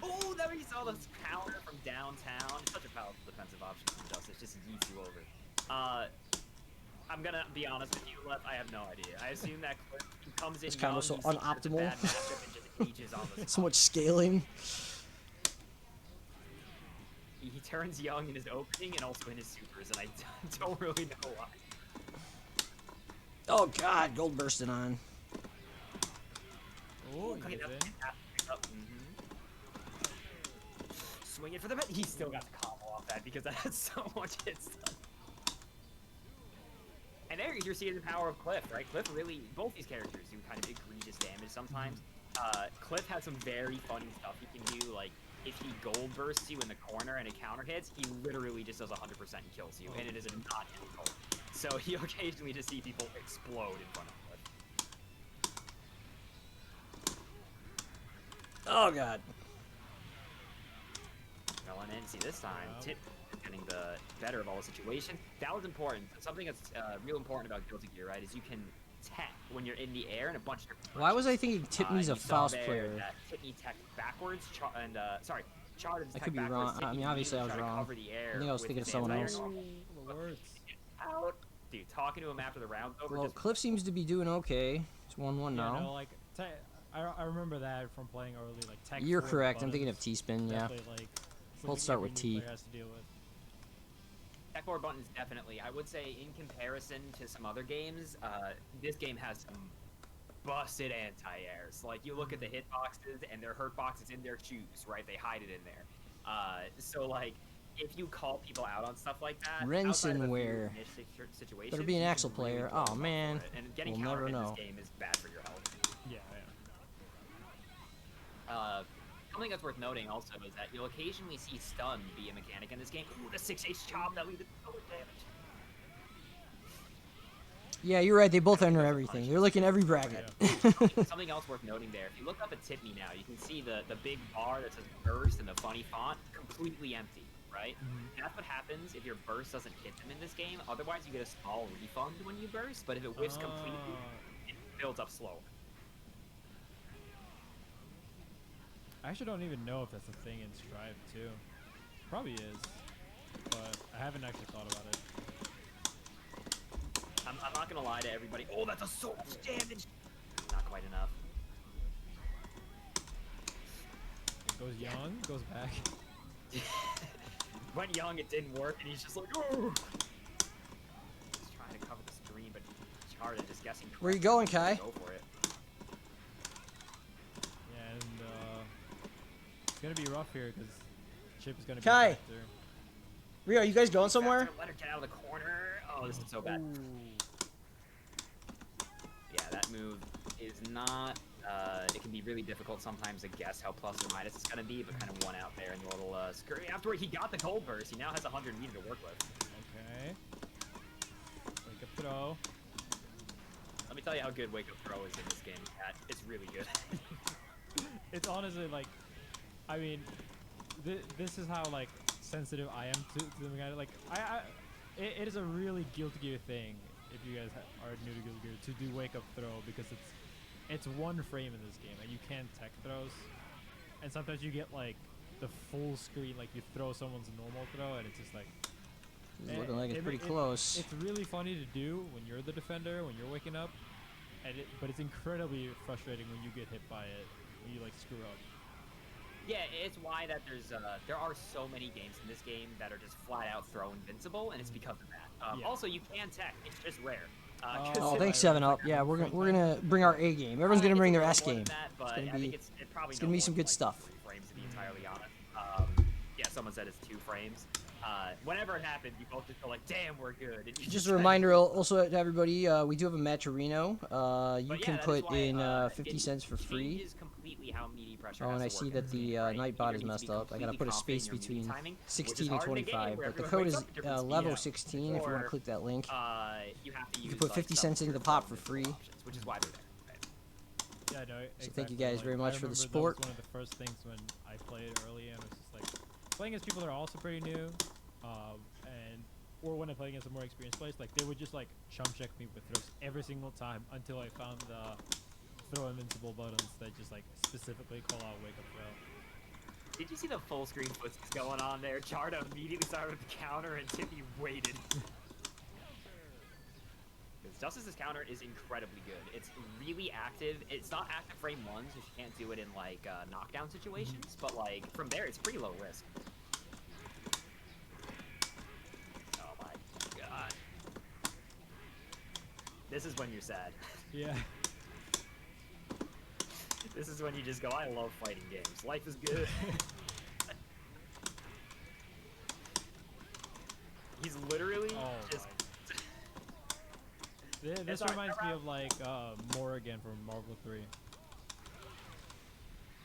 oh, there you saw this counter from downtown. Such a powerful defensive option from Justice, just yeets you over. I'm gonna be honest with you, Lev, I have no idea. I assume that Cliff comes in This combo young, so he sees it's a unoptimal. bad matchup and just ages on the So much scaling. He turns young in his opening and also in his supers, and I don't really know why. Oh god, gold bursting on. Oh, Okay, he that's gets in. up. Swing it for the bet. He still got the combo off that because that had so much hits done. And there you're seeing the power of Cliff, right? Cliff really, both these characters do kind of egregious damage sometimes. Cliff has some very funny stuff he can do, like if he gold bursts you in the corner and it counter hits, he literally just does 100% and kills you, and it is not difficult. So you occasionally just see people explode in front of Cliff. Oh god. Going in, see this time, Tip getting the better of all the situation. That was important. Something that's real important about Guilty Gear, right, is you can tech when you're in the air in a bunch of different Why was I directions. thinking Tipney's a You saw Faust there player? that Tipney tech backwards, sorry, Chard is I tech could be backwards, wrong. I Tipney mean, obviously I was immediately tried to wrong. cover the air I think I was with thinking of his someone iron else. arm. The words. Out. Dude, talking to him after the round's over, Well, just Cliff seems to be doing okay. It's 1-1 Yeah, now. no, like I remember that from playing early, like tech. You're forward correct. I'm thinking buttons. of T-spin, yeah. Definitely, like, We'll something start every with new T. player has to deal with. tech forward buttons definitely. I would say in comparison to some other games, this game has some busted anti-airs. Like, you look at the hitboxes, and their hurt box is in their shoes, right? They hide it in there. So, like, if you call people out on stuff like that, Ransomware. Situations, Better be an you Axel can really player. blow Oh, them up man. for it. And getting We'll never countered in know. this game is bad for your health. Yeah. Something that's worth noting also is that you'll occasionally see stun be a mechanic in this game. Ooh, the 6H chop that we did so much damage. Yeah, you're right. They both enter everything. They're like in every bracket. Something else worth noting there. If you look up at Tip Me now, you can see the big bar that says burst in the funny font completely empty, right? That's what happens if your burst doesn't hit them in this game. Otherwise, you get a small refund when you burst, but if it whiffs completely, it builds up slow. I actually don't even know if that's a thing in Strive too. Probably is, but I haven't actually thought about it. I'm not gonna lie to everybody. Oh, that does so much damage! Not quite enough. It goes young, goes back. Went young, it didn't work, and he's just like, oh! He's trying to cover the stream, but Charda just guessing. Where you going, Kai? Go for it. Yeah, and it's gonna be rough here because Chip is gonna be Kai. a factor. Rio, you guys going somewhere? Let her get out of the corner. Oh, this is so bad. Yeah, that move is not. It can be really difficult sometimes to guess how plus or minus it's gonna be, but kind of won out there in the little scurry. Afterward, he got the gold burst. He now has 100 meter to work with. Okay. Wake up throw. Let me tell you how good Wake Up Throw is in this game, Kat. It's really good. It's honestly like, I mean, this is how like sensitive I am to the mechanic. Like, it is a really Guilty Gear thing if you guys are new to Guilty Gear to do Wake Up Throw because it's one frame in this game and you can't tech throws, and sometimes you get like the full screen, like you throw someone's normal throw and it's just like. It's looking like it's pretty close. It's really funny to do when you're the defender, when you're waking up, but it's incredibly frustrating when you get hit by it, when you like screw up. Yeah, it's why that there are so many games in this game that are just flat out throw invincible, and it's because of that. Yeah. Also, you can tech; it's just rare. Oh, thanks 7-Up. Yeah, we're gonna bring our A game. Everyone's gonna bring their S game. It's gonna be some good stuff. 3 frames to be entirely honest. Yeah, someone said it's 2 frames. Whenever it happens, you both just go like, "Damn, we're good." And Just a reminder also to everybody, we do have a match to Reno. You can put in 50 cents for free. Oh, and I see that the Nightbot is messed up. I gotta put a space between 16 and 25, but the code is LEVO 16 if you want to click that link. You can put 50 cents into the pot for free. Which is why they're there. Yeah, no, So thank you guys Like, very much I for the remember support. That was one of the first things when I played early, and it was just like playing against people that are also pretty new, or when I play against some more experienced players, like they would just like chump check me with throws every single time until I found the throw invincible buttons that just like specifically call out Wake Up Throw. Did you see the full screen puts going on there? Charda immediately started with the counter and Tippy waited. Justice's counter is incredibly good. It's really active. It's not active frame 1, so you can't do it in like knockdown situations, but like from there it's pretty low risk. Oh my god. This is when you're sad. Yeah. This is when you just go, I love fighting games. Life is good. He's literally just... This reminds me of like Morrigan from Marvel 3.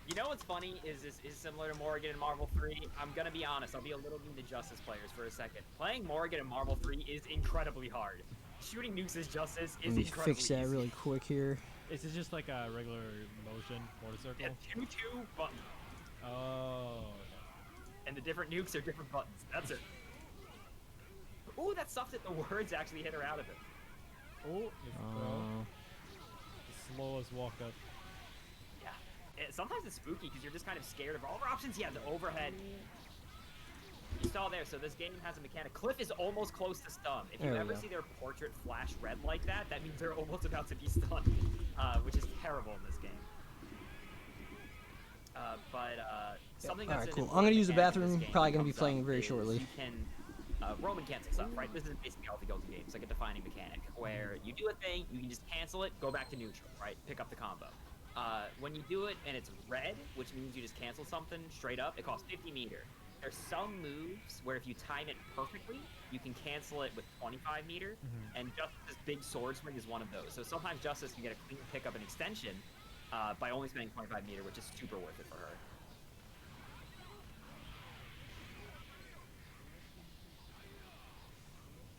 You know what's funny is this is similar to Morrigan in Marvel 3. I'm gonna be honest, I'll be a little mean to Justice players for a second. Playing Morrigan in Marvel 3 is incredibly hard. Shooting nukes as Justice is Let me incredibly fix that easy. really quick here. Is it just like a regular motion mortar circle? Yeah, 2-2 button. Oh. And the different nukes are different buttons. That's it. Ooh, that stuff that the words actually hit her out of it. Oh, it's throw. The slowest walk up. Yeah. Sometimes it's spooky because you're just kind of scared of all the options. Yeah, the overhead. You saw there, so this game has a mechanic. Cliff is almost close to stun. If you ever see their portrait flash red like that, that means they're almost about to be stunned, which is terrible in this game. Something that's Alright, cool. I'm gonna use the bathroom. Probably gonna be playing very shortly. You can Roman cancel stuff, right? This is basically all the Guilty games, like a defining mechanic, where you do a thing, you can just cancel it, go back to neutral, right? Pick up the combo. When you do it and it's red, which means you just cancel something straight up, it costs 50 meter. There's some moves where if you time it perfectly, you can cancel it with 25 meter, and Justice's big sword swing is one of those. So sometimes Justice can get a clean pickup and extension by only spending 25 meter, which is super worth it for her.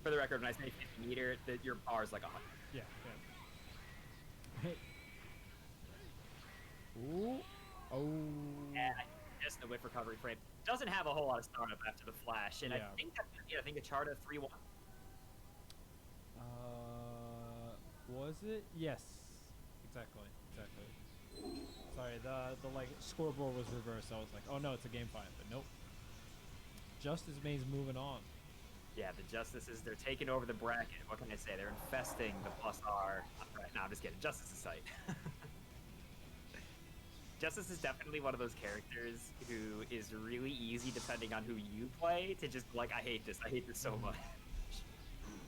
For the record, when I say 50 meter, your bar is like 100. Yeah. Ooh. Oh. And just the whip recovery frame doesn't have a whole lot of startup after the flash, and Yeah. I think that's it. I think a chart of 3-1. Was it? Yes. Exactly. Sorry, the like scoreboard was reversed. I was like, oh no, it's a game fight, but nope. Justice Main's moving on. Yeah, the Justices, they're taking over the bracket. What can I say? They're infesting the +R. No, I'm just kidding. Justice's site. Justice is definitely one of those characters who is really easy, depending on who you play, to just like, I hate this so much.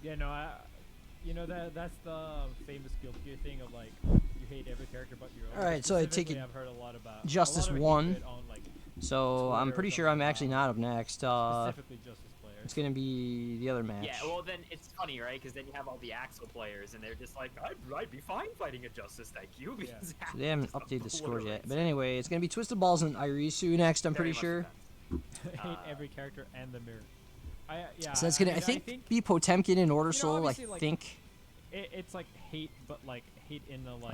Yeah, no, that's the famous Guild Gear thing of like, you hate every character but your own. Alright, so I take it I've heard a lot about Justice a lot of won. hatred on, like, So I'm Twitter pretty or sure I'm something actually not up next. specifically Justice players. It's gonna be the other match. Yeah, well then it's funny, right? Because then you have all the Axel players, and they're just like, I'd be fine fighting a Justice, thank you. Yeah. Because So they haven't Axel updated the scores yet. obliterates But anyway, it's gonna be Twisted Balls and Irisu next. I'm very pretty much sure. depends. I hate every character and the mirror. Yeah. So that's gonna, I mean, think, be Potemkin and Ordersoul. I obviously, like, think. It's like hate, but like hate in the like.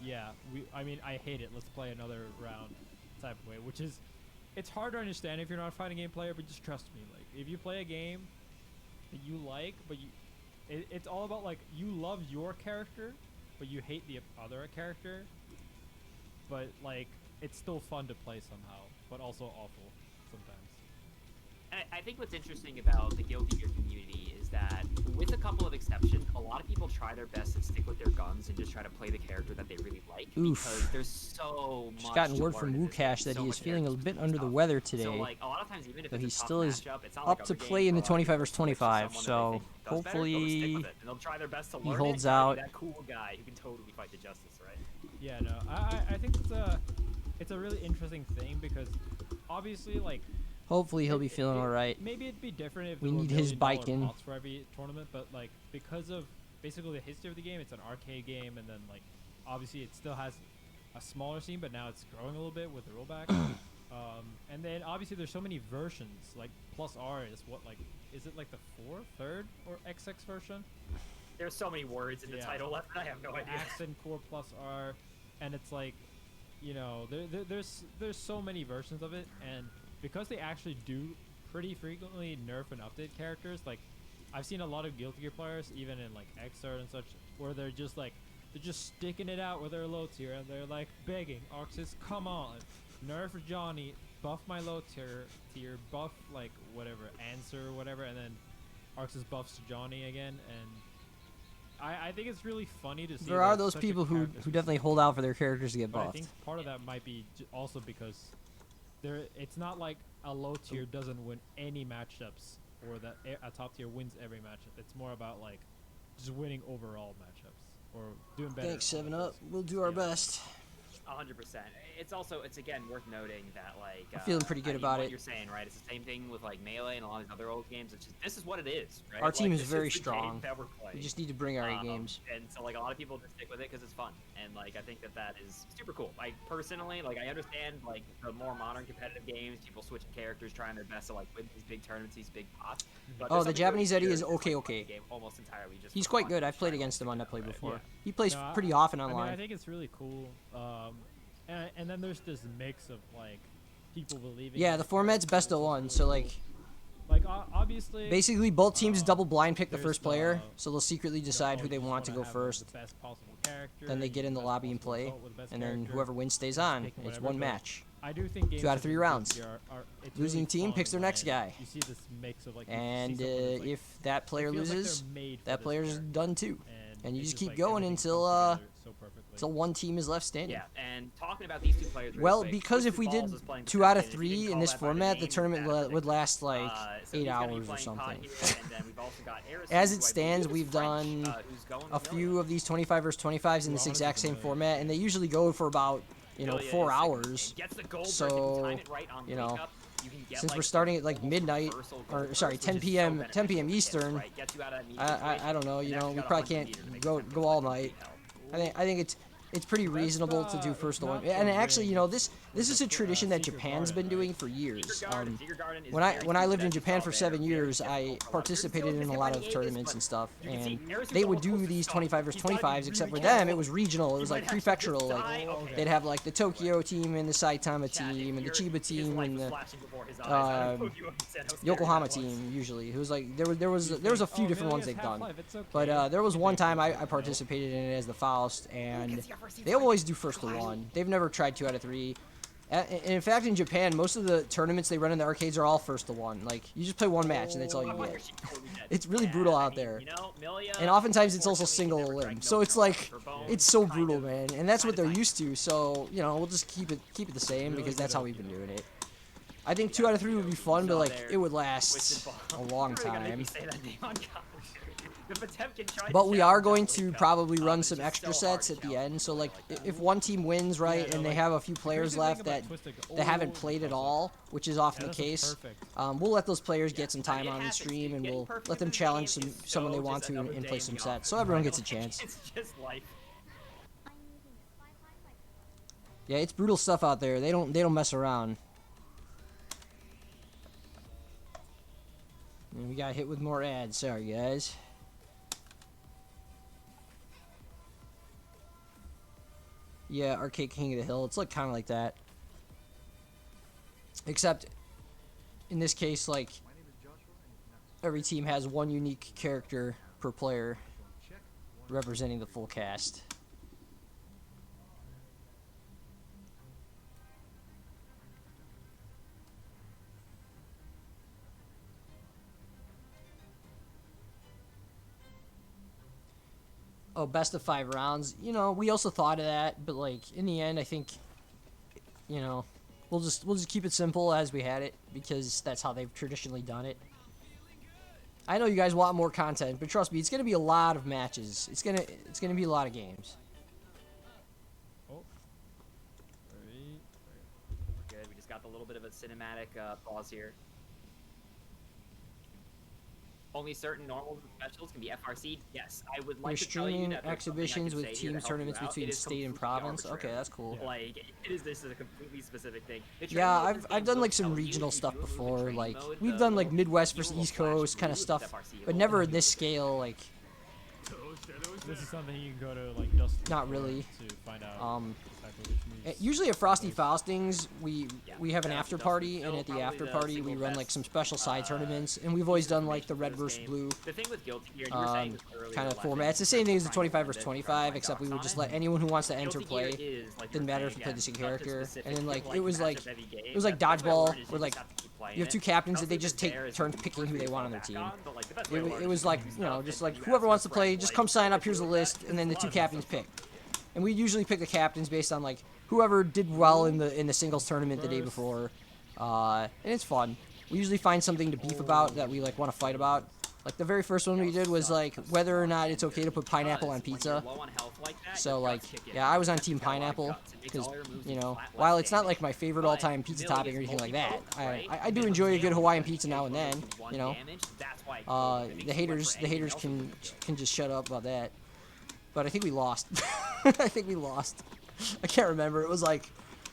Yeah, I hate it. Let's play another round, type of way. Which is, it's hard to understand if you're not a fighting game player, but just trust me. Like, if you play a game that you like, but it's all about like you love your character, but you hate the other character. But like, it's still fun to play somehow, but also awful sometimes. I think what's interesting about the Guilty Gear community is that, with a couple of exceptions, a lot of people try their best to stick with their guns and just try to play the character that they really like. Oof. Because there's so much. Just gotten to word learn from in this game, Wukash that so he is much feeling a characters, bit which is under the tough. weather today. So like a lot of times, even if But it's he a tough still is matchup, it's not up like to other play games in the where a lot of 25 people versus switch to 25, someone that so they think does better, they'll just stick hopefully with it, and they'll try their best to he learn holds it, and out. be that cool guy who can totally fight the Justice, right? Yeah, no, I think it's a really interesting thing because obviously like Hopefully he'll be feeling alright. maybe it'd be different if We there were need his $1 million bike in. pots for every tournament, but like because of basically the history of the game, it's an arcade game, and then like obviously it still has a smaller scene, but now it's growing a little bit with the rollback. And then obviously there's so many versions. Like +R is what, like, is it like the third or XX version? There's so many words in the Yeah. title left, I have no idea. Accent Core +R, and it's like, you know, there's so many versions of it, and because they actually do pretty frequently nerf and update characters, like I've seen a lot of Guilty Gear players, even in like XR and such, where they're just sticking it out with their low tier, and they're like begging Arxis, come on, nerf Johnny, buff my low tier, buff like whatever, answer whatever, and then Arxis buffs Johnny again, and I think it's really funny to see. There are that those such a people who character definitely hold out for their characters to get but I buffed. think part of that might be also because it's not like a low tier doesn't win any matchups, or that a top tier wins every matchup. It's more about like just winning overall matchups or doing better. Thanks, on 7 those. Up. We'll do our Yeah. best. 100%. It's again worth noting that like I'm feeling pretty good about what it. you're saying, right? It's the same thing with like Melee and a lot of these other old games. It's just, this is what it is, right? Our team Like, is this very the game strong. that we're playing. We just need to bring our A games. And so like a lot of people just stick with it because it's fun, and like I think that is super cool. Like personally, like I understand like the more modern competitive games, people switching characters, trying their best to like win these big tournaments, these big pots. But Oh, there's the something Japanese really Eddie good is just, like, okay, playing okay. the game almost entirely just He's for quite fun, good. just I've played trying to against him on stick Netplay it out, before. right? He plays No, pretty often I mean, online. I think it's really cool. And then there's this mix of like people believing. Yeah, in the this format's character, best of which is one, really so cool. like obviously basically both teams double blind pick the there's first player, the- so they'll secretly you know, decide oh, who you they just want to wanna go have first. the best possible character, Then they you get in the best lobby and possible play, result with the best and then character. whoever wins stays Just on. picking It's whatever, one but match. I do think games out of like 3 Guilty rounds. Gear it's Losing really team fun picks their next when guy. You see this mix of like you see And someone who's, like, if that player it feels like loses, they're made for that this player's character, done too. And you it's just keep like going everything until comes together so perfectly. Till one team is left standing. Yeah, and talking about these two players. Really Well, quick, because if we Twisted did Balls is playing 2 out of Defense, if you didn't 3 in call this that by the format, the name, tournament that's bad. would last like So 8 he's gonna be hours or playing something. Pod here, and then we've also got Aerosmith, As who it I stands, believe is we've French, done who's going a with few Millia. of these 25 versus 25s in this Ooh, exact same Millia. format, and they usually go for about, you know, Millia 4 is hours. gets the gold So, if you can time it right on you know, wake up, you can get, Since like, we're starting at like almost midnight, reversal or gold sorry, burst, 10 which is so p.m. beneficial 10 p.m. for hits, Eastern, right? Gets you out of that media I situation, don't know, you and know, now we you've got probably 100 can't meters to make go this go all like night. complete hell. I think it's pretty reasonable to do first to one. And actually, you know, this is a tradition that Japan's been doing for years. Secret Garden is When very I lived in steep, Japan as for you saw 7 there, years, very I difficult for participated There's in a still lot of different tournaments Aegis, and stuff, you can see and Aerosmith they would almost do close to these stop. 25 versus You gotta be 25s, really except for careful. them, it was regional. It was You like might actually just prefectural. Like die. Okay. they'd have like the Tokyo team and the Saitama Chat, team and the your- Chiba his team life and was the flashing before his eyes. I don't know if you understand how scary Yokohama that was. team usually. It was like there was a few Oh, different ones Milia's they've done, Half-Life, it's okay. but there was one time I Nope. participated in it as the Faust, and Look, it's the FRC they always do first to one. They've never tried 2 out of 3. And in fact, in Japan, most of the tournaments they run in the arcades are all first to one. Like you just play one match and that's all you Oh, get. she's totally dead. It's really Yeah, brutal I out mean, there. you know, Millia, And oftentimes it's also unfortunately, single never limb. tried So going it's over like for bone. it's so Kind brutal, of- man. And that's what kinda they're tight. used to. So, you know, we'll just keep it the same Really because that's good how we've been idea. doing it. I think 2 out of 3 would be fun, but So like there, it would Twisted last Ball. a long You're really gonna make me time. say that name on camera. The Potemkin tried But to we are challenge going that to wake up, probably but run it's some just extra so hard sets to at the challenge end. So something like that. if one team wins, right, no, and they like, have a few the players crazy thing left about that Twisted- haven't oh, played at puzzle. all, which is often Yeah, the this is case, perfect. we'll let those players get some Yeah, I time mean, it on the happens, stream, dude. and Getting we'll perfect let them in this challenge game is someone they so want just to another and day play in some the sets, so office, everyone right? gets a Like, chance. It's just life. I'm using a sideline like Yeah, it's brutal stuff out there. They don't mess around. And we got hit with more ads. Sorry, guys. Yeah, Arcade King of the Hill. It's like kind of like that. Except, in this case, like, every team has one unique character per player representing the full cast. Oh, best of 5 rounds. You know, we also thought of that, but like in the end, I think, you know, we'll just keep it simple as we had it because that's how they've traditionally done it. I know you guys want more content, but trust me, it's gonna be a lot of matches. It's gonna be a lot of games. Oh. Good. We just got the little bit of a cinematic pause here. Only certain normal specials can be FRC'd. Yes, I would like You're to tell you streaming that there's something I exhibitions can with say here team to help you tournaments out. between It is state and completely province. Okay, arbitrary. that's cool. Yeah. Like, this is a completely specific thing. The Yeah, training of this I've game done will like some tell you regional if you stuff do a move in before. training Like mode, we've the done like little Midwest evil versus will East flash Coast kind of blue stuff, with FRC. It but will never tell at you this if scale. Like This is something you can go to like Dust Not for really. to find out Uh, exactly which moves usually at Frosty work. Faustings, we have an Yeah, after Dustin party, Phil, and at the probably after the party we single run like best, some special side tournaments, and we've piece always of done like the information red for this versus game. blue The thing with Guilty Gear, and you were saying this earlier, kind of Latin, format. It's the same thing as the trying to 25 find versus it, 25, trying to except we find would docs just on let it. anyone who wants to enter Guilty play. Gear is, like, Didn't your matter thing if you played the again, same such a character, specific, and then like like, it was like matchup-heavy game it was like that the best way to learn dodgeball, is where you like just have to keep playing you have it. 2 captains that Don't they think just it's take there as turns the picking who first they way want to on their fall team. back on, but, like, the best way to learn It is was to like, do you know, stuff just and like you whoever ask wants to your play, friends, just like, come sign "Hey, up. Here's the do that?" list, and then the There's a 2 lot of captains stuff. pick. And we usually pick the captains based on like whoever did well in the singles tournament the day First. before, and it's fun. We usually find something to beef about that we like want to fight about. Like the very first one we did was like whether or not it's okay to put pineapple on Because when you're pizza. low on health like that, So your like, guts kick in. yeah, I was on That's Team just got a lot of Pineapple guts. It makes because all your moves you do know flat, while less it's not like damage. my favorite But all-time pizza Millie topping or is anything like that, multi-focus, right? I do Millie enjoy a good nails Hawaiian that pizza now and then. with one You know, damage. That's why it makes the you went haters for anything else can just shut up about that. But I think we lost. I think we lost. I can't remember. It was like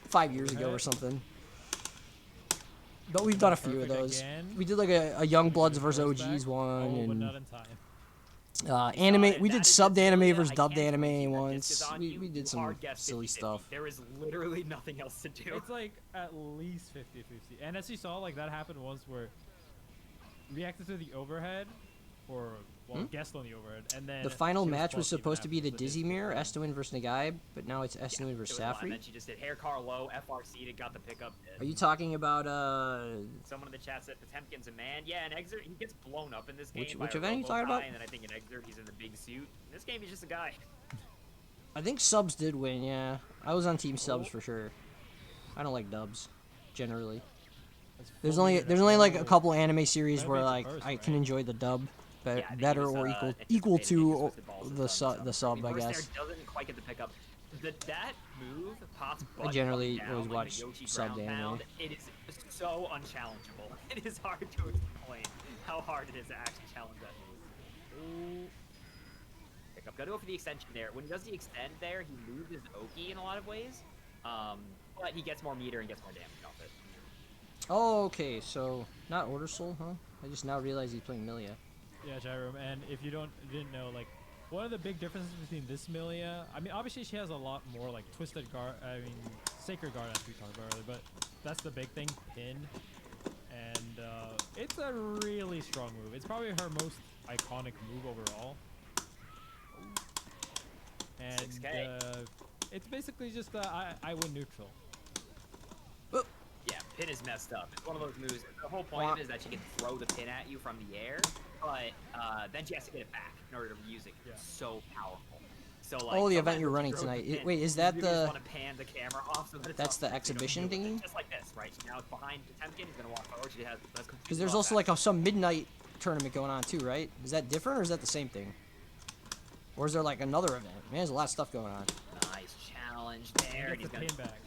5 years ago or something. But we've done a few of Perfect those. again. We did like a Young Bloods versus First OGs back. one, Oh, but and not in time. anime. If We that did is subbed just anime Millia, versus I dubbed can't believe anime that disc is once. on We you. did some Hard guess silly 50-50. stuff. There is literally nothing else to do. It's like at least 50-50. And as you saw, like that happened once where reacted to the overhead, or guessed on the overhead, and then The final she match was bumped even supposed to be the after Dizzy disc Mirror, was Estuin versus Nagai, but now it's Estuin versus It was fun. Safri. Then she just did hair car low, FRC that got the pickup. Are you talking about Someone in the chat said Potemkin's a man. Yeah, in Exert, he gets blown up in this game. Which by a event are you robo talking guy, about? And then I think in Exert, he's in the big suit. In this game, he's just a guy. I think subs did win, yeah. I was on team subs for sure. I don't like dubs, generally. That's There's full only meter. there's only like a Oh. couple anime series That'd where be like first, I can right? enjoy the dub Yeah, I think better it was, or equal anticipated to because Twisted Balls has done the some. sub, I Reverse there guess. doesn't quite get the pickup. That move, Pot's I butt generally down, always like watch the Yoshi subbed ground anime. pound. It is so unchallengeable. It is hard to explain how hard it is to actually challenge that move. Ooh. Pick up. Gotta go for the extension there. When he does the extend there, he loses Oki in a lot of ways. But he gets more meter and gets more damage off it. Oh, okay, so not Order Soul, huh? I just now realized he's playing Milia. Yeah, chat room. And if you didn't know, like, one of the big differences between this Milia, I mean, obviously she has a lot more like twisted guard. I mean, sacred guard as we talked about earlier, but that's the big thing, pin, and it's a really strong move. It's probably her most iconic move overall. And 6K. it's basically just I win neutral. Yeah, pin is messed up. It's one of those moves. The whole point of it is that she can throw the pin at you from the air, but then she has to get it back in order to reuse it. Yeah. It's so powerful. So like. Oh, the sometimes event you're when running she throws the tonight. pin, Wait, is you that really just the? want to pan the camera off so that it's That's off the so you don't exhibition deal with it. thingy? Just like this, right? So now it's behind Potemkin. He's gonna walk forward. She has. Because there's also like some midnight tournament going on too, right? Is that different or is that the same thing? Or is there like another event? Man, there's a lot of stuff going on. Nice challenge there. And Get he's the gonna. pin back.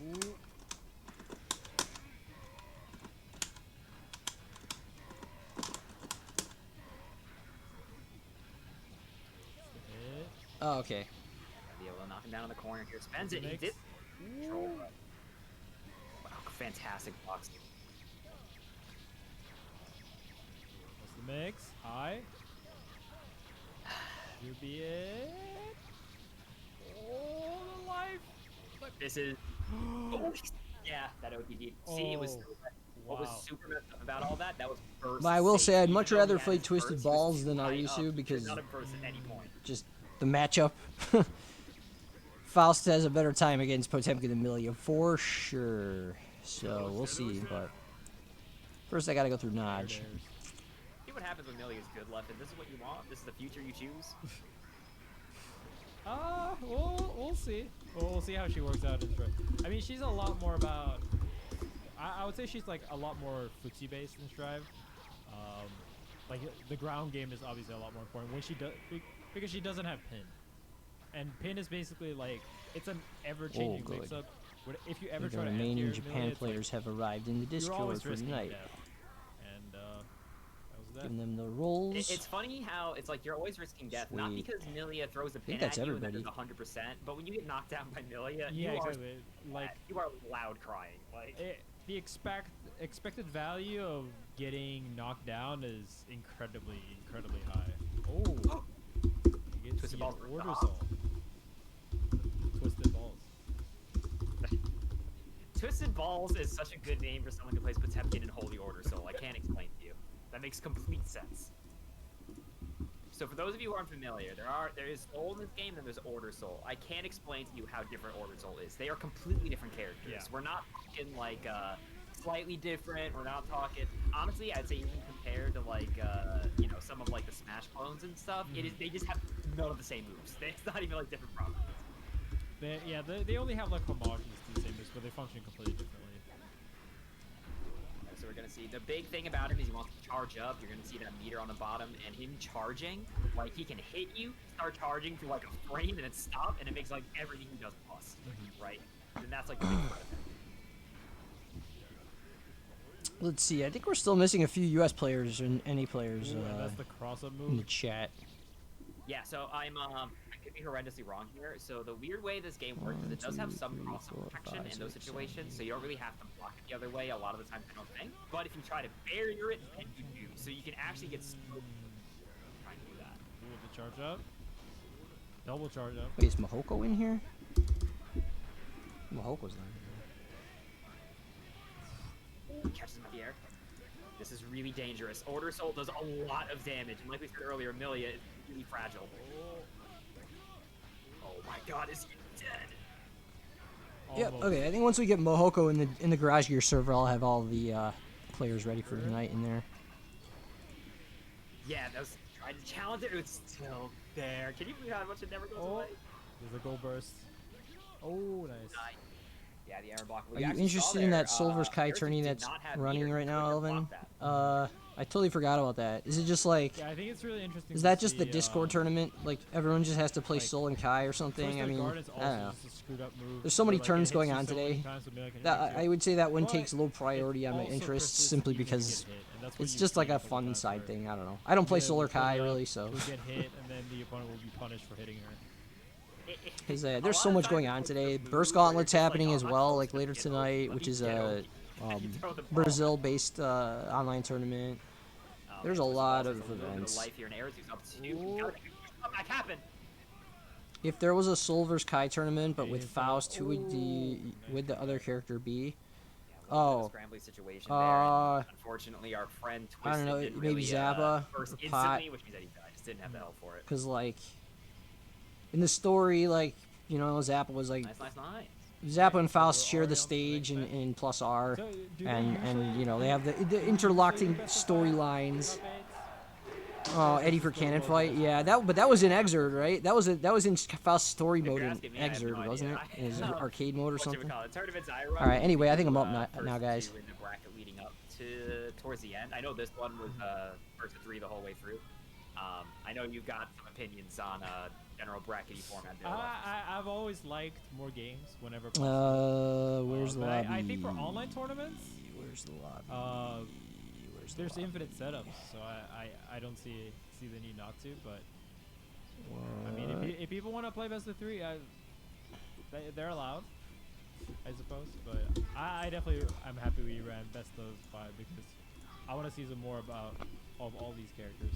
Ooh. Hit. Oh, okay. Be able to knock him down in the corner here. Spends it. He Mix. did. Control. Wow, fantastic box. That's the mix. High. You be it. Oh, the life. This is. Oh, yeah, that OTG. See, it was. What was Wow. super messed up about all that? That was burst. But I will say I'd safety. much Even though rather he had play his Twisted burst, he was Balls too than high Arisu up. He could because not have burst at any point. just the matchup. Faust has a better time against Potemkin than Milia for sure. So we'll see. But first I gotta go through Naj. See what happens when Millie is good left, and this is what you want. This is the future you choose. We'll see. We'll see how she works out in Strive. I mean, she's a lot more about. I would say she's like a lot more footsie based in Strive. Like the ground game is obviously a lot more important when she does because she doesn't have pin, and pin is basically like it's an ever-changing good. mix-up. If you ever The try to remaining end Japan players have arrived in the you're Discord always for risking tonight. death. And that was that. Giving them the rolls. It's funny how it's like you're always risking death, not Sweet. because Milia throws a pin that's at you everybody. and then there's 100%, but when you get knocked down by Milia, Yeah, you exactly. Like you are loud crying. Like the expected value of getting knocked down is incredibly high. Oh, he gets Twisted the balls. order soul. Twisted balls. Twisted Balls is such a good name for someone who plays Potemkin and Holy Order Soul. I can't explain to you. That makes complete sense. So for those of you who aren't familiar, there is Soul in this game, and there's Order Soul. I can't explain to you how different Order Soul is. They are completely different characters. Yeah. We're not talking like slightly different. We're not talking. Honestly, I'd say even compared to like you know, some of like the Smash clones and stuff, they just have none of the same moves. It's not even like different properties. They only have like homogeneous to the same moves, but they function completely differently. So we're gonna see the big thing about him is he wants to charge up. You're gonna see that meter on the bottom, and him charging, like he can hit you, start charging for like a frame, and then stop, and it makes like everything he does plus, right? And that's like the big part of it. Let's see. I think we're still missing a few U.S. players and any players Ooh, and that's the cross-up in the move. chat. Yeah, so I could be horrendously wrong here. So the weird way this game works is it does have some cross-up protection in those situations, so you don't really have to block it the other way a lot of the time, I don't think. But if you try to barrier it, then you do. So you can actually get smoked trying to do that. Ooh, the charge up. Double charge up. Wait, is Mahoko in here? Mahoko's not in Catches him at the air. This is really dangerous. Order Soul does a lot of damage, and like we said earlier, Milia is really fragile. Oh my god, is he dead? here. Yep. Almost. Okay. I think once we get Mohoko in the Garage Gear server, I'll have all the players ready for tonight in there. Yeah, those I challenge it. It's still there. Can you believe how much it never goes Oh, away? there's a gold burst. Oh, nice. Yeah, the Iron Block. Are you interested in that Silver's Kai tourney that's running right now, Elven? I totally forgot about that. Is it just like, Yeah, I think it's really interesting. is to that just the see, Discord tournament? Like everyone just has to play like, Soul and Kai or something? I Twisted mean, Guard is I don't also know. just a screwed up move. There's so many Like, it turns hits going you on so many today. times, so maybe I can That hit I you. would say that one But takes low priority it on my also interests persists simply even if you because get hit, and that's what it's you've just like seen a couple fun times side where thing. I don't know. I don't play you'll Solar pull Kai up, really, so. You'll get hit, and then the opponent will be punished for hitting her. Because there's so much going on today. Burst Gauntlet's happening as well, like later tonight, which is a Brazil-based online tournament. There's a lot of events. If there was a Soul vs Kai tournament, but with Faust, who would the other character be? Oh, unfortunately, our friend I don't Twisted know, didn't maybe really, Zappa, burst or Pot. instantly, which means that he died. Just didn't have the health for it. Because like in the story, like you know, Zappa was like Nice. Zappa and Faust share the stage in Plus R, So, do they and usually you know they have the interlocking storylines. Oh, Eddie for Cannon fight, yeah. But that was in Exerd, right? That was in Faust's story mode in asking me, I have no Exerd, wasn't it? idea. In his arcade mode or something. Tournaments I run, All right. Anyway, I think I'm do, up now, guys. first two in the bracket leading up to towards the end. I know this one was first to 3 the whole way through. I know you've got some opinions on general brackety format. There. I've always liked more games whenever Where's the but lobby? I think for online tournaments, Where's the lobby? Where's the there's lobby? infinite setups, so I don't see the need not to. But I mean, if people want to play best of 3, they're allowed, I suppose. But I definitely I'm happy we ran best of 5 because I want to see some more about of all these characters.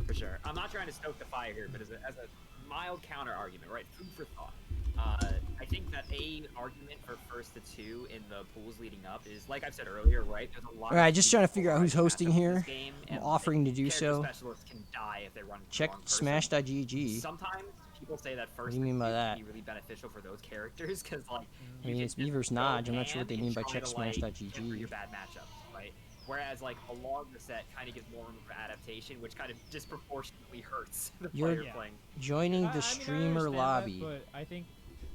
For sure. I'm not trying to stoke the fire here, but as a mild counter argument, right? Food for thought. I think that a argument for first to 2 in the pools leading up is, like I've said earlier, right? There's a lot. All right, just trying to figure out who's hosting matchups in here. this game, I'm and, offering to do character so. Specialists can die if they run into the Check wrong person. smash.gg. Sometimes people say that first do you mean by to 2 that? can be really beneficial for those characters because, like, I mean, you it's can me just versus go Nodge. I'm not sure what they ham mean by and check try to, like, smash.gg. get rid of your bad matchups, right? Whereas, like, a longer set kind of gives more room for adaptation, which kind of disproportionately hurts the player playing. Joining I the mean, I streamer understand lobby. that, but I think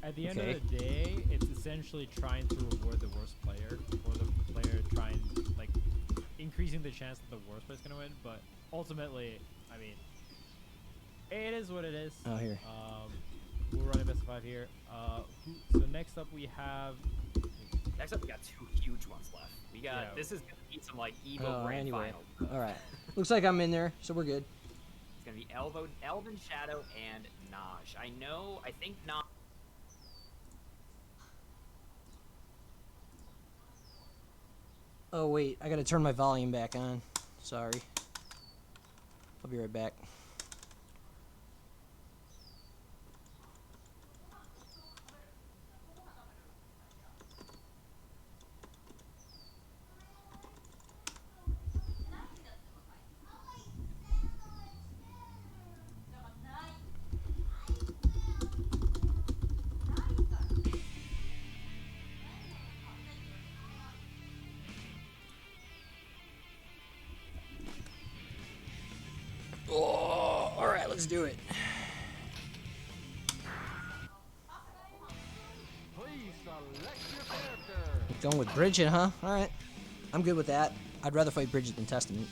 at the end Okay. of the day, it's essentially trying to reward the worst player, or the player trying, like, increasing the chance that the worst player's gonna win. But ultimately, I mean, it is what it is. Oh, here. We're running best of 5 here. So next up we have. Next up, we got 2 huge ones left. We got this is gonna be some like Evo grand Anyway. final. All right. Looks like I'm in there, so we're good. It's gonna be Elven, Shadow, and Naj. I think Naj. Oh wait, I gotta turn my volume back on. Sorry. I'll be right back. Oh, all right, let's do it. Please select your character. Going with Bridget, huh? All right. I'm good with that. I'd rather fight Bridget than Testament.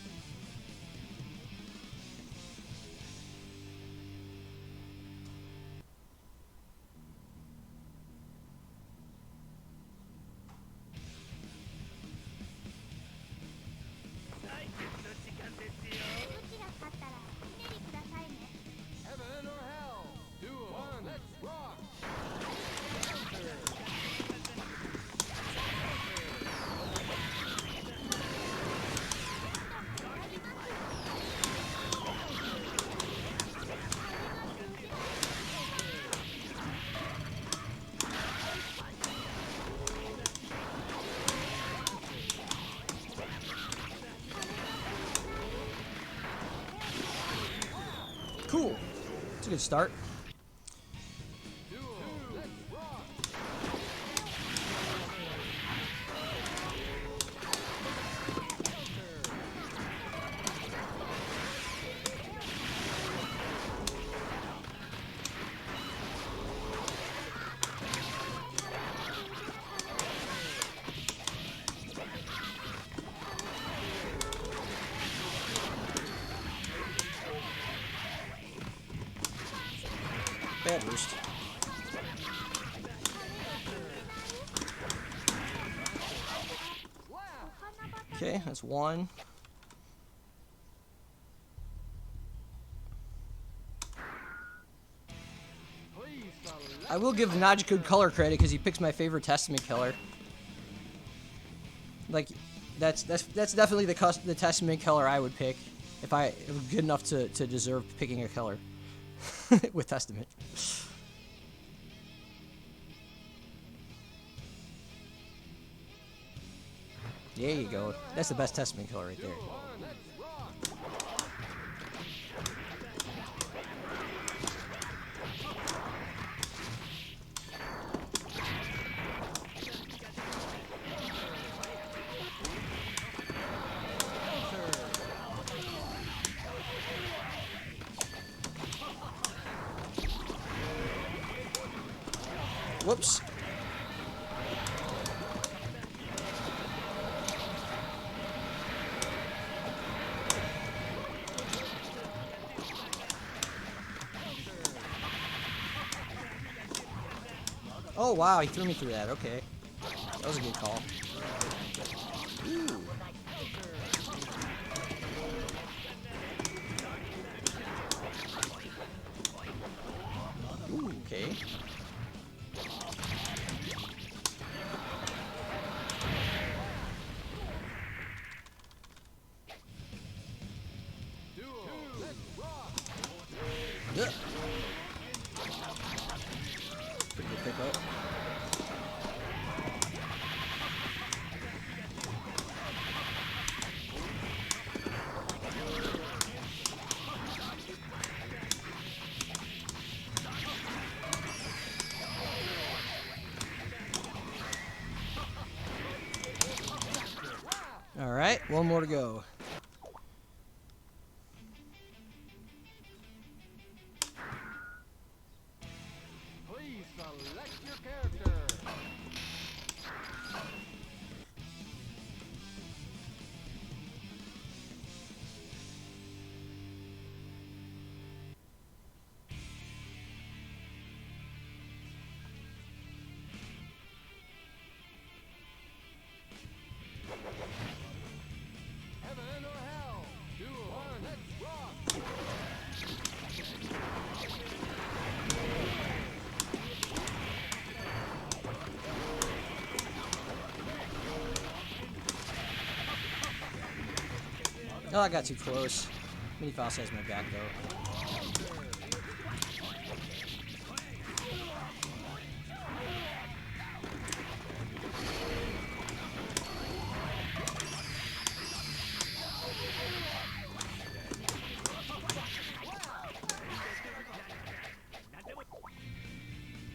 Heaven or hell? Duel. Let's rock. Cool. It's a good start. Duel. Let's rock. Bad roost. Okay, that's one. I will give Naj good color credit because he picks my favorite Testament color. Like, that's definitely the Testament color I would pick if I was good enough to deserve picking a color with Testament. There you go. That's the best Testament color right there. Whoops. Oh wow, he threw me through that. Okay. That was a good call. Ooh. Ooh, okay. Yeah. Pretty good pickup. All right, one more to go. Please select your character. Heaven or hell? Duel. Let's rock. Oh, I got too close. Mini Faust has my back though.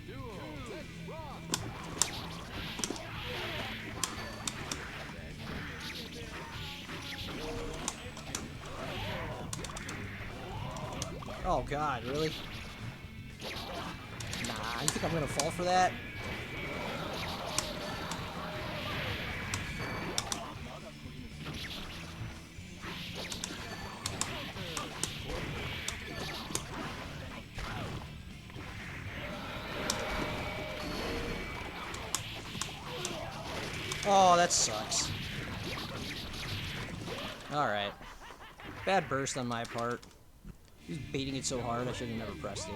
Duel. Let's rock. Oh god, really? Nah, you think I'm gonna fall for that? Oh, that sucks. Alright. Bad burst on my part. He was baiting it so hard, I should have never pressed it.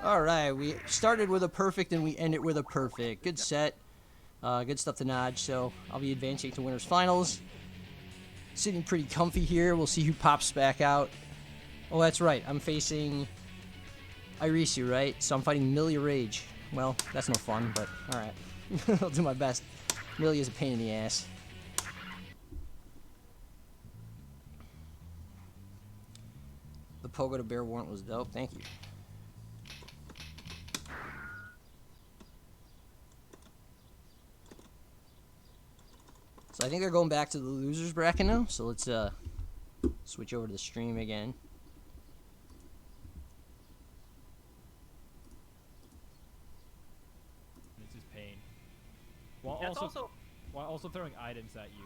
Alright, we started with a perfect and we end it with a perfect. Good set. Good stuff to Naj, so I'll be advancing to winners finals. Sitting pretty comfy here. We'll see who pops back out. Oh, that's right. I'm facing Irisu, right? So I'm fighting Millia Rage. Well, that's no fun, but alright. I'll do my best. Millia is a pain in the ass. The Pogo to Bear warrant was dope. Thank you. So I think they're going back to the losers bracket now. So let's switch over to the stream again. It's just pain. While That's while also throwing items at you,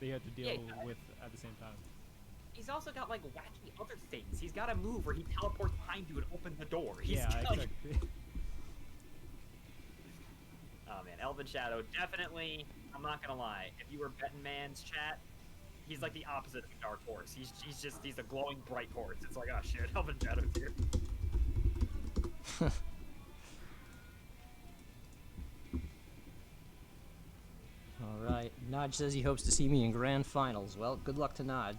that you have to deal Yeah, with at the same time. He's also got like wacky other things. He's got a move where he teleports behind you and opens the door. He's Yeah, like, exactly. oh man, Elven Shadow definitely. I'm not gonna lie. If you were betting man's chat, he's like the opposite of a dark horse. He's a glowing bright horse. It's like, oh shit, Elven Shadow's here. All right. Naj says he hopes to see me in grand finals. Well, good luck to Naj.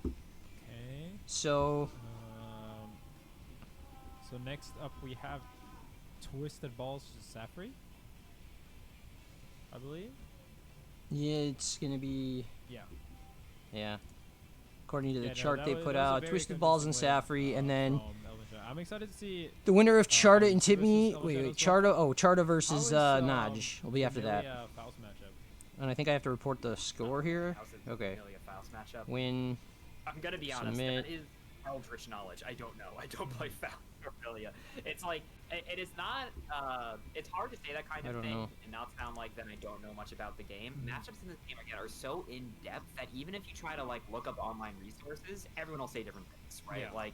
Okay. So So next up we have Twisted Balls Safri, I believe. yeah, it's gonna be Yeah. according to the Yeah, no, chart that they was- put that was a out, very Twisted Balls and convincing win, Safri, and then from Elven Shadow. I'm excited to see. the winner of Charta and versus Tibme. Elven Wait, Shadows Charta. Oh, Charta versus How is, Naj will be after that. Amelia Faust matchup? And I think I have to report the score here. How's it Okay. really a Faust matchup? Win. I'm gonna be honest, Submit. that is eldritch knowledge. I don't know. I don't play Faust or Philia. It's like, it is not, it's hard to say that kind I of don't thing know. and not sound like that I don't know much about the game. Matchups in this game, again, are so in-depth that even if you try to, like, look up online resources, everyone will say different things, right? Yeah. Like,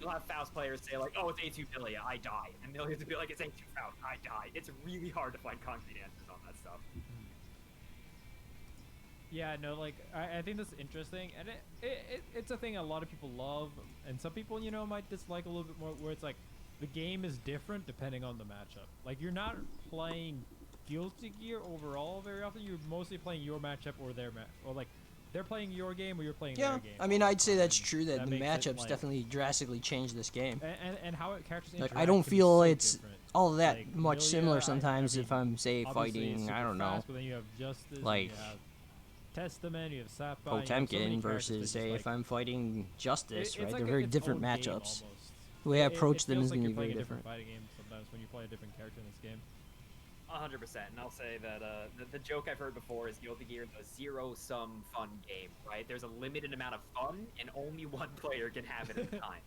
you'll have Faust players say, like, oh, it's A2 Philia, I die. And millions will be like, it's A2 Faust, I die. It's really hard to find concrete answers on that stuff. Yeah, no, like I think that's interesting, and it's a thing a lot of people love, and some people might dislike a little bit more. Where it's like the game is different depending on the matchup. Like you're not playing Guilty Gear overall very often. You're mostly playing your matchup or their or like they're playing your game or you're playing Yeah, their game. I mean, I'd say that's true. That the makes it, matchups like- definitely drastically changed this game. and how it characters Like, interact I don't can be feel so it's different. all that Like, much Amelia, similar sometimes I if mean, I'm, say, obviously it's fighting, I super don't know, fast, but then you have Justice, like, you have Testament, you have Sapphire, you have so many Potemkin characters versus, that say, just, if like, I'm fighting Justice, it's right? like They're a- very its different own game matchups. almost. The way I It approach them feels is like going to you're be very playing a different. fighting game sometimes when you play a different character in this game. 100%, and I'll say that the joke I've heard before is Guilty Gear is a zero-sum fun game, right? There's a limited amount of fun, and only one player can have it at a time.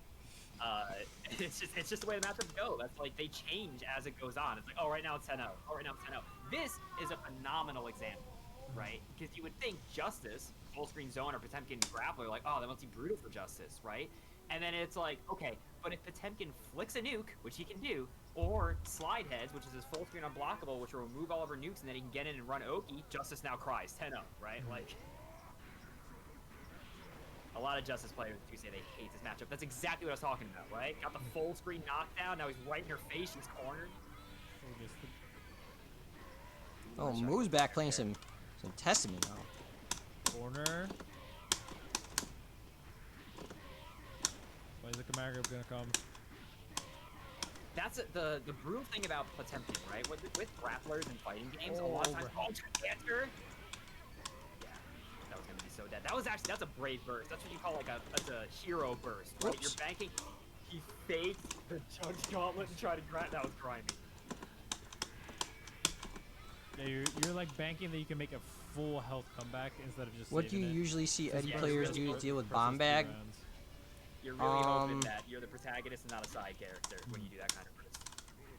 It's just the way the matchups go. That's like, they change as it goes on. It's like, oh, right now it's 10-0. Oh, right now it's 10-0. This is a phenomenal example, right? Because you would think Justice, full screen zone, or Potemkin grappler, like, oh, that must be brutal for Justice, right? And then it's like, okay, but if Potemkin flicks a nuke, which he can do, or slide heads, which is his full screen unblockable, which will remove all of her nukes, and then he can get in and run Oki, Justice now cries 10-0, right? Like, a lot of Justice players do say they hate this matchup. That's exactly what I was talking about, right? Got the full screen knockdown, now he's right in her face, she's cornered. Oh, Moo's back playing some Testament now. Corner. Where's the command group gonna come? That's the brutal thing about Potemkin, right? With grapplers and fighting games, a lot of times, answer. Yeah, that was gonna be so dead. That's a brave burst. That's what you call like a hero burst, right? Oops. You're banking. He faked the Judge Gauntlet and tried to grab. That was grimy. Yeah, you're like banking that you can make a full health comeback instead of just. What do you saving it. usually see Eddie yeah, players really do to close deal with Versus bomb 2 bag? rounds. You're really hoping Um, that you're the protagonist and not a side character when you do that kind of burst.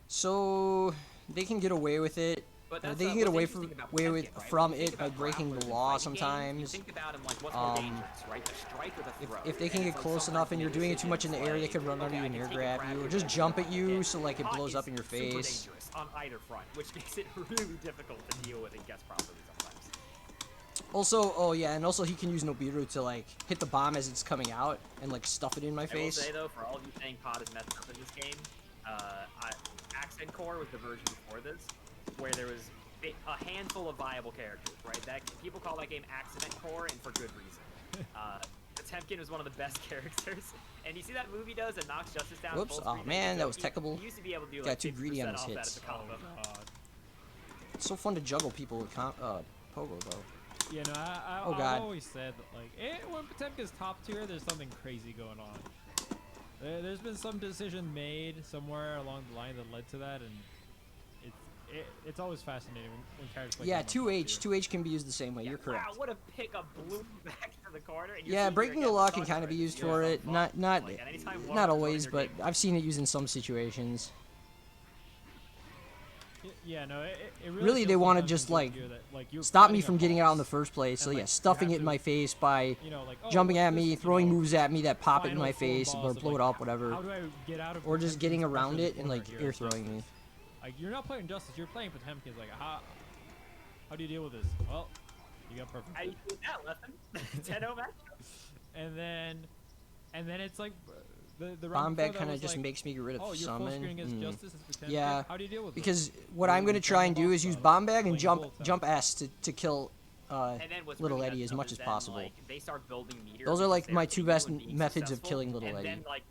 So they can get away with it. But They that's can get what's away interesting about away with Potemkin, right? from When you it think by about breaking the grapplers in law fighting games, sometimes. You think about him like what's more Um, dangerous, right? The strike or the throw. If they can And get it's like close sometimes enough and the you're doing it too much in the air, they like, could run under okay, you I and can air take a grab grab you, or here, just but jump if at I you hit, so like it hot blows is up in your super face. dangerous on either front, which makes it really difficult to deal with and guess properly sometimes. Also, oh yeah, and also he can use Nobiru to like hit the bomb as it's coming out and like stuff it in my I will face. say though, for all of you saying Pod is messed up in this game, Accent Core was the version before this, where there was a handful of viable characters, right? That people call that game Accident Core, and for good reason. Potemkin was one of the best characters, and you see that move he does that knocks Justice down. Whoops, full oh screen, man, that was he techable. used to be able to do Got like too greedy on 50% his off that hits. as a combo. God. It's so fun to juggle people with Pogo though. Yeah, no, Oh, I've God. always said that, like, when Potemkin's top tier, there's something crazy going on. There's been some decision made somewhere along the line that led to that, and it's always fascinating when characters play. Yeah, game on 2H. top 2H can be used the same way. Yeah, You're correct. Wow, what a pickup blew back to the corner. And you're Yeah, seeing breaking here the again, law can Sun kind of be Guard used is for so it. fun. Not Like, anytime one not of them always, joins their but game, I've seen it used in some situations. Yeah, no, it really. Really, shows they want to sometimes just in like Good Gear that, like, you're stop me fighting a from getting out in the boss, first place. So and, yeah, like, you stuffing have it in to, my face by you know, like, oh, jumping what's at me, this, throwing you know, moves at me that pop it in final my full face boss or of, blow like, it up, whatever. How do I get out of Or just Potemkin's getting pressure around in the it and corner like here air as throwing me. Justice? Like, you're not playing Justice, you're playing Potemkin's. Like, how do you deal with this? Well, you got perfect. How do you do that, Lesson? 10-0 match? And then it's like the round Bomb before bag that kind of was just like, makes me get rid of oh, you're full summon. screening against Mm. Justice as Potemkin. Yeah, How do you deal with because this? what I'm gonna try and do is use bomb bag and Playing jump full jump time. S to kill And then what's little really Eddie messed as up much is as then, possible. Like, they start building meter Those are because like they're my two beating best you and being methods of successful, killing little and Eddie. Then, like,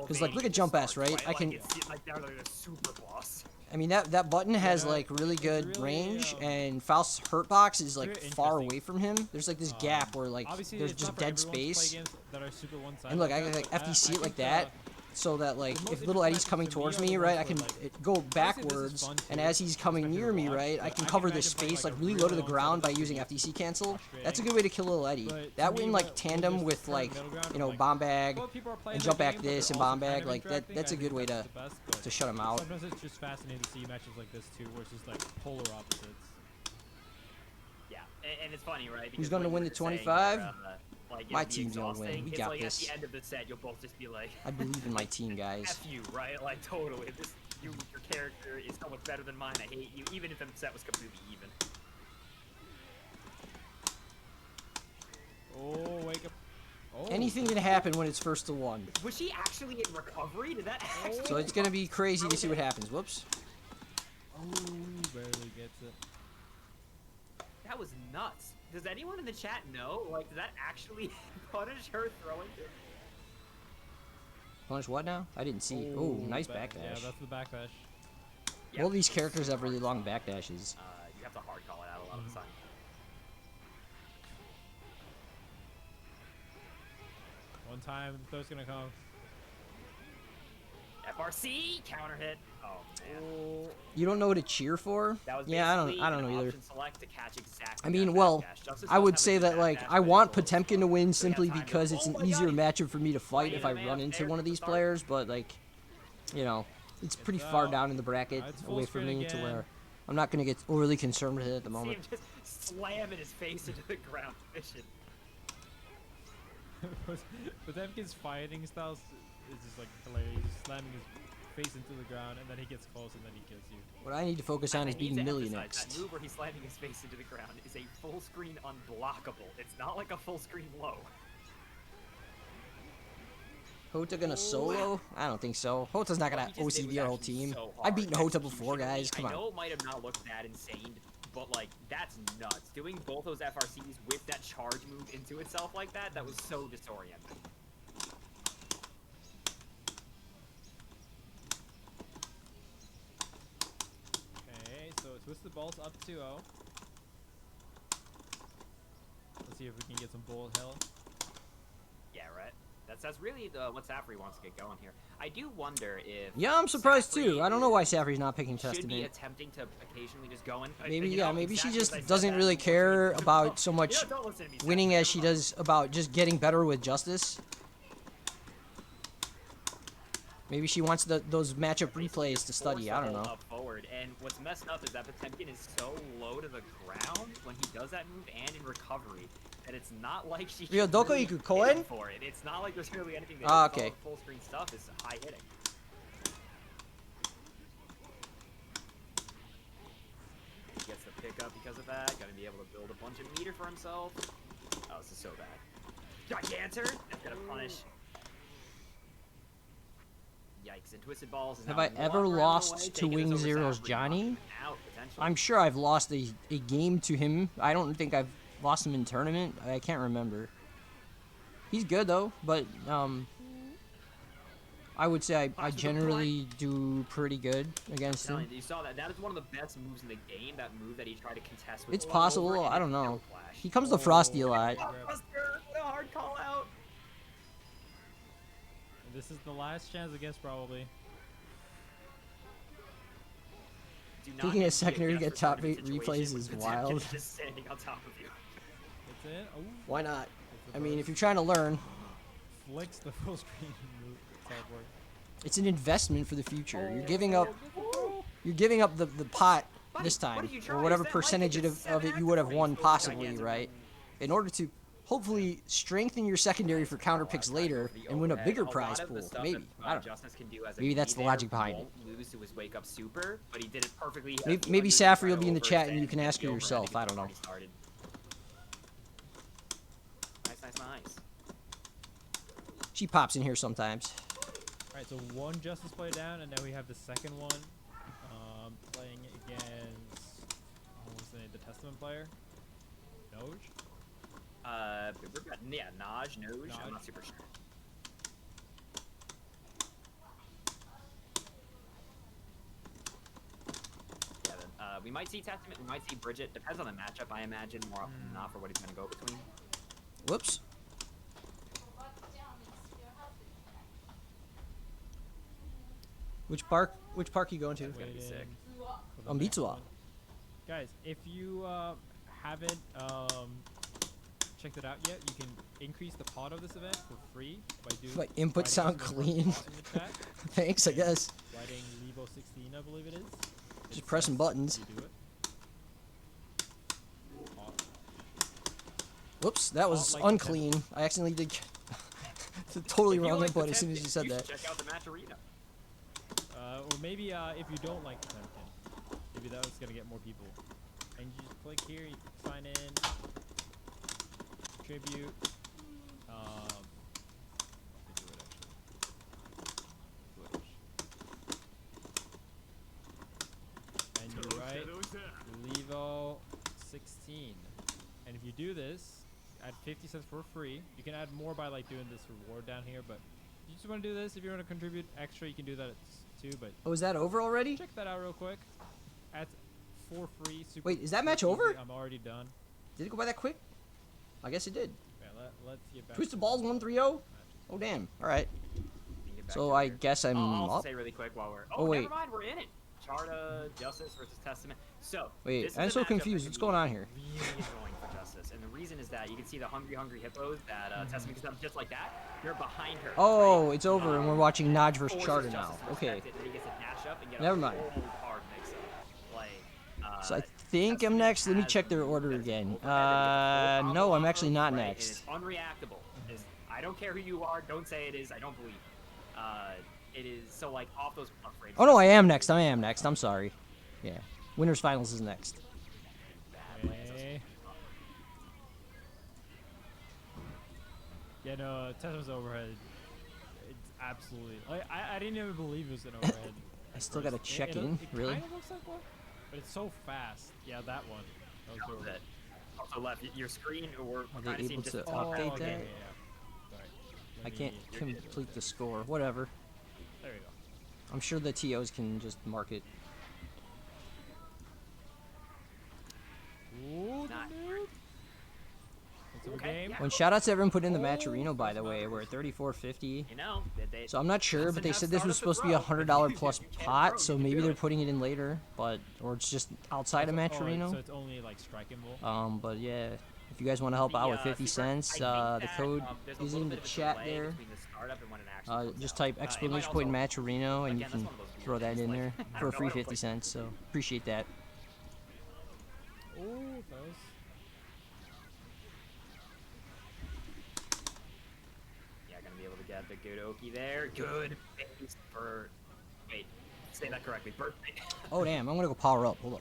Because, like, look at Megalovania jump S, starts, right? I Like, can- it's like they're like a super boss. I mean that button has Yeah, like really it's good really, range, um, and Faust's hurt box is like very far interesting. away from him. There's like this gap where like Obviously, there's it's just not for dead everyone to play space. games that are super one-sided And look, I like can that, like but FTC it I like think, that, so that like most if little Eddie's interesting coming to me towards are the me, ones right, I where, can like, go this is backwards, fun and too, as he's coming especially near me, to watch, right, I but can I cover can this imagine playing, space like, like a really low to real the ground by one-sided using would be FTC cancel. frustrating. That's a good way to kill little Eddie. But That to way in me, like what tandem this with kind of like middle ground you of, know like, bomb bag well, people are playing and the jump back game, but they're this and also bomb kind bag, of like that interacting. that's I a good think way that's to the best, but to shut him out. sometimes it's just fascinating to see matches like this too, where it's just like polar opposites. Yeah, and it's funny, right? Who's Because gonna what win you the were saying 25? where, like, My it'll be team's gonna win. exhausting. We It's got like this. at the end of the set, you'll both just be like, I believe in my team, guys. F you, right? Like, totally. Your character is so much better than mine. I hate you, even if the set was completely even. Oh, wake up! Oh, Anything can happen when it's first to one. Was she actually in recovery? Did that actually? So it's gonna be crazy to see what happens. Whoops. Oh, barely gets it. That was nuts. Does anyone in the chat know? Like, did that actually punish her throwing? Punish what now? I didn't see. Oh, nice Yeah, backdash. that's the backdash. All these characters have really long backdashes. You have to hard call it out a lot of the time. One time, throw's gonna come. FRC counter hit. Oh man. You don't know what to cheer for? That was Yeah, basically I don't an know either. option select to catch exactly I mean, that well, backdash. Justice I does would have a say good that like backdash, I but want it's a little Potemkin to slow. win So he has simply time to- because it's Oh an my God, easier he- matchup for me to fight if I man run up into there one of to these start. players, but like, you know, it's pretty It's far out. down in the bracket It's full away from screen me to again. where I'm not gonna get overly concerned with it at the See moment. him just slamming his face into the ground. Fishing. Potemkin's fighting styles is just like hilarious. He's slamming his face into the ground, and then he gets close, and then he kills you. What I need to focus on is I need beating to Millie emphasize, next. That move where he's slamming his face into the ground is a full screen unblockable. It's not like a full screen low. Hota gonna solo? I don't think so. Hota's not gonna What he just did was OCD our whole actually team. so I've beaten hard Hota before, guys. Come I on. know it might have not looked that insane, but like that's nuts. Doing both those FRCs with that charge move into itself like that, that was so disorienting. Okay, so Twisted Balls up 2-0. Let's see if we can get some bullet hell. Yeah, right. That's really what Safri wants to get going here. I do wonder if. Yeah, I'm surprised Safri too. I don't know why Safri's not picking should be Testament. attempting to occasionally just go in. Maybe, you yeah, know, maybe she exactly just as I said doesn't that, really care unfortunately. about so much You know, don't listen to me, Safri, winning as never she mind. does about just getting better with Justice. Maybe she wants those matchup replays to study. I don't know. Up forward. And what's messed up is that Potemkin is so low to the ground when he does that move and in recovery that it's not like she Ryo, can Doko really Iku hit Koen? him for it. It's not like there's really anything that Ah, hits. All okay. the full screen stuff is high hitting. He gets the pickup because of that. Gonna be able to build a bunch of meter for himself. Oh, this is so bad. Gigantor! That's gonna punish. Yikes, and Twisted Balls is Have now I one ever round lost away, to taking this Wing over Zero's Safri, Johnny? knocking him out, potentially. I'm sure I've lost a game to him. I don't think I've lost him in tournament. I can't remember. He's good though, but I would say I generally do pretty good against Telling him. you, you saw that. That is one of the best moves in the game. That move that he tried to contest with. It's over possible. and I don't no know. flash. He comes to Frosty a lot. Buster, what a hard call out. This is the last chance against probably. Do not Picking a envy secondary to Gus get for top starting 8 a situation replays with is the wild. champion just standing on top of you. It's in. Oh, Why not? it's a I mean, if burst. you're trying to learn, Flicks the full screen move teleport. it's an investment for the future. You're giving Oh, up, get the throw. you're giving up the pot Buddy, this what time, are you or trying? whatever Is that percentage like it's of it you 7 would have active won waves, possibly, gigantic right? In order to hopefully strengthen your secondary for counter picks later and win a bigger prize pool, maybe. I don't know. Justice can do as a Maybe that's the melee logic there, behind it. won't lose to his wake up super, but he did it perfectly. Maybe Safri will be in the chat and you can ask her yourself. I don't know. Nice, nice, nice. She pops in here sometimes. Alright, so one Justice player down, and now we have the second one playing against what's the name? The Testament player? Noj? We've got, yeah, Noj. Noj. I'm not super sure. Yeah, then, we might see Testament, we might see Bridget. Depends on the matchup, I imagine, more often than not for what he's going to go between. Whoops. Which park you going to? That's gonna be sick. On Mitsuwa. Guys, if you haven't checked it out yet, you can increase the pot of this event for free by doing. My input sound clean. Thanks, I guess. Writing LEVO 16, I believe it is. Just pressing buttons. You do it. Whoops, that was Like unclean. I accidentally did the totally If you wrong like input the as soon as you said should that. check out the match arena. Or maybe if you don't like the Temkin, maybe that was gonna get more people. And you just click here, you can sign in, contribute. Let me do it actually. And you write LEVO 16. And if you do this, add 50 cents for free. You can add more by like doing this reward down here, but if you just want to do this, if you want to contribute extra, you can do that too. But Oh, is that over already? check that out real quick. At for free. Super, Wait, is that super match easy. over? I'm already done. Did it go by that quick? I guess it did. Yeah, let's get back. Twisted to Balls the 1-3-0? Oh, damn. Alright. We can get back So to it I here. guess I'm I'll also up. say really quick while we're. Oh, wait. Never mind, we're in it. Charta, Justice versus Testament. So. Wait, this is I'm a so matchup that confused. could What's be going on here? Really annoying for Justice, and the reason is that you can see the hungry hippos that Testament can just like that. You're behind her. Oh, right? it's over and we're watching Naj versus Forces Charter now. Justice to Okay. respect it, and he gets to dash up and get Never a mind. whole hard mix-up. Like, So I think I'm next. Let me check their order again. No, I'm actually not next. It is unreactable. I don't care who you are. Don't say it is. I don't believe. It is so like off those frames. Oh no, I am next. I'm sorry. Yeah. Winners finals is next. Okay. Yeah, no, Tesla's overhead. It's absolutely. Like, I didn't even believe it was an overhead. I still gotta check it, in, it really. kind of looks like one, but it's so fast. Yeah, that one. That was overhead. Also left your screen, we're Are trying they to see able just to the top update half. that? Yeah. Sorry. I Let can't me- complete the score. Whatever. There we go. I'm sure the TOs can just mark it. Ooh, Nice. dude. It's a Okay, game. yeah. When shoutouts to everyone put in the match arena, by the way, we're at 34.50. You know, they So I'm not sure, but they Doesn't said have this was start supposed at to be a the throw. $100 You plus can't pot, throw, so you can maybe do they're it. putting it in later, but or it's just outside of match Oh, arena. so it's only like strikeable. But yeah, if you guys want to help out with 50 cents, the code is in the chat there. Just type exclamation point match arena and you can throw that in there for a free 50 cents. So appreciate that. Ooh, that was. Yeah, gonna be able to get the good Oki there. Good base for. Wait, say that correctly. Birthday. Oh damn, I'm gonna go power up. Hold up.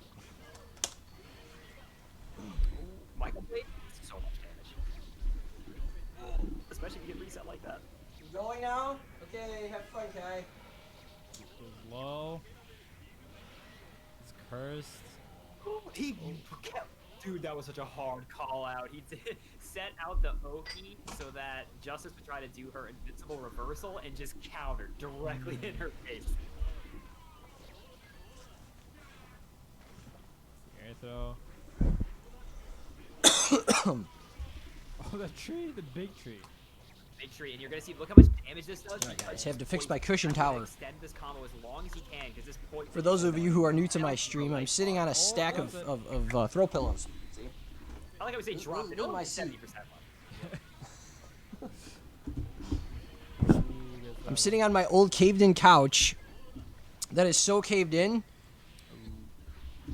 Michael Blade. So much damage. Especially if you get reset like that. You going now? Okay, have fun, Kai. Goes low. It's cursed. He kept. Dude, that was such a hard call out. He did set out the Oki so that Justice would try to do her invincible reversal and just counter directly in her face. Air throw. Oh, the tree, the big tree. big tree, and you're gonna see. Look how much damage this does. Alright, because guys, have to this fix poison my cushion is gonna tower. Extend this combo as long as he can, because this poison For those of is you who are new to down my for stream, I'm life. sitting on a stack that's of throw pillows. See? I like how we say drop it. Look at my Only seat. 70% left. I'm sitting on my old caved-in couch that is so caved in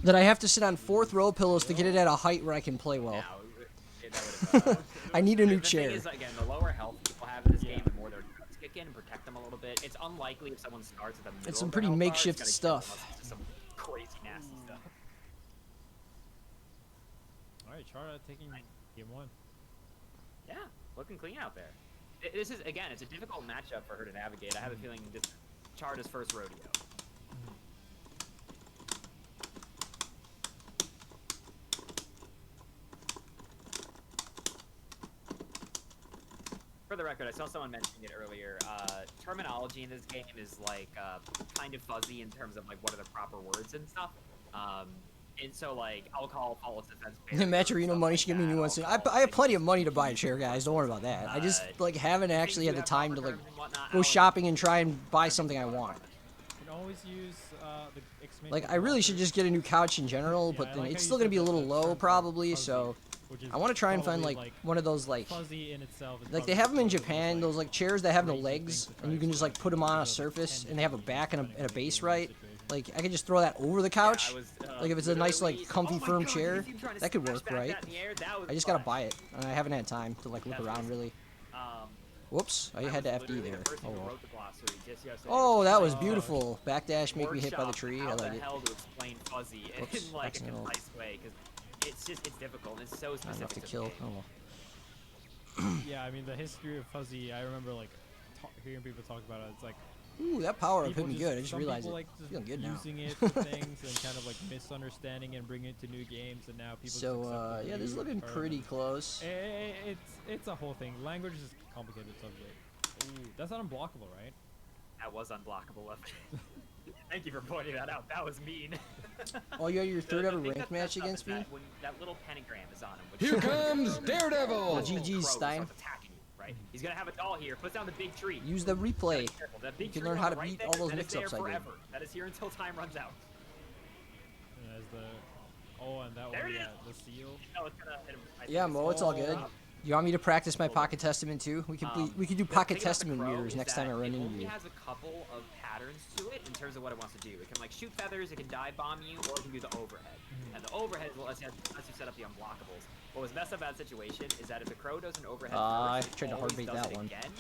that I have to sit on 4 throw pillows to get it at a height where I can play well. Now, that would've, I need a new the chair. thing is, again, the lower health people have in this game, the more their guts kick in and protect them a little bit. It's unlikely if someone starts at the middle It's some of their pretty health bar, makeshift it's gonna kill stuff. them unless it's just some crazy nasty stuff. All right, Chara taking game 1. Yeah, looking clean out there. This is, again, it's a difficult matchup for her to navigate. I have a feeling this Charda's first rodeo. For the record, I saw someone mentioning it earlier. Terminology in this game is like kind of fuzzy in terms of like what are the proper words and stuff. And so like I'll call Fallout's defense. Matcherino money should give me a new one soon. I have plenty of money to buy a chair, guys. Don't worry about that. I just like haven't actually had the time to like go shopping and try and buy something I want. You can always use the X-Men. Like I really should just get a new couch in general, but then it's still gonna be a little low probably. So I want to try and find like one of those like fuzzy in itself. like they have them in Japan, those like chairs that have no legs, and you can just like put them on a surface, and they have a back and a base, right? Like I could just throw that over the couch. Like if it's a nice like comfy firm chair, that could work, right? I just gotta buy it, and I haven't had time to like look around really. Whoops, I had to FD there. Oh well. Oh, that was beautiful. Backdash make me hit by the tree. I like it. How the hell to explain fuzzy Whoops, in like a accidental. concise way? Because it's difficult. It's so Not specific. enough to the kill. game. Oh well. Yeah, I mean the history of fuzzy. I remember like hearing people talk about it. It's like Ooh, that power up people hit me good. I just some realized people it. like just Feeling good now. using it for things and kind of like misunderstanding and bringing it to new games, and now people. So just accept the yeah, this is new looking term pretty and- close. It's a whole thing. Language is a complicated subject. Ooh, that's not unblockable, right? That was unblockable. Thank you for pointing that out. That was mean. Oh, you had your third The ever thing ranked that match messed up against is me? that when that little pentagram is on him. Which Here comes Daredevil! Well, GG's, Stein. Attacking you, right? He's gonna have a doll here. Puts down the big tree. Use the replay. Careful. That big You can tree learn on how the to right beat there, all those that is there mix-ups I did. forever. That is here until time runs out. And as the and that There one, it yeah, is. the seal. No, it's gonna hit him. I think Yeah, Mo, it's all good. Oh. You want me to practice my Pocket Testament too? We could we could do The Pocket thing about the Testament Crow mirrors is next time I that run it into only you. has a couple of patterns to it in terms of what it wants to do. It can like shoot feathers, it can dive bomb you, or it can do the overhead. And the overhead will lets you set up the unblockables. What was messed up about that situation is that if the Crow does an overhead I first, it tried to hard always bait does that it one. Again.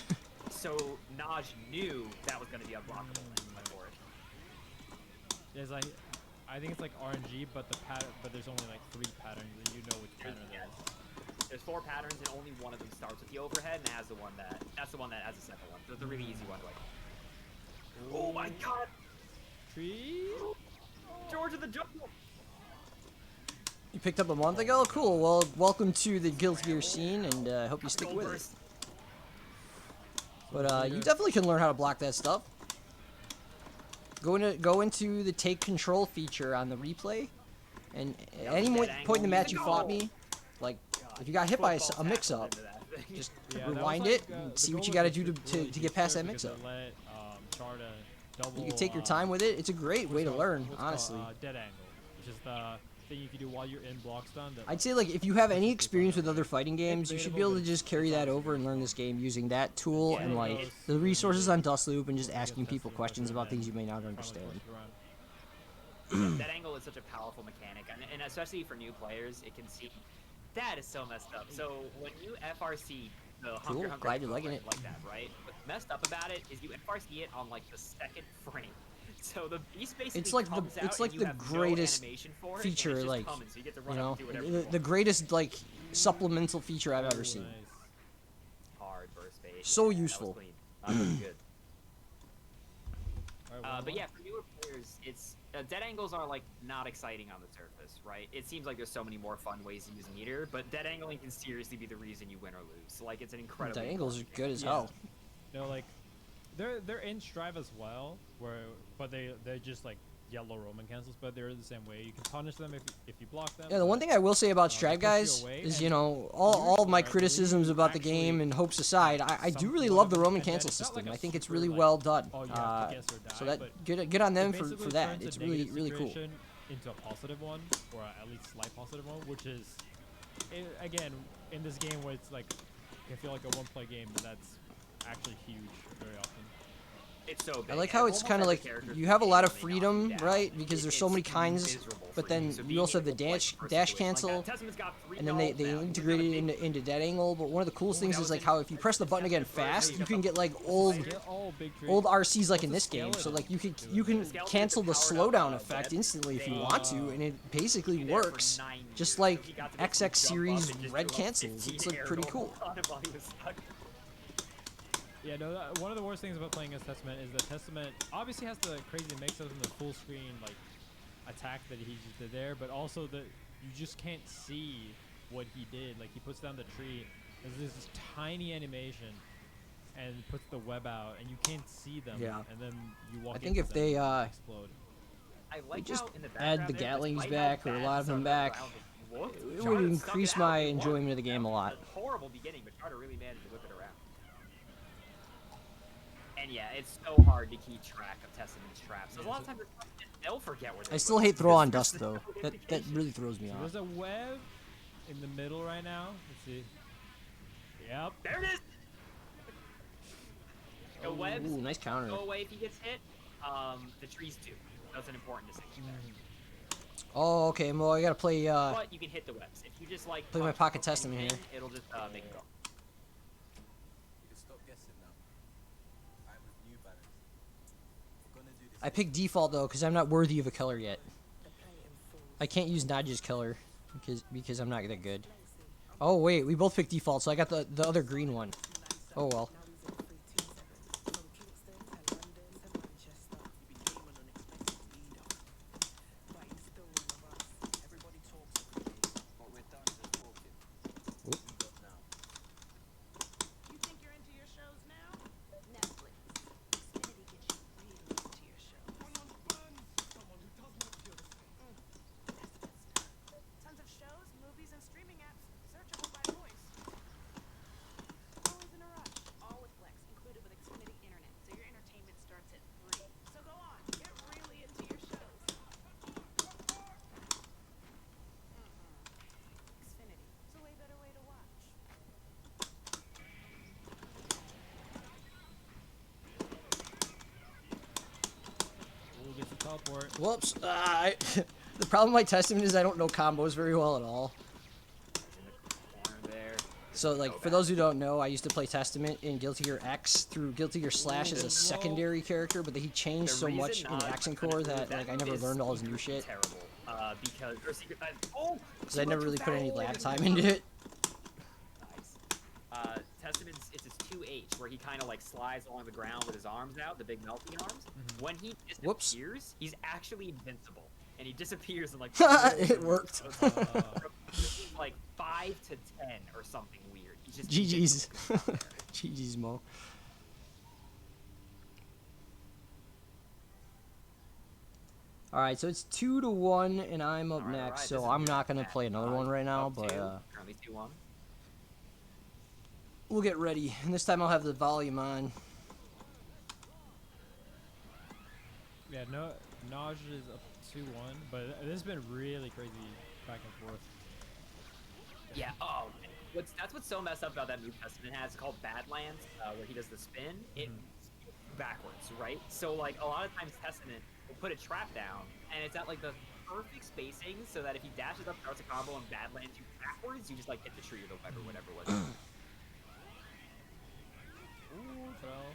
So Naj knew that was going to be unblockable and went for it. There's like, I think it's like RNG, but the pattern, but there's only like 3 patterns, and you know which pattern it is. There's 4 patterns, and only one of them starts with the overhead, and it has the one that's the one that has the second one. So it's a really easy one. Like, oh my God, Tree. George of the Jungle! You picked up a month ago? Cool. Well, welcome to the Guild Gear scene, and I hope you stick Gold with it. burst. But you definitely can learn how to block that stuff. Go into the take control feature on the replay, and at any point in the match you fought me, like if you got hit by a mix-up, just Yeah, that was rewind like, it the and see goal what you was got to to do really to get past that because it mix-up. let, Charda double, You can take your time with it. It's a great way to learn, what's honestly. called, dead angle, which is the thing you can do while you're in block stun. That, I'd say like if you have any experience with other fighting games, you should be able to just carry that over and learn this game using that tool and like the resources on Dustloop and just asking people questions about things you may not understand. That angle is such a powerful mechanic, and especially for new players, it can seem that is so messed up. So when you FRC the Cool, Hunger glad you're liking it. like that, right? What's messed up about it is you FRC it on like the second frame. So the beast basically It's like comes out it's like and you the have no greatest animation for it, and feature, it's just like coming, so you get to you run up know, and do whatever you the want. greatest like supplemental feature I've ever seen. Hard burst bait. So Yeah, that was useful. clean. That was good. But yeah, for newer players, it's dead angles are like not exciting on the surface, right? It seems like there's so many more fun ways to use meter, but dead angling can seriously be the reason you win or lose. Like it's an incredible. The angles are good as Yeah. hell. You know, like they're in Strive as well, but they just like yellow Roman cancels, but they're the same way. You can punish them if you block them. Yeah, the one thing I will say about Strive push you Guys away, is, and you know, all of my usually, I believe, criticisms about the game actually and hopes aside, I do really somewhat love the of an Roman advantage. cancel It's not system. like a I think it's super, really like, well done. oh, you have to guess or So die, that but good on them it for basically that. turns a It's really negative really cool. situation into a positive one, or at least slight positive one, which is, again, in this game where it's like, I feel like a one-play game, but that's actually huge very often. It's so big. I like and how it's almost kind of every like character you have a lot of may knock you freedom, down. right? Because there's so many It's kinds, miserable but for you. then So you being also have the able to play dash for a dash situation cancel, like that, Testamen's got 3 and then they goals now. You integrated got a it into dead angle. But one of the coolest Ooh, things that is was like in- how if you press the button again First, hey, fast, you you got can the get like Big trees. old RCs like in What's this the game. So skeleton like you doing? can The skeleton cancel the is powered slowdown up, effect Web. instantly if you They- want to, and it basically be there for works 9 just years. like So he got to XX basically jump up series and just red do a cancels. 15 It's like air pretty roll cool. on him while he was stuck. Yeah, no, one of the worst things about playing as Testament is that Testament obviously has the crazy mix-ups and the full screen like attack that he just did there, but also that you just can't see what he did. Like he puts down the tree, there's this tiny animation, and puts the web out, and you can't see them. Yeah. And then you walk. I think into if them they, and explode. I like just how in the add background the there, Gatlings despite how back or a bad lot of the them start back, round looked, it Chara would stuck increase it out. my It worked. enjoyment of the game a lot. Horrible beginning, but Chara really managed to whip it around. And yeah, it's so hard to keep track of Testament's traps. So a lot of times they'll forget where they're I still put hate them. throw on There's dust no though. That indication. really throws me So off. there's a web in the middle right now. Let's see. Yep. There it is! The webs Ooh, nice counter. go away if he gets hit. The trees do. That's an important distinction there. Oh, okay. Well, I gotta play. But you can hit the webs. If you just like Play my punch pocket anything, testament here. it'll just make it go. You can stop guessing now. I'm with New Balance. We're gonna do this. I picked default though because I'm not worthy of a color yet. I can't use Naj's color because I'm not that good. Oh wait, we both picked default, so I got the other green one. Oh well. You think you're into your shows now? Netflix. Xfinity gets you really into your show. Tons of shows, movies, and streaming apps. Searchable by voice. Always in a rush. All with Flex, included with Xfinity Internet. So your entertainment starts at 3. So go on, get really into your shows. Xfinity. It's a way better way to watch. Ooh, gets the teleport. Whoops. The problem with my testament is I don't know combos very well at all. Corner there. So like for those who don't know, I used to play Testament in Guilty Gear X through Guilty Gear Slash as a secondary character, but he changed so much in Action Core that like I never learned all his new shit Terrible. Because or secret. because I never really put any lab time into it. Nice. Testament's it's his 2H where he kind of like slides along the ground with his arms out, the big melting arms. When he Whoops. disappears, he's actually invincible, and he disappears in like It worked. like 5 to 10 or something weird. He's just GG's. invincible. GG's Mo. Alright, so it's 2-1 and I'm up Alright, next, alright, so this is I'm good. not gonna play another one right now, Up but two, currently 2-1. we'll get ready. And this time I'll have the volume on. Yeah, no, Naj is up 2-1, but this has been really crazy back and forth. Yeah. Oh, that's what's so messed up about that move Testament has. It's called Badlands, where he does the spin. It backwards, right? So like a lot of times Testament will put a trap down, and it's at like the perfect spacing, so that if he dashes up, starts a combo, and Badlands you backwards, you just like hit the tree or the web or whatever it was. Ooh, fell.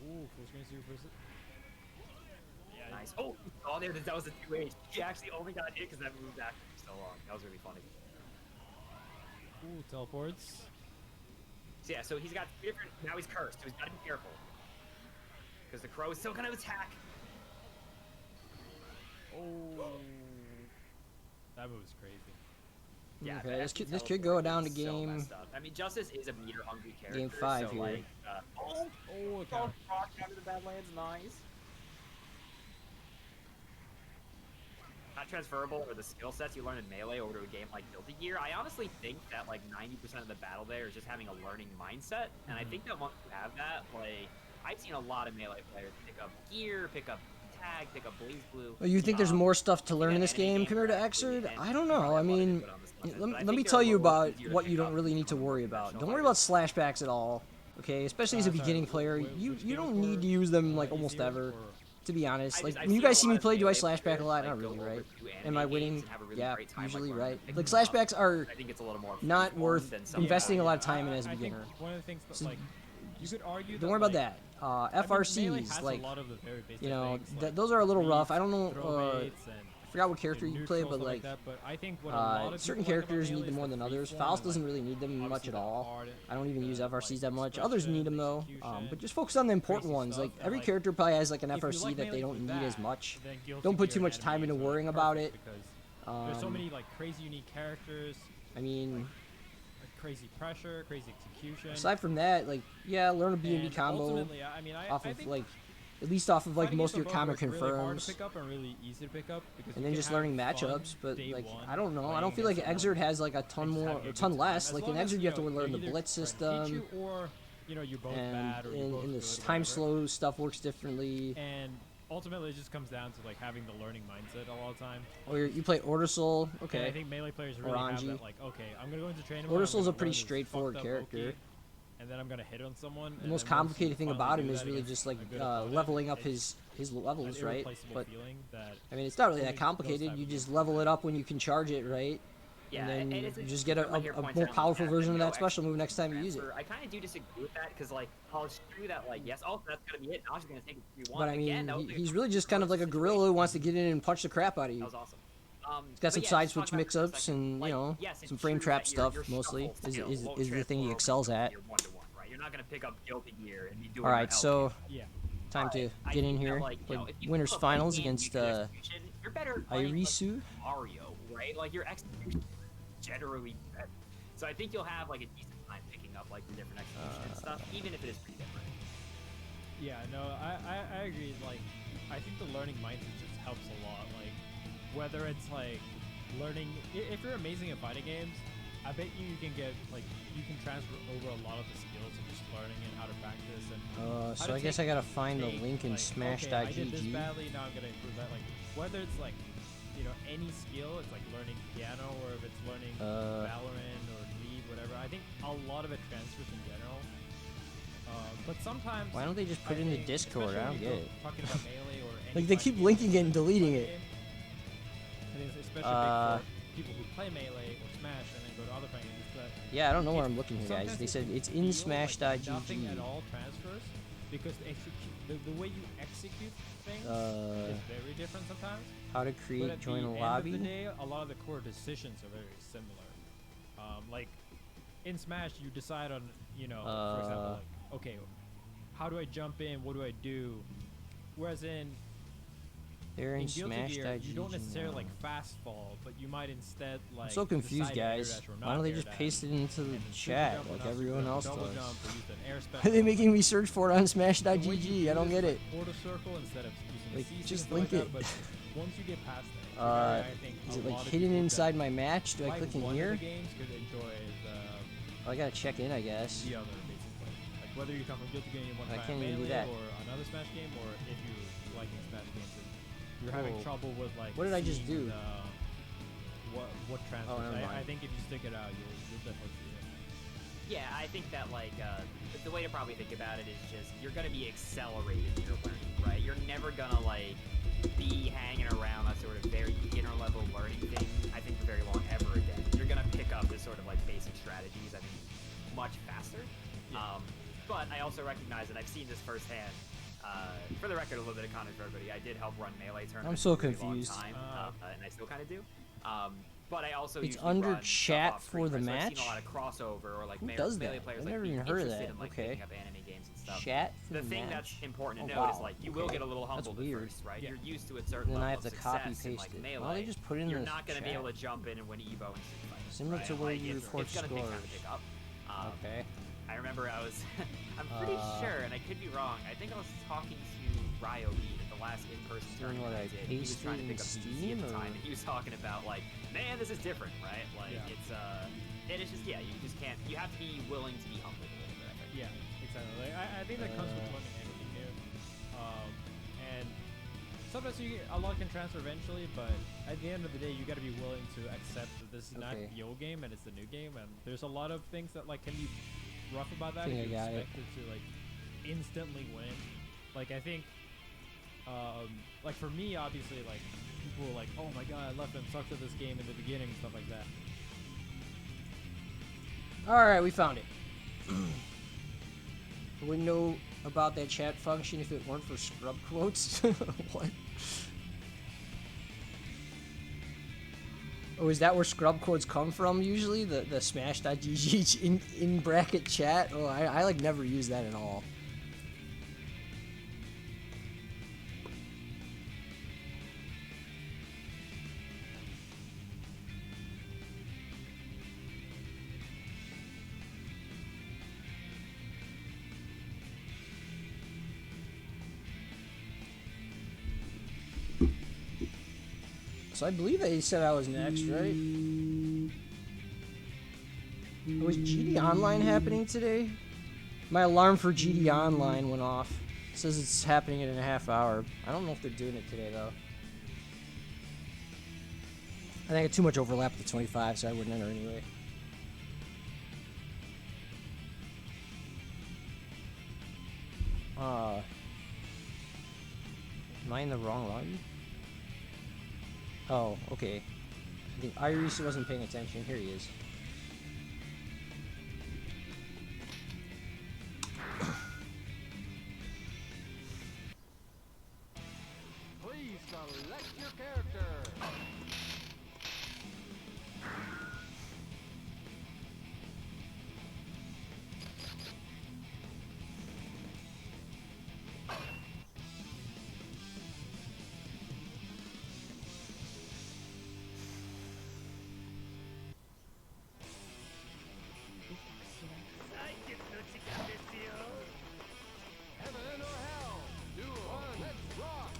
Ooh, full screen super person. Yeah, Nice. Oh, there. That was a 2H. He actually only got hit because that moved back for so long. That was really funny. Ooh, teleports. So yeah, so he's got 3 different. Now he's cursed, so he's got to be careful because the crow is still gonna attack. Oh, that move is crazy. Yeah, Okay, the this FP could go teleport down to is so game messed up. I mean, Justice is a meter-hungry character. Game 5 so, here. Like, Oh, oh, counter. rock down to the Badlands, nice. Not transferable, or the skill sets you learn in Melee over to a game like Guilty Gear. I honestly think that like 90% of the battle there is just having a learning mindset, and I think that once you have that, like, I've seen a lot of Melee players pick up gear, pick up tag, pick up Blaze Blue. Oh, you think there's more stuff to learn in this enemy game game compared to actually, Xrd? and I don't there's know. probably I a lot of mean, input on this content, but I let think me they're tell a you little about easier to what pick you don't up really than need to some of the worry more about. conventional Don't worry about fighters. slashbacks at all. Okay, especially as a Sorry, beginning player, which you game don't for, need to use them like almost easier ever. or- To be honest, like I've when you seen guys a see lot me of play, do I Melee slash back a players, lot? like, Not go really, over right? to Am I anime games winning? and have a really Yeah, great time, like, usually, learning right? to pick Like them up. slashbacks are I think it's a little more not free-form worth than some investing a lot of Yeah, time in as a I think beginner. one of the things that, So like, you could argue Don't worry about like, that. I mean, Melee FRCs, has like, a lot of the very basic you know, things, like those are a little rough. I don't reads, know. throw-baits, and I forgot what character you play, neutral, but stuff like, that. But I think what a lot of certain people like about characters Melee need them is more the than others. freeform Faust and, doesn't like, really need them much obviously at the all. art, I don't even use the, FRCs like, that much. Others need them though. execution, But just focus on the important crazy ones. stuff, Like and, every like, character probably has like an if you FRC like that they Melee don't for need as that, much. then Guilty Don't put Gear too much and time anime into games are worrying about perfect it. because there's so many like crazy unique characters, I mean, like, crazy pressure, crazy execution. aside from that, like, yeah, learn a B&B and combo ultimately, I mean, off I of think like, at least off of like fighting most of your against them common both was really hard to confirms. pick up and really easy to pick up because And you then can just have learning fun matchups, but day like one I don't know. I playing don't feel like against Xrd someone has like a ton and just more, having a good ton time. less. As Like in long as, Xrd, you have to know, learn the they're either blitz trying to beat system, you or you're both and bad or you're both in the good, time whatever. slow stuff works differently. And ultimately, it just comes down to like having the learning mindset a lot of the time. Or you play Order Soul, And I okay. think Melee players really have Oranji. that, like, okay, I'm gonna go into training. Order mode, I'm Soul's a gonna pretty learn this straightforward fucked up character. Oki, and then I'm gonna hit on someone. The most complicated thing about him is really just like leveling up his levels, right? But I mean, it's not really that complicated. You just level it up when you can charge it, right? Yeah, And then it's you just get a someone here points more out in the powerful chat version of no that special extra move next time you use it. transfer. I kind of do disagree with that because, like, I'll show that, like, yes, oh, that's gonna be it. Now she's gonna take it 3-1. But I mean, Again, that was, like, he's a really just kind of like a gorilla who wants to get in and punch the crap out of That you. was awesome. He's got some But yeah, side just talk switch about it for a mix-ups second. and, you Like, know, yes, it's some frame true trap that stuff your mostly shuffle is skill won't the thing he transfer excels over to at. your 1-to-1, right? You're not gonna pick up Guilty Gear and be doing Alright, so Yeah. time to I get in think that, here. like, you Play know, if you winners pull up finals any game against you do execution, you're better playing, like, Irisu. Mario, right? Like, your execution is generally better. So I think you'll have like a decent time picking up like the different execution and stuff, even if it is pretty different. Yeah, no, I agree. Like, I think the learning mindset just helps a lot. Like, whether it's like learning, if you're amazing at fighting games, I bet you can get like you can transfer over a lot of the skills of just learning and how to practice and. So I guess I gotta find the link in like, Smash.gg. Okay, I did this badly, now I'm gonna improve that. Like, whether it's like, you know, any skill, it's like learning piano, or if it's learning Valorant or League, whatever. I think a lot of it transfers in general. But sometimes. Why don't they just put it in the Discord? I don't get it. Talking about Melee or any Like they keep linking it and deleting it. I think it's especially big for people who play Melee or Smash and then go to other fighting games. But Yeah, I don't know where I'm looking here, guys. sometimes They it said can it's in feel like Smash.gg. nothing at all transfers because the way you execute things is very different sometimes. How to But create at join the a end lobby. of the day, a lot of the core decisions are very similar. Like in Smash, you decide on, you know, for example, like, okay, how do I jump in? What do I do? Whereas in They're in Guilty Gear, Smash.gg. you don't necessarily now. like fast fall, but you might instead like. I'm so confused, decide to air guys. dash or Why not don't they air just dash, paste it into the and then super chat jump or like not everyone super else jump, double does? jump, or use an air Why are special. they making me search for it on The way Smash.gg? you do I don't this get is, it. like, quarter circle instead of using Like, CC and just stuff link like it. that, but once you get past that, I think Is a it like lot of hidden people inside that my match? Do I like click in one of here? the games could enjoy Oh, I gotta check in, I guess. the other, basically. Like whether you come from Guilty Gear and you want I to try can't even do Melee that. or another Smash game, or if you're liking Smash games and you're having Oh. trouble with like. What did I just seeing do? What transfers? never I mind. think if you stick it out, you'll definitely see it. Yeah, I think that like the way to probably think about it is just you're gonna be accelerated in your learning, right? You're never gonna like be hanging around a sort of very beginner level learning thing, I think, for very long ever again. You're gonna pick up this sort of like basic strategies, I think, much faster. Yeah. But I also recognize that I've seen this firsthand. For the record, a little bit of context for everybody, I did help run Melee tournaments so for a really long confused. time, and I still kind of do. But I also It's usually under run stuff chat off screen, for the right? So I've match? seen a lot of crossover or like Who does melee that? players I've like never being even heard of interested that. in like Okay. picking up anime games and stuff. Chat for The the thing match? that's important to Oh, note is wow. like you will Okay. get a little That's humbled at weird. first, right? Yeah. You're used to a certain Then I level have of to copy success in paste like it. melee. Why don't they just put it in You're the not gonna be chat? able to jump in and win Evo and street fights. Similar right? to where Like, you it's report gonna take time to scores. pick up. Okay. I remember I was, I'm pretty sure, and I could be wrong. I think I was talking to Ryo Beat at the last in-person Doing tournament what, I I did. He was pasted trying to in pick up DDC Steam, at the time, or- and he was talking about like, man, this is different, right? Like Yeah. and it's just you just can't. You have to be willing to be humbled a little bit. I think. Yeah, exactly. Like, I think that comes with learning anything new. And sometimes a lot can transfer eventually, but at the end of the day, you got to be willing to accept that this is not Okay. the old game and it's the new game. And there's a lot of things that like can be rough about that. Think If you I got it. expect it to like instantly win. Like I think, like for me, obviously, like people were like, oh my god, I left them sucked at this game in the beginning and stuff like that. Alright, we found it. I wouldn't know about that chat function if it weren't for scrub quotes. What? Oh, is that where scrub quotes come from usually? The smash.gg in bracket chat? Oh, I like never use that at all. So I believe they said I was next, right? Was GD Online happening today? My alarm for GD Online went off. It says it's happening in a half hour. I don't know if they're doing it today, though. I think I had too much overlap with the 25, so I wouldn't enter anyway. Am I in the wrong lobby? Oh, okay. I think Iris wasn't paying attention. Here he is. Please select your character. Heaven or hell? Duel. Let's rock.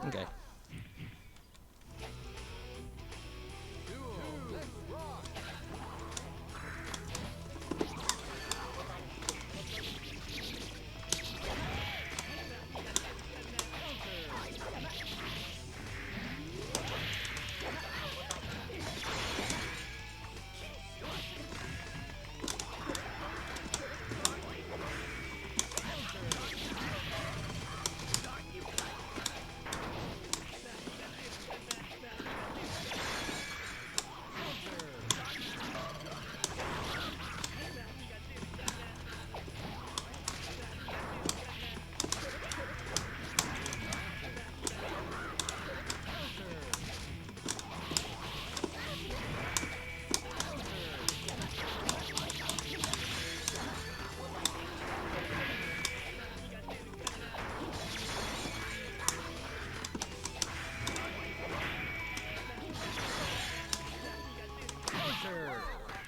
Okay. Duel. Let's rock.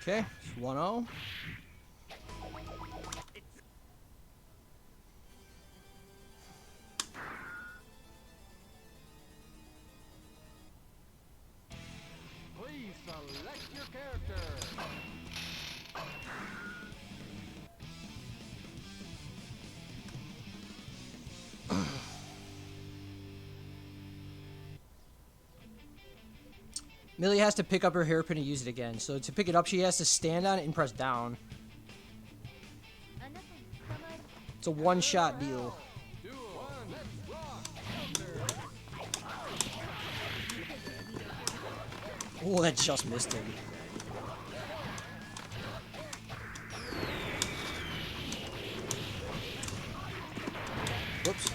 Okay, it's 1-0. Please select your character. Millie has to pick up her hairpin and use it again. So to pick it up, she has to stand on it and press down. It's a one-shot deal. Duel. One. Let's rock. Counter. Oh, that just missed him. Whoops.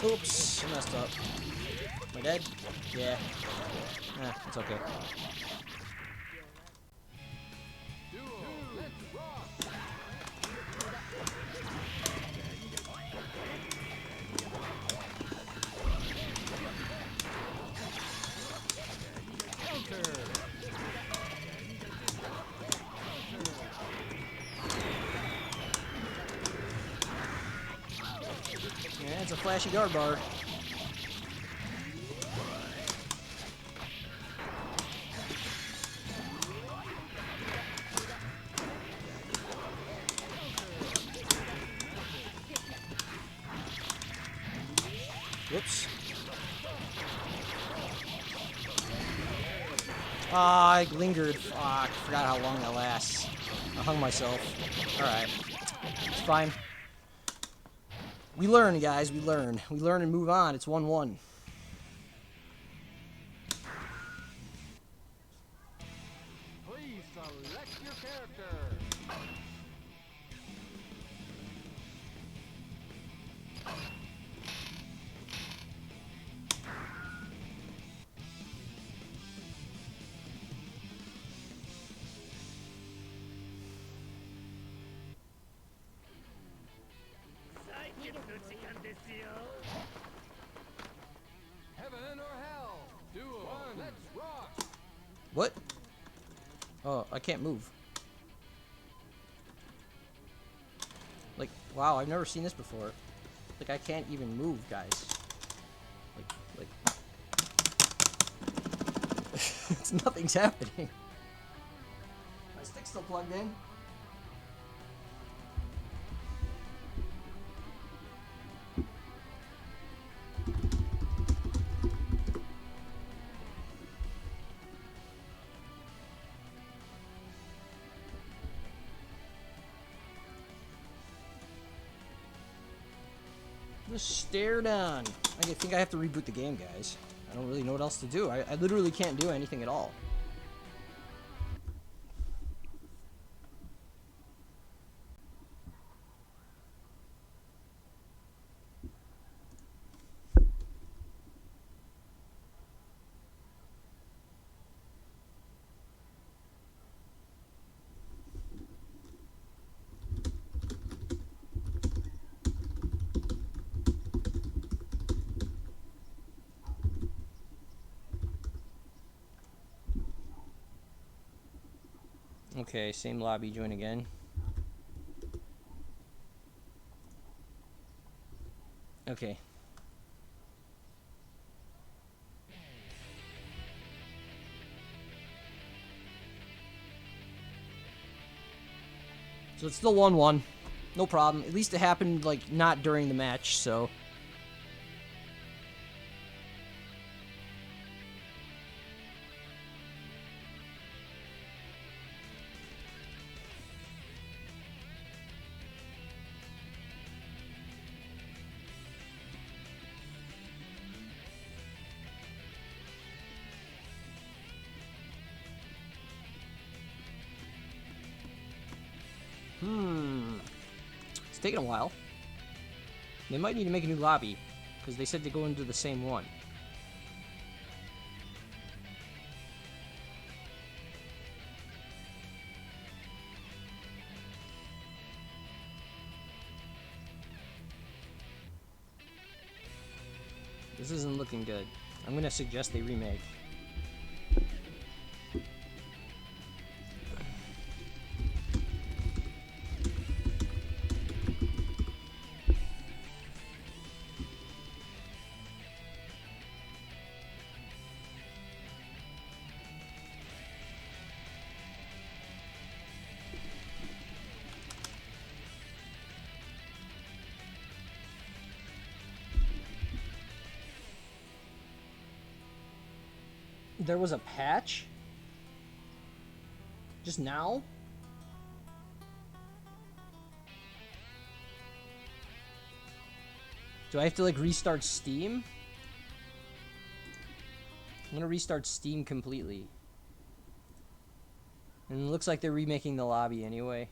Oops, I messed up. Am I dead? Yeah. It's okay. Duel. Let's rock. Counter. Yeah, it's a flashy guard bar. Whoops. Ah, I lingered. Fuck, forgot how long that lasts. I hung myself. Alright. It's fine. We learn, guys. We learn. We learn and move on. It's 1-1. Please select your character. Heaven or hell. Duel. One. Let's rock. What? Oh, I can't move. Like, wow, I've never seen this before. Like, I can't even move, guys. Like, nothing's happening. My stick's still plugged in. Just stare down. I think I have to reboot the game, guys. I don't really know what else to do. I literally can't do anything at all. Okay, same lobby, join again. Okay. So it's still 1-1. No problem. At least it happened, like, not during the match, so... It's taking a while. They might need to make a new lobby, because they said to go into the same one. This isn't looking good. I'm gonna suggest they remake. There was a patch? Just now? Do I have to like restart Steam? I'm gonna restart Steam completely. And it looks like they're remaking the lobby anyway.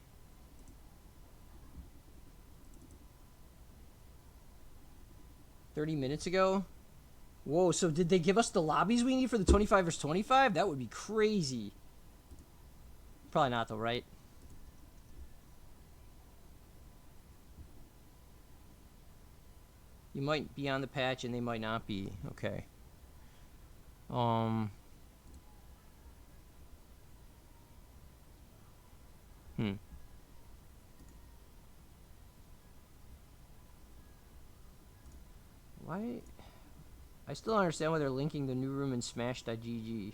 $30 minutes ago? Whoa, so did they give us the lobbies we need for the 25 vs 25? That would be crazy. Probably not though, right? You might be on the patch and they might not be. Okay. Why? I still don't understand why they're linking the new room in smash.gg.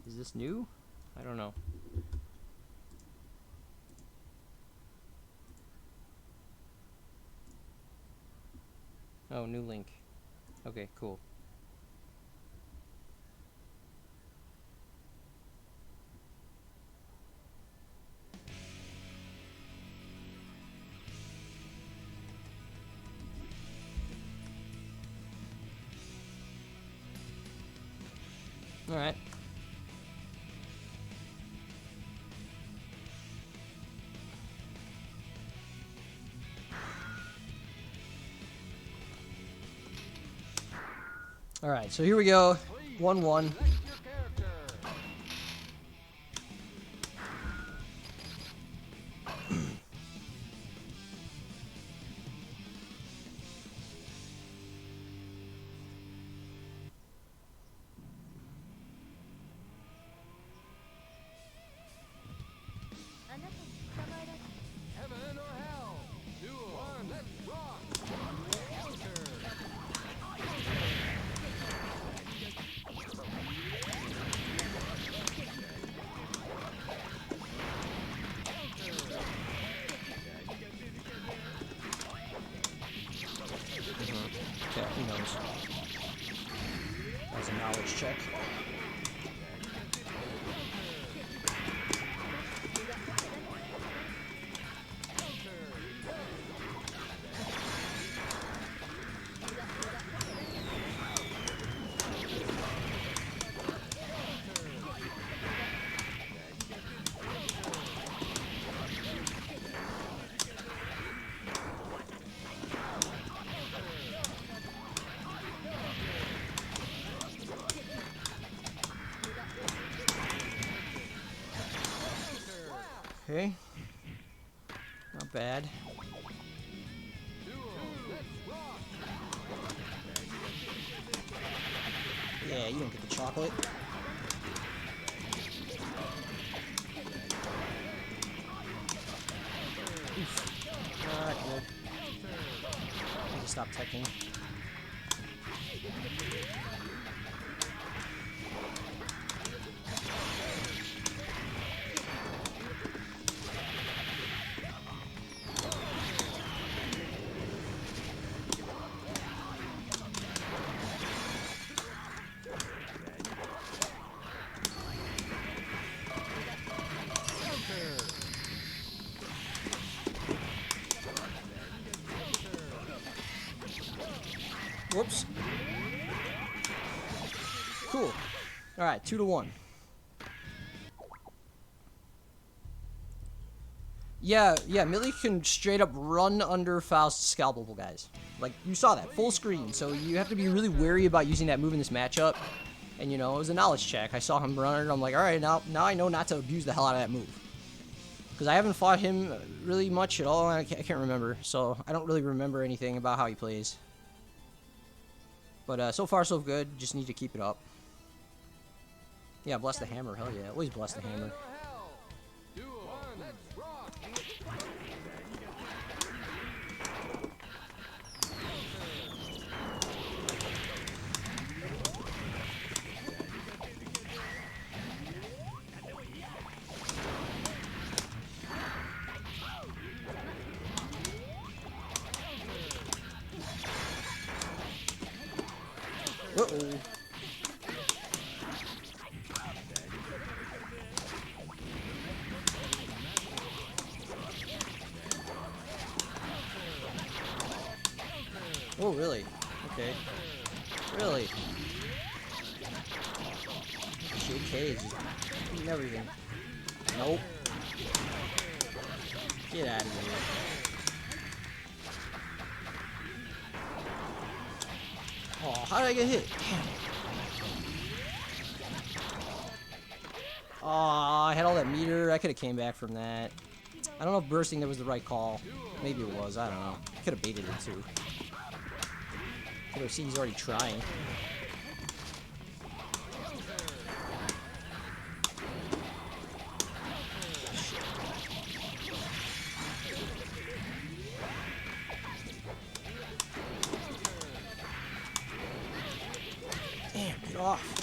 Is this new? I don't know. Oh, new link. Okay, cool. All right. All right, so here we go. 1-1. Select your character. Heaven or hell. Duel. One. Let's rock. Counter. Yeah, who knows? That's a knowledge check. Okay. Not bad. Duel. Let's rock. Yeah, you don't get the chocolate. Oof. Not good. I need to stop teching. Whoops. Cool. All right, 2-1. Yeah, Millie can straight up run under Faust's scalpable guys. Like, you saw that, full screen. So you have to be really wary about using that move in this matchup. And, you know, it was a knowledge check. I saw him run, and I'm like, all right, now I know not to abuse the hell out of that move. Because I haven't fought him really much at all. I can't remember. So I don't really remember anything about how he plays. But so far, so good. Just need to keep it up. Yeah, bless the hammer. Hell yeah. Always bless the hammer. Heaven or hell. Duel. One. Let's rock. Uh-oh. Oh, really? Okay. Really? JK is just eating everything. Nope. Get out of here. Oh, how did I get hit? Damn. Oh, I had all that meter. I could have came back from that. I don't know if bursting there was the right call. Maybe it was. I don't know. Could have baited it too. Could have seen he's already trying. Damn, get off.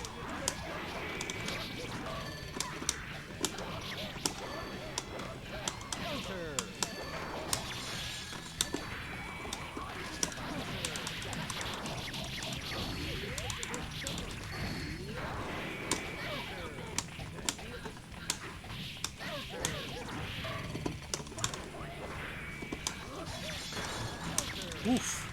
Oof.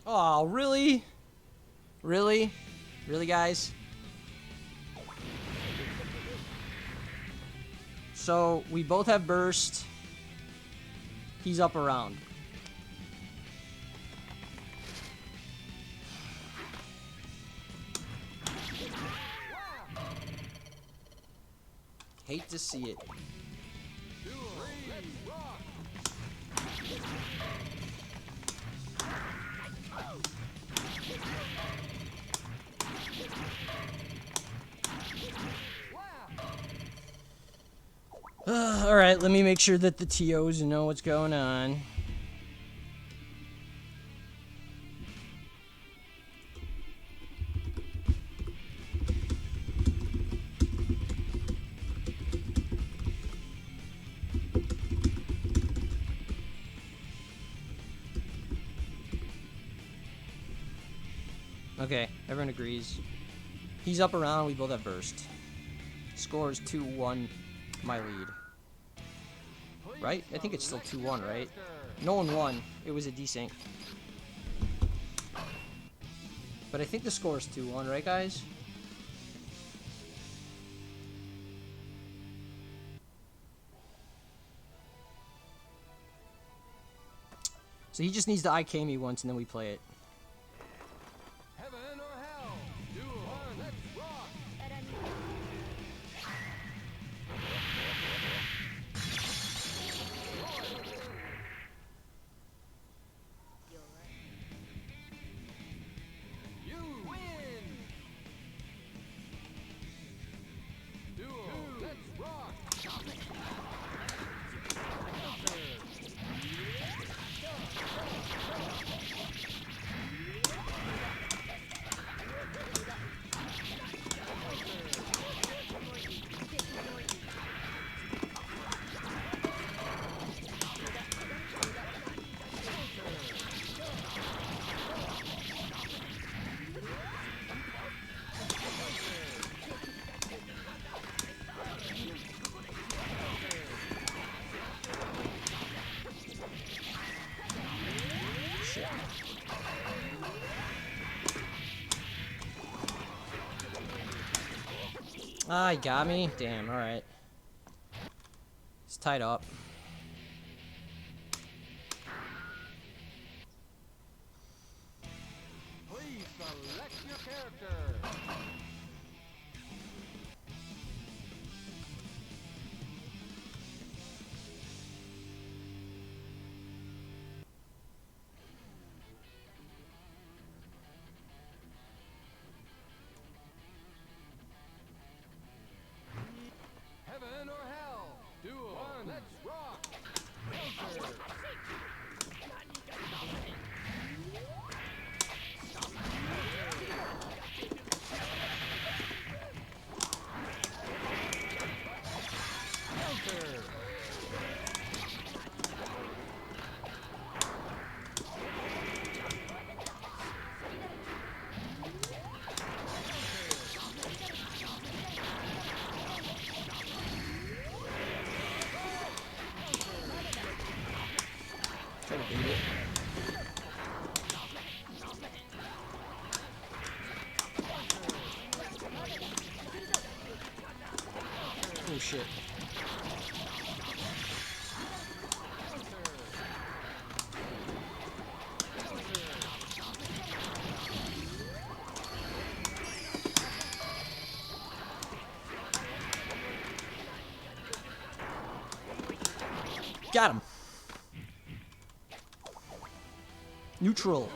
Oh, really? Really? Really, guys? So, we both have burst. He's up around. Hate to see it. Alright, let me make sure that the TOs know what's going on. Okay, everyone agrees. He's up around, we both have burst. Score is 2-1, my lead. Right? I think it's still 2-1, right? No one won. It was a desync. But I think the score is 2-1, right, guys? So he just needs to IK me once and then we play it. Heaven or hell? Duel. Let's rock. You win. Duel. Let's rock. Ah, he got me? Damn, alright. It's tied up. Please select your character. Heaven or hell? Duel. Let's rock. shit. Got him. Neutral.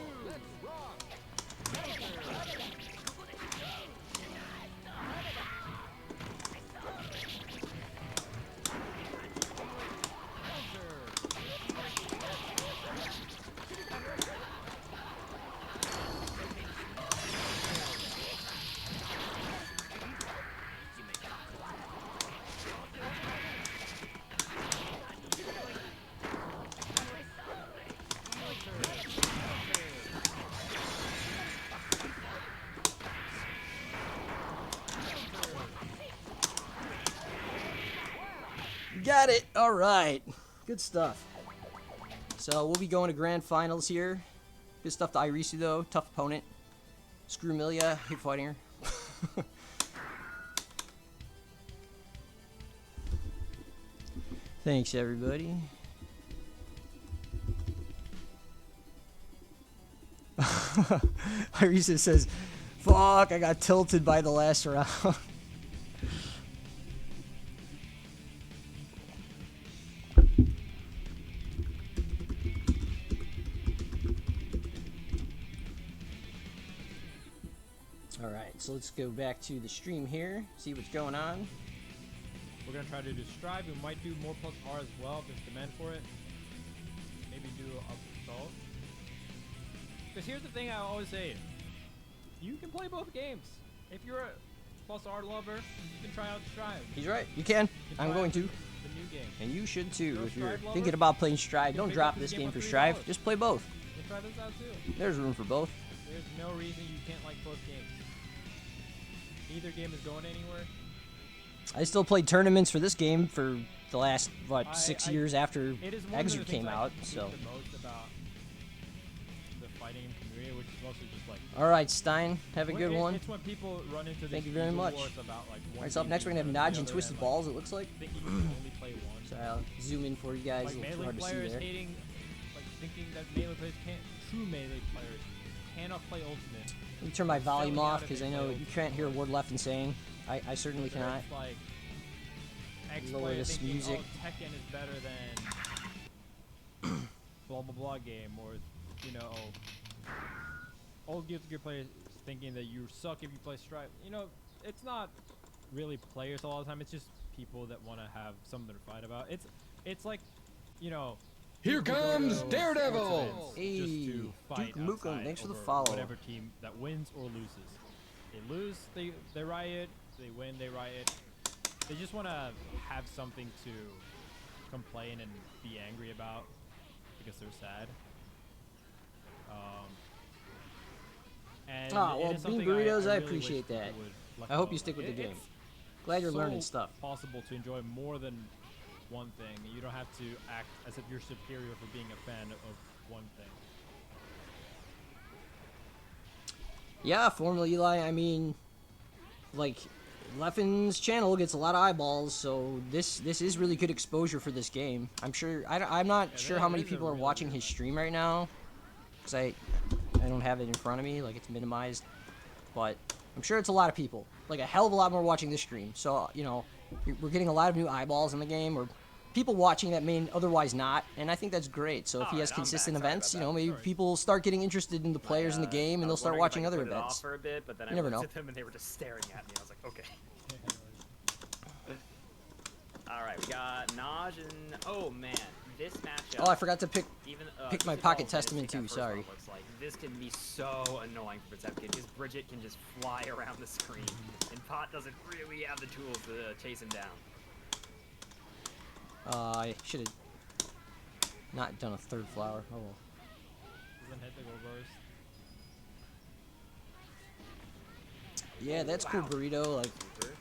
Got it. All right. Good stuff. So we'll be going to grand finals here. Good stuff to Irisu though. Tough opponent. Screw Milia. Hate fighting her. Thanks everybody. Irisu says, "Fuck! I got tilted by the last round." Alright, so let's go back to the stream here, see what's going on. We're gonna try to do strive. We might do more plus R as well if there's demand for it. Maybe do both. Because here's the thing I always say. You can play both games. If you're a plus R lover, you can try out strive. He's right, you can. You can I'm try going to. The new game. And you should too. You're a If you're Strive lover? thinking about playing Strive, You don't pick drop up this this game game for for Strive. $3. Just play both. You can try this out too. There's room for both. There's no reason you can't like both games. Neither game is going anywhere. I still played tournaments for this game for the last, what, 6 I- years after It is one of the Exert things came I out, hate so. the most about the fighting community, which is mostly just like. Alright, Stein, have a when good one. It's when people run into this Thank you very evil much. wars about, like, one Alright, so up game next we're being gonna have better than Nodge and the other, Twisted like, Balls, it looks like. thinking you can only play one. Sorry, I'll zoom in for you guys. Like A little too melee hard to see players there. hating, like thinking that melee players can't. True melee players cannot play ultimate. Let me turn my volume selling off out if because they I play know you Ultimate. can't hear a word left in saying. I certainly So cannot. it's like X Lower player this thinking, music. oh, Tekken is better than blah blah blah game, or you know, old Guilty Gear players thinking that you suck if you play Strive. You know, it's not really players all the time. It's just people that want to have something to fight about. It's like, you know. Here people go comes to Daredevil! sports events Hey, just to fight Duke Nukem, outside thanks for the over follow. Whatever team that wins or loses. They lose, they riot. They win, they riot. They just want to have something to complain and be angry about because they're sad. And Ah, it well, is Bean something Burritos, I really appreciate wish that. people would let I hope go you of. stick with the game. It's Glad you're so learning stuff. possible to enjoy more than one thing. You don't have to act as if you're superior for being a fan of one thing. Yeah, Formula Eli, I mean, like, Leffen's channel gets a lot of eyeballs, so this is really good exposure for this game. I'm sure, I'm not sure how many it is a people are really watching good his match. stream right now, because I don't have it in front of me, like, it's minimized, but I'm sure it's a lot of people, like, a hell of a lot more watching this stream, so, you know, we're getting a lot of new eyeballs in the game, or people watching that may otherwise not, and I think that's great. So if he Alright, has I'm consistent back. Sorry events, about you know, that. maybe Sorry. people start getting interested in the players in the game, I and they'll was start wondering watching if I other could put it off events. for a bit, but then You I never looked know. at them and they were just staring at me. I was like, okay. All right, we got Naj and oh man, this matchup. Oh, I forgot to pick. Even pick my Twisted Pocket Balls, I just Testament think that too, first one sorry. Looks like this can be so annoying for Perception because Bridget can just fly around the screen, and Pot doesn't really have the tools to chase him down. I should have not done a third flower. Oh well. Doesn't hit the gold burst. Yeah, that's cool, Wow. burrito. Like, Super.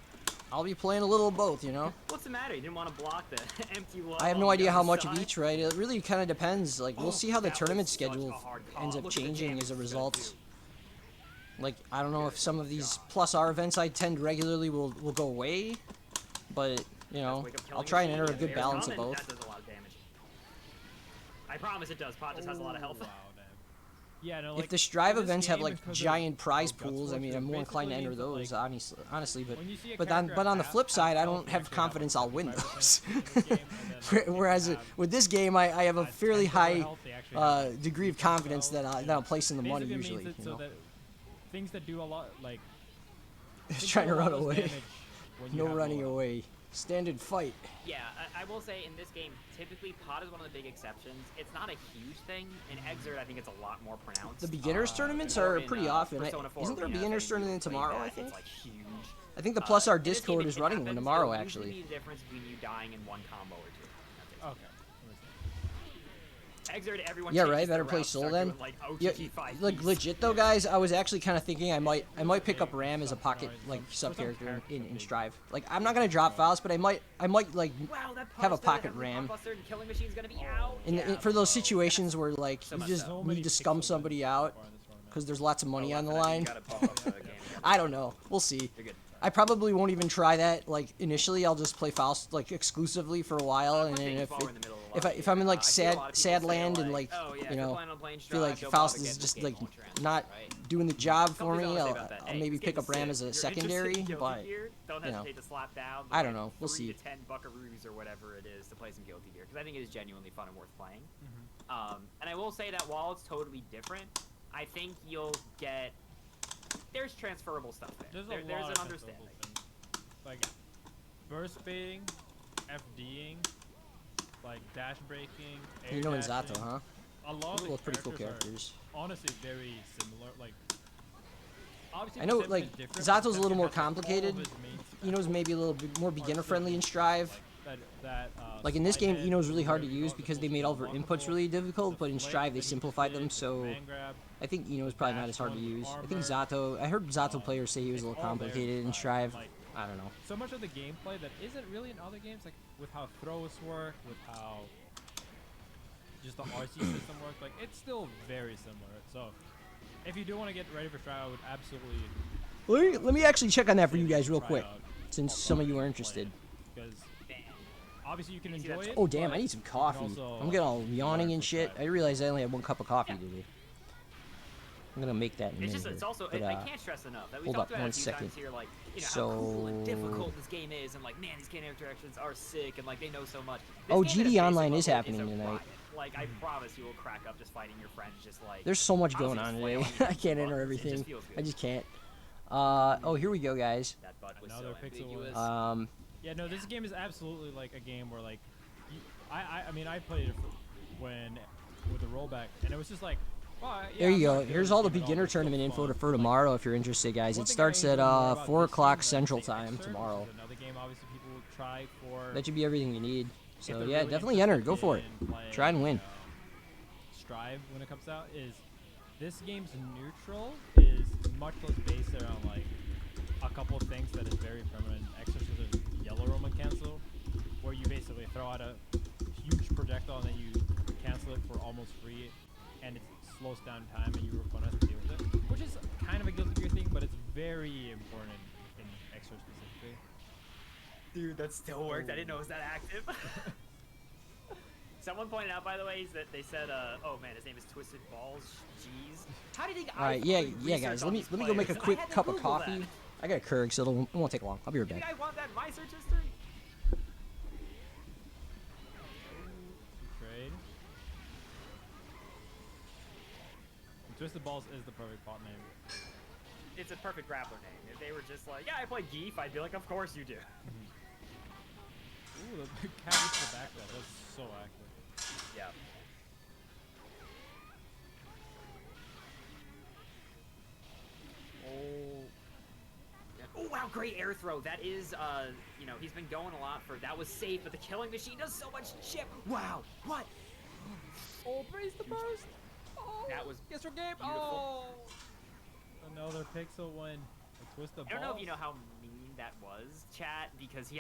I'll be playing a little of both, you know. What's the matter? You didn't want to block the empty wall. I have no on the idea how other much of side? each, right? It really kind of depends. Like, we'll see how the That was tournament such a schedule hard call. ends up Look at the changing damage as a it's gonna result. do. Like, I don't know if some of these plus R events I attend regularly will go away, but You know, Wake Up I'll Killing try and Machine, enter a yeah, good there's balance of Common, both. That does a lot of damage. I promise it does. Pot just has a lot of health. Wow, damn. Yeah, no, like, If the Strive in this events have game, like because of giant prize how Guts pools, I works, mean, it I'm more inclined to basically enter means that, those, like, honestly. when you see a But character on the have flip side, I health, don't you have actually have, confidence like, I'll win 75% those. in this game, and then, like, Whereas if you have, with this game, I have a fairly 10 total high health, they actually have, like, degree of 50 confidence health, that and I'll place in the money basically usually. means it You so know, that things that do a lot, like, trying to run less away. damage when you No have running low health. away. Standard fight. Yeah, I will say in this game, typically pot is one of the big exceptions. It's not a huge thing. In Exert, I think it's a lot more pronounced. The beginners tournaments or are in, pretty often. Persona 4 Isn't there a Arena, beginners if anybody's tournament played tomorrow? that, I think. It's like huge. I think the Plus R In this game, Discord it is running one happens. tomorrow, It'll actually. usually be the difference between you dying in one combo or two. That's it. Okay. Exert, everyone Yeah, changes right. their Better play routes, Soul start then. doing, like, Yeah, OTG 5 like piece. legit though, guys. I was actually kind of thinking I might pick up Ram as a pocket like sub character in Strive. Like I'm not gonna drop Faust, but I might like Wow, that have a post pocket that has Ram. the Blockbuster and Killing Machine's gonna be out. For those situations where like So you much just so. need to scum somebody out because there's lots of money on the line. I don't know. We'll see. You're good. I probably won't even try that. Like initially, I'll just play Faust like exclusively for a while, and then if I'm in like sad land and like you know feel like Faust is just like not doing the job for me, I'll maybe pick up Ram as a secondary. But don't you know, hesitate to slap down. I don't know. We'll 3 see. to 10 buckaroos or whatever it is to play some Guilty Gear, because I think it is genuinely fun and worth playing. And I will say that while it's totally different, I think you'll get there's transferable stuff there. There's There's an an understanding. Like burst baiting, FDing, like dash breaking. You're knowing Zato, huh? A lot of Those are the pretty cool characters characters. are honestly very similar. Like obviously I know, the sim like, is different, Zato's but a little Tekken more has, like, all of complicated. his main Eno's maybe a little bit more beginner friendly in Strive. that, Like in this slide game, head, Eno's really hard to whatever you use call it, because the they made all of her full inputs really difficult, but in flick Strive they that he simplified did, them, the so man grab, I think Eno's probably not dash as hard to one use. I think armor, Zato, I heard Zato players say he was a little it's all there complicated in Strive, Strive. like, I don't know. so much of the gameplay that isn't really in other games, like with how throws work, with how just the RC system works, like it's still very similar. So if you do want to get ready for Strive, I would absolutely Let me actually check on that for you guys real try quick, out since some of you are interested. because obviously you can enjoy it. Oh damn, but I need some you can coffee. also I'm getting all yawning learn and from shit. Strive. I realized I only had one cup of coffee today. I'm gonna make that in a It's minute. just, it's also, but, I can't stress enough that we hold talked up about it one a few second. times here, like, you know, how cool and So- difficult this game is, and like, man, these character interactions are sick, and like, they know so much. This Oh, game at GD its basic Online is level happening a tonight. riot. Like, I promise you will crack up just fighting your friends, just like. There's so much honestly, going on just today. flailing I into can't buttons. enter It everything. just feels I good. just can't. Oh, here we go, guys. That butt was Another so pixel ambiguous. was- Yeah, no, this game is absolutely like a game where like, I mean, I played it with the rollback, and it was just like, well, yeah, There you I'm go. not good Here's at all the this game at beginner but it's tournament still info fun. for Like, tomorrow if you're interested, guys. one It thing starts I at enjoy more about 4 this o'clock game than, Central say, Time Excerpt, tomorrow. which is another game obviously people will try for. That should be everything you need. if So they're yeah, really definitely enter. interested Go for it. in playing, Try and win. Strive when it comes out is this game's neutral is much less based around like a couple of things that is very permanent. Exorcism is yellow Roman cancel, where you basically throw out a huge projectile and then you cancel it for almost free, and it slows down time and your opponent has to deal with it, which is kind of a Guilty Gear thing, but it's very important in Exor specifically. Dude, that still worked. I didn't know it was that active. Someone pointed out, by the way, is that they said, oh man, his name is Twisted Balls. Jeez. How do you think All right, yeah, guys. Let me go make a quick cup of coffee. I got a Keurig, so it won't take long. I'll be right Do you back. guys want that in my search history? Trade. And Twisted Balls is the perfect bot name. It's a perfect grappler name. If they were just like, yeah, I play Geef, I'd be like, of course you do. Ooh, the cat with the back there. That's so accurate. Yeah. Oh. Oh wow, great air throw. That is, you know, he's been going a lot for. That was safe, but the Killing Machine does so much chip. Wow, what? Oh, praise the burst. Oh. That was Yes, for game. beautiful. Oh. Another pixel win. A twist of I don't know if balls. you know how mean that was, chat, because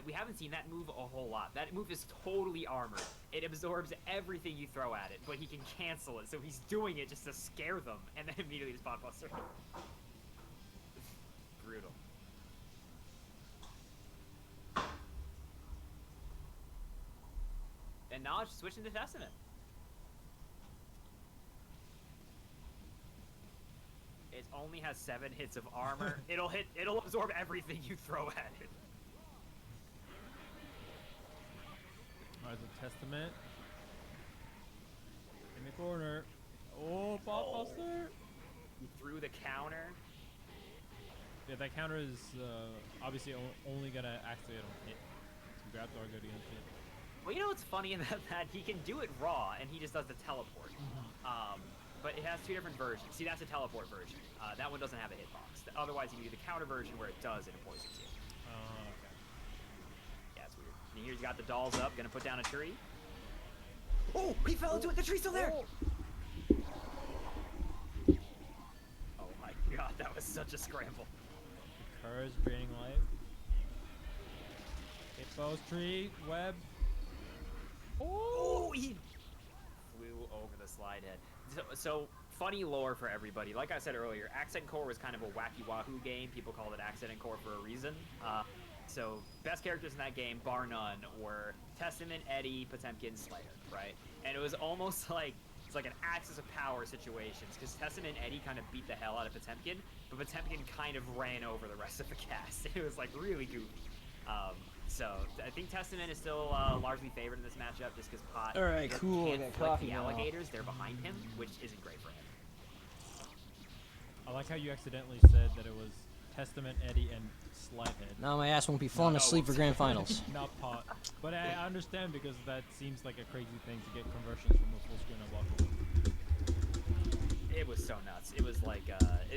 we haven't seen that move a whole lot. That move is totally armored. It absorbs everything you throw at it, but he can cancel it, so he's doing it just to scare them, and then immediately the spot buster. Brutal. And Knowledge switching to Testament. It only has 7 hits of armor. It'll absorb everything you throw at it. Alright, the Testament. In the corner. Oh, Pot Buster! You threw the counter. Yeah, that counter is obviously only gonna activate on hit. So grabs are good against it. Well, you know what's funny about that? He can do it raw, and he just does the teleport. But it has 2 different versions. See, that's a teleport version. That one doesn't have a hitbox. Otherwise, you can do the counter version where it does and it poisons you. Oh, okay. Yeah, it's weird. And here's got the dolls up, gonna put down a tree. Oh, he fell into it. The tree's still there. Oh my god, that was such a scramble. Courage, draining life. Hippo's tree, web. Oh, he flew over the slide head. So funny lore for everybody. Like I said earlier, Accent Core was kind of a wacky wahoo game. People called it Accent Core for a reason. So best characters in that game, bar none, were Testament, Eddie, Potemkin, Slayer, right? And it was almost like it's like an axis of power situations because Testament and Eddie kind of beat the hell out of Potemkin, but Potemkin kind of ran over the rest of the cast. It was like really goofy. So I think Testament is still largely favored in this matchup just because Pot Alright, cool, I can't got flick coffee the now. alligators. They're behind him, which isn't great for him. I like how you accidentally said that it was Testament, Eddie, and Slidehead. Now my ass won't be falling asleep for grand finals. Not Pot. But I understand because that seems like a crazy thing to get conversions from a full screen unblockable. It was so nuts. It was like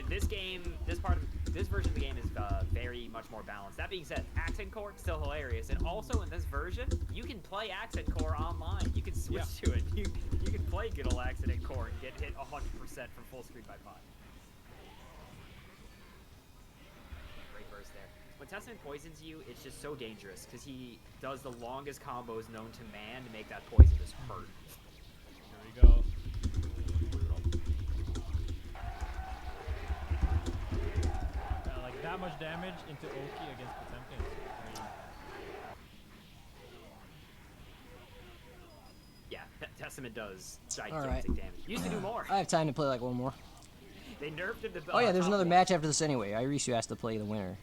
this game, this version of the game is very much more balanced. That being said, Accent Core still hilarious, and also in this version, you can play Accent Core online. You can switch to it. You can play good old Accent Core and get hit 100% from full screen by Pot. Great burst there. When Testament poisons you, it's just so dangerous because he does the longest combos known to man to make that poison just hurt. There we go. Like that much damage into Oki against Potemkin is crazy. Yeah, Testament does gigantic damage. Used to do more. I have time to play like one more. They nerfed him to Oh yeah, there's top another one. match after this anyway. Irisu has to play the winner.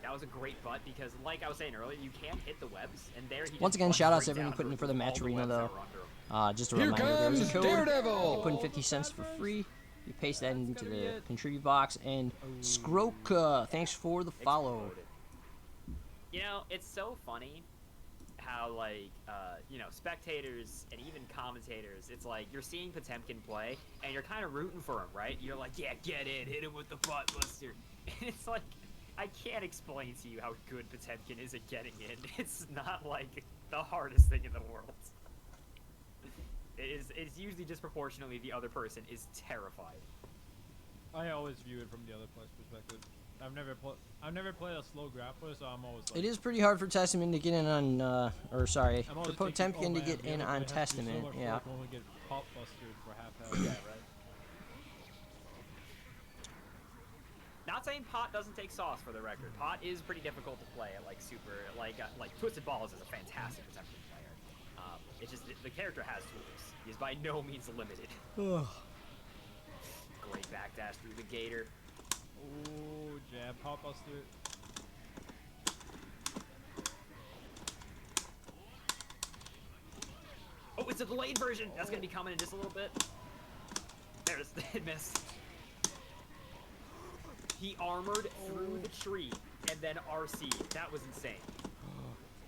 That was a great butt because, like I was saying earlier, you can hit the webs, and there he Once just again, butt shout out to straight everyone down putting in for the all match arena webs that though. were under him. Just a Here reminder, there's a comes code. Daredevil. You put in 50 cents for free. You paste that into the contribute box. And Skroka, thanks for the follow. Exploded. You know, it's so funny how, like, spectators and even commentators, it's like you're seeing Potemkin play, and you're kind of rooting for him, right? You're like, yeah, get in, hit him with the butt buster. And it's like, I can't explain to you how good Potemkin is at getting in. It's not, like, the hardest thing in the world. It's usually disproportionately the other person is terrified. I always view it from the other player's perspective. I've never played a slow grappler, so I'm always like. It is pretty hard for Testament to get in on, for I'm always thinking, Potemkin oh, to man, get the in other on player has to do so Testament. much Yeah. work when we get pop bustered for half health. Yeah, right. Not saying Pot doesn't take sauce for the record. Pot is pretty difficult to play at like Twisted Balls is a fantastic Potemkin player. It's just the character has tools. He's by no means limited. Great backdash through the gator. Ooh, jab, pop buster. Oh, it's a delayed version. That's gonna be coming in just a little bit. There's it missed. He armored through the tree and then RC'd. That was insane.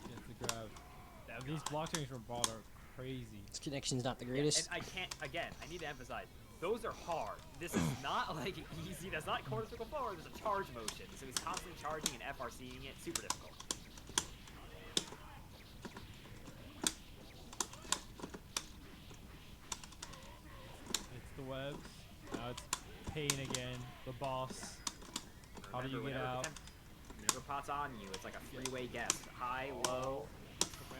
Gets the grab. Yeah, these block strings from Ball are crazy. This connection's not the And greatest. I can't, again, I need to emphasize, those are hard. This is not like easy. That's not quarter circle forward. There's a charge motion. So he's constantly charging and FRCing it. Super difficult. It's the webs. Now it's Pain again. The boss. How do you Remember, get out? Whenever Pot's on you, it's like a three-way guess. High, low.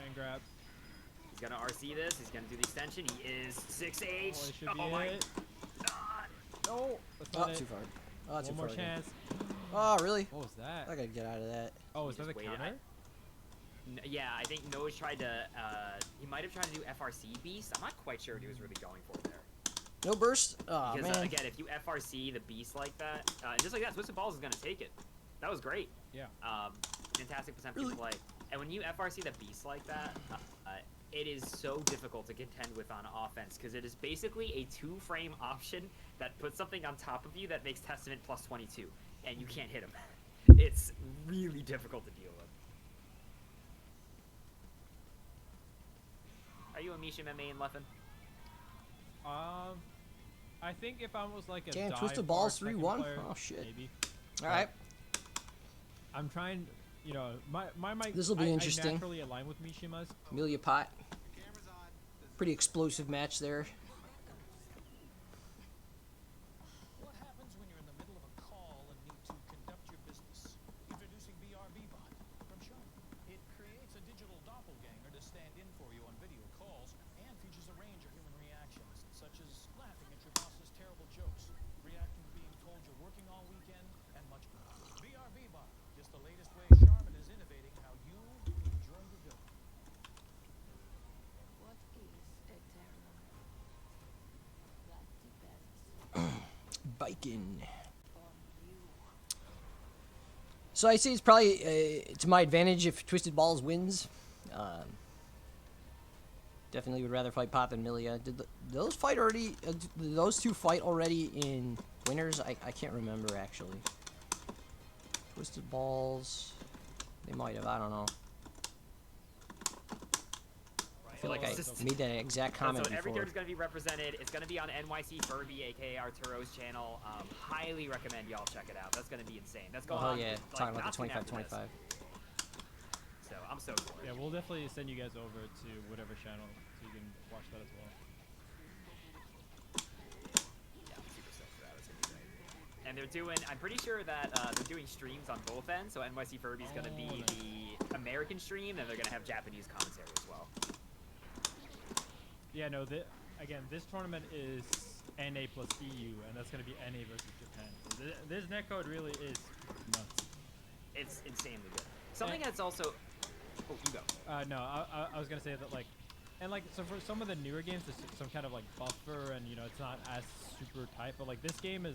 And grab. He's gonna RC this. He's gonna do the extension. He is 6H. Oh, it should be my it. god. No, that's Oh, not it. too far. Oh, too One more far again. chance. Oh, really? What was that? I gotta get out of that. Oh, is that the Just waited. counter? Yeah, I think Noah's tried to, he might have tried to do FRC Beast. I'm not quite sure what he was really going for there. No burst? Oh, Because, man. again, if you FRC the Beast like that, just like that, Twisted Balls is going to take it. That was great. Yeah. Fantastic percent Really? play. And when you FRC the Beast like that, it is so difficult to contend with on offense, because it is basically a 2-frame option that puts something on top of you that makes Testament plus 22, and you can't hit him. It's really difficult to deal with. Are you a Mishima main, Leffen? I think if I was like a Damn, dive Twisted bar Balls second 3-1? player, Oh, shit. maybe. Alright. I'm trying, you know, my This'll be I interesting. naturally align with Mishima's. Amelia Pot. Pretty explosive match there. What happens when you're in the middle of a call and need to conduct your business? Introducing BRB-Bot from Sharp. It creates a digital doppelganger to stand in for you on video calls and features a range of human reactions, such as laughing at your boss's terrible jokes, reacting to being told you're working all weekend, and much more. BRB-Bot, just the latest way Charmin is innovating how you enjoy your dough. What is eternal? That depends Biking. on you. So I say it's probably to my advantage if Twisted Balls wins. Definitely would rather fight Pop and Milia. Did those fight already? Did those two fight already in winners? I can't remember actually. Twisted Balls. They might have. I don't know. I feel like I made that exact comment So every before. character's going to be represented. It's going to be on NYC Furby, aka Arturo's channel. Highly recommend y'all check it out. That's going to be insane. That's going Oh on. yeah, like, talking about not the soon after 25-25. this. So I'm so for it. Yeah, we'll definitely send you guys over to whatever channel so you can watch that as well. Yeah, I'm super stoked for that. That's gonna be great. And they're doing. I'm pretty sure that they're doing streams on both ends. So NYC Furby's gonna be nice. the American stream, and they're gonna have Japanese commentary as well. Yeah, no, again, this tournament is NA plus EU, and that's going to be NA versus Japan. So this netcode really is nuts. It's insanely good. Something that's also. Oh, you go. No, I was going to say that, like, and, like, so for some of the newer games, there's some kind of, like, buffer, and, you know, it's not as super tight, but, like, this game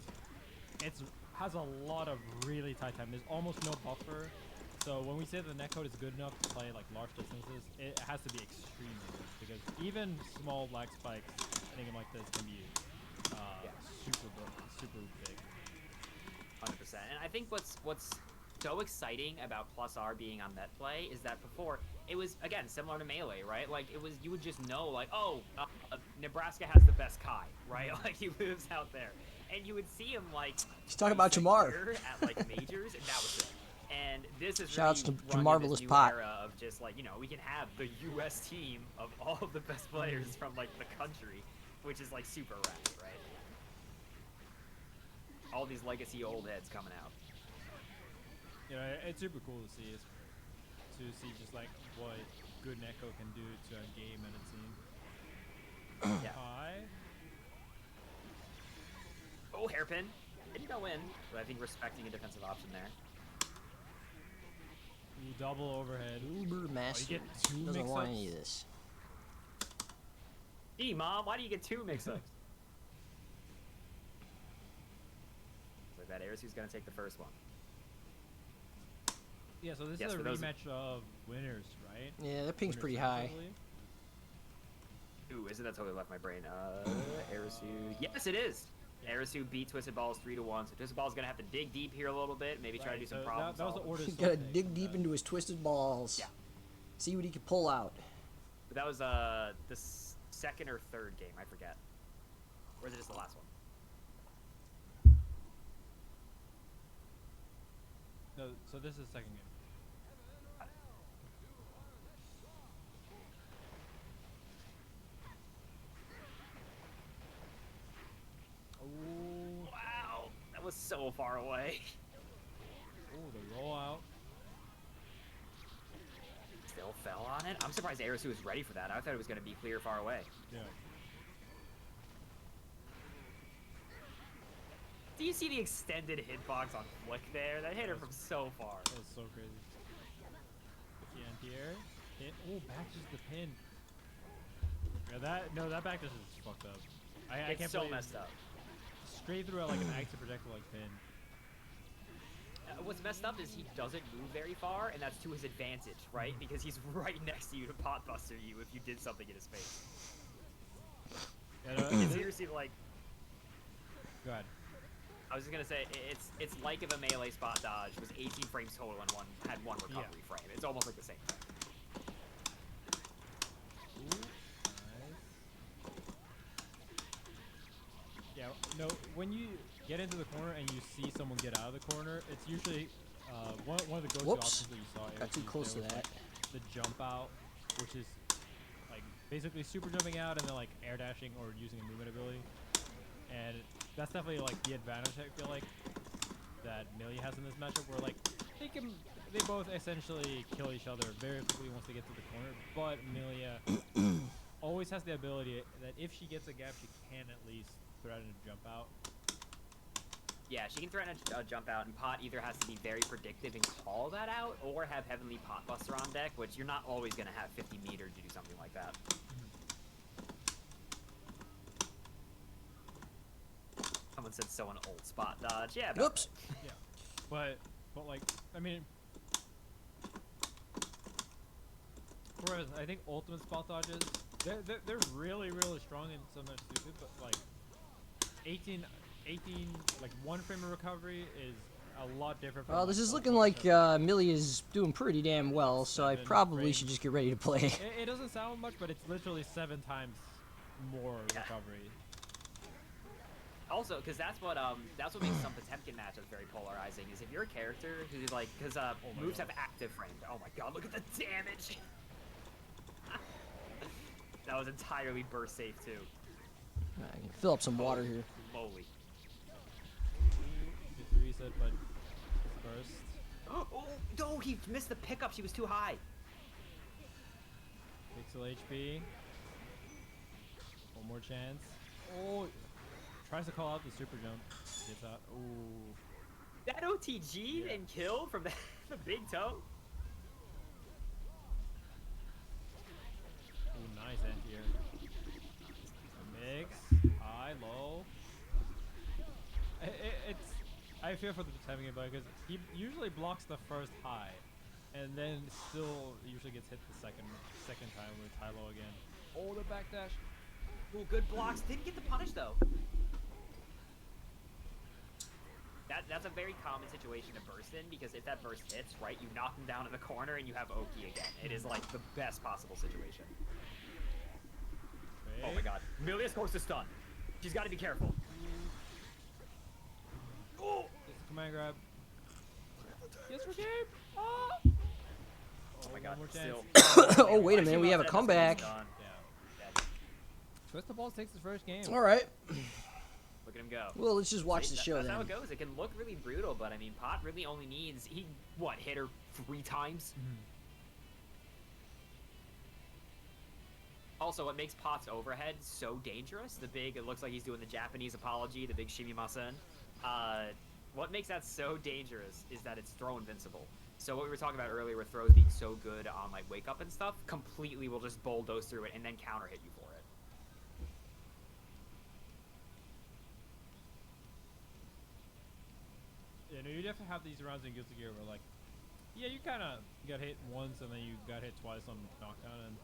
has a lot of really tight time. There's almost no buffer. So when we say the netcode is good enough to play like large distances, it has to be extremely good, because even small lag spikes in a game like this can be super big. 100%. And I think what's so exciting about +R being on net play is that before it was, again, similar to Melee, right? Like it was, you would just know, like, oh, Nebraska has the best Kai, right? Like he lives out there, and you would see him like. He's talking about Jamar. At like majors, and that was it. And this is Shouts really to rung in Marvelous this new Pot. era of just like, you know, we can have the U.S. team of all of the best players from like the country, which is like super rad, right? All these legacy old heads coming out. You know, it's super cool to see just like what good netcode can do to a game and a team. Yeah. Hi. Oh, hairpin. Didn't go in, but I think respecting a defensive option there. Ooh, double overhead. Uber Master get two doesn't want mix-ups? any of this. Hey, Mom, why do you get two mix-ups? Like that Airsu's gonna take the first one. Yeah, so this Yes, is a for those- rematch of winners, right? Yeah, that ping's Winners pretty Central, I high. believe. Ooh, isn't that totally left my brain? Airsu. Yes, it is. Airsu beat Twisted Balls 3-1. So Twisted Balls gonna have to dig deep here a little bit, maybe try to do Right, some so problem that was the solving. order. He's gotta dig deep into his Twisted Balls. Yeah. See what he can pull out. But that was the second or third game, I forget. Or is it just the last one? No, so this is the second game. Oh, Wow, that was so far away. the rollout. Still fell on it. I'm surprised Airsu was ready for that. I thought it was gonna be clear far away. Yeah. Do you see the extended hitbox on Flick there? That hit her from so far. That was so crazy. Again. here. Oh, back just the pin. Yeah, that back just is fucked up. I It's can't so believe messed up. straight through like an active projectile like pin. What's messed up is he doesn't move very far, and that's to his advantage, right? Because he's right next to you to pot buster you if you did something in his face. And, It's seriously like, go ahead. I was just gonna say, it's like if a melee spot dodge was 18 frames total and had one recovery frame. It's almost like the same thing. Ooh, nice. Yeah, no, when you get into the corner and you see someone get out of the corner, it's usually one of the go-to Whoops. options that you saw. Got too close to that. Like, the jump out, which is like basically super jumping out and then like air dashing or using a movement ability. And that's definitely like the advantage I feel like that Millie has in this matchup, where like they both essentially kill each other very quickly once they get to the corner, but Amelia always has the ability that if she gets a gap, she can at least threaten a jump out. Yeah, she can threaten a jump out, and Pot either has to be very predictive and call that out, or have Heavenly Pot Buster on deck, which you're not always going to have 50 meter to do something like that. Someone said so an old spot dodge. Yeah. about Oops. Yeah, but like I mean, whereas I think ultimate spot dodges they're really strong and sometimes stupid, but like 18 like 1 frame of recovery is a lot different. From Well, this like is the looking ultimate like Millie is doing pretty damn well, so I 7 probably frames. should just get ready to play. It doesn't sound much, but it's literally 7 times more Yeah. recovery. Also, because that's what makes some Potemkin matchups very polarizing. Is if you're a character who like, because my moves God. have active frame. Oh my god, look at the damage! That was entirely burst safe too. I can fill up some water here. Moly. It's a reset, but it's burst. Oh no, he missed the pickup. She was too high. Pixel HP. One more chance. Oh, tries to call out the super jump. Gets out. Ooh. That OTG Yeah. and kill from the big toe. Ooh, nice anti-air. Mix. High, low. It's. I feel for the Potemkin because he usually blocks the first high, and then still usually gets hit the second time with high low again. Oh, the backdash. Ooh, good blocks. Didn't get the punish though. That's a very common situation to burst in, because if that burst hits, right, you knock him down in the corner and you have Oki again. It is like the best possible situation. Oh my god. Milia's close to stun. She's got to be careful. Oh! It's a command grab. Yes, for game. Oh! Oh my god. One more Still. chance. Oh, wait a minute, we have a comeback. Done. Yeah. Dead. Twist the Balls takes his first game. All right. Look at him go. Well, let's just watch See, the show that's then. how it goes. It can look really brutal, but I mean, Pot really only needs, hit her 3 times? Also, what makes Pot's overhead so dangerous, it looks like he's doing the Japanese apology, the big shimimasen. What makes that so dangerous is that it's throw invincible. So what we were talking about earlier with throws being so good on like wake up and stuff, completely will just bulldoze through it and then counter hit you for it. Yeah, no, you definitely have these rounds in Guilty Gear where, like, yeah, you kind of got hit once and then you got hit twice on knockdown, and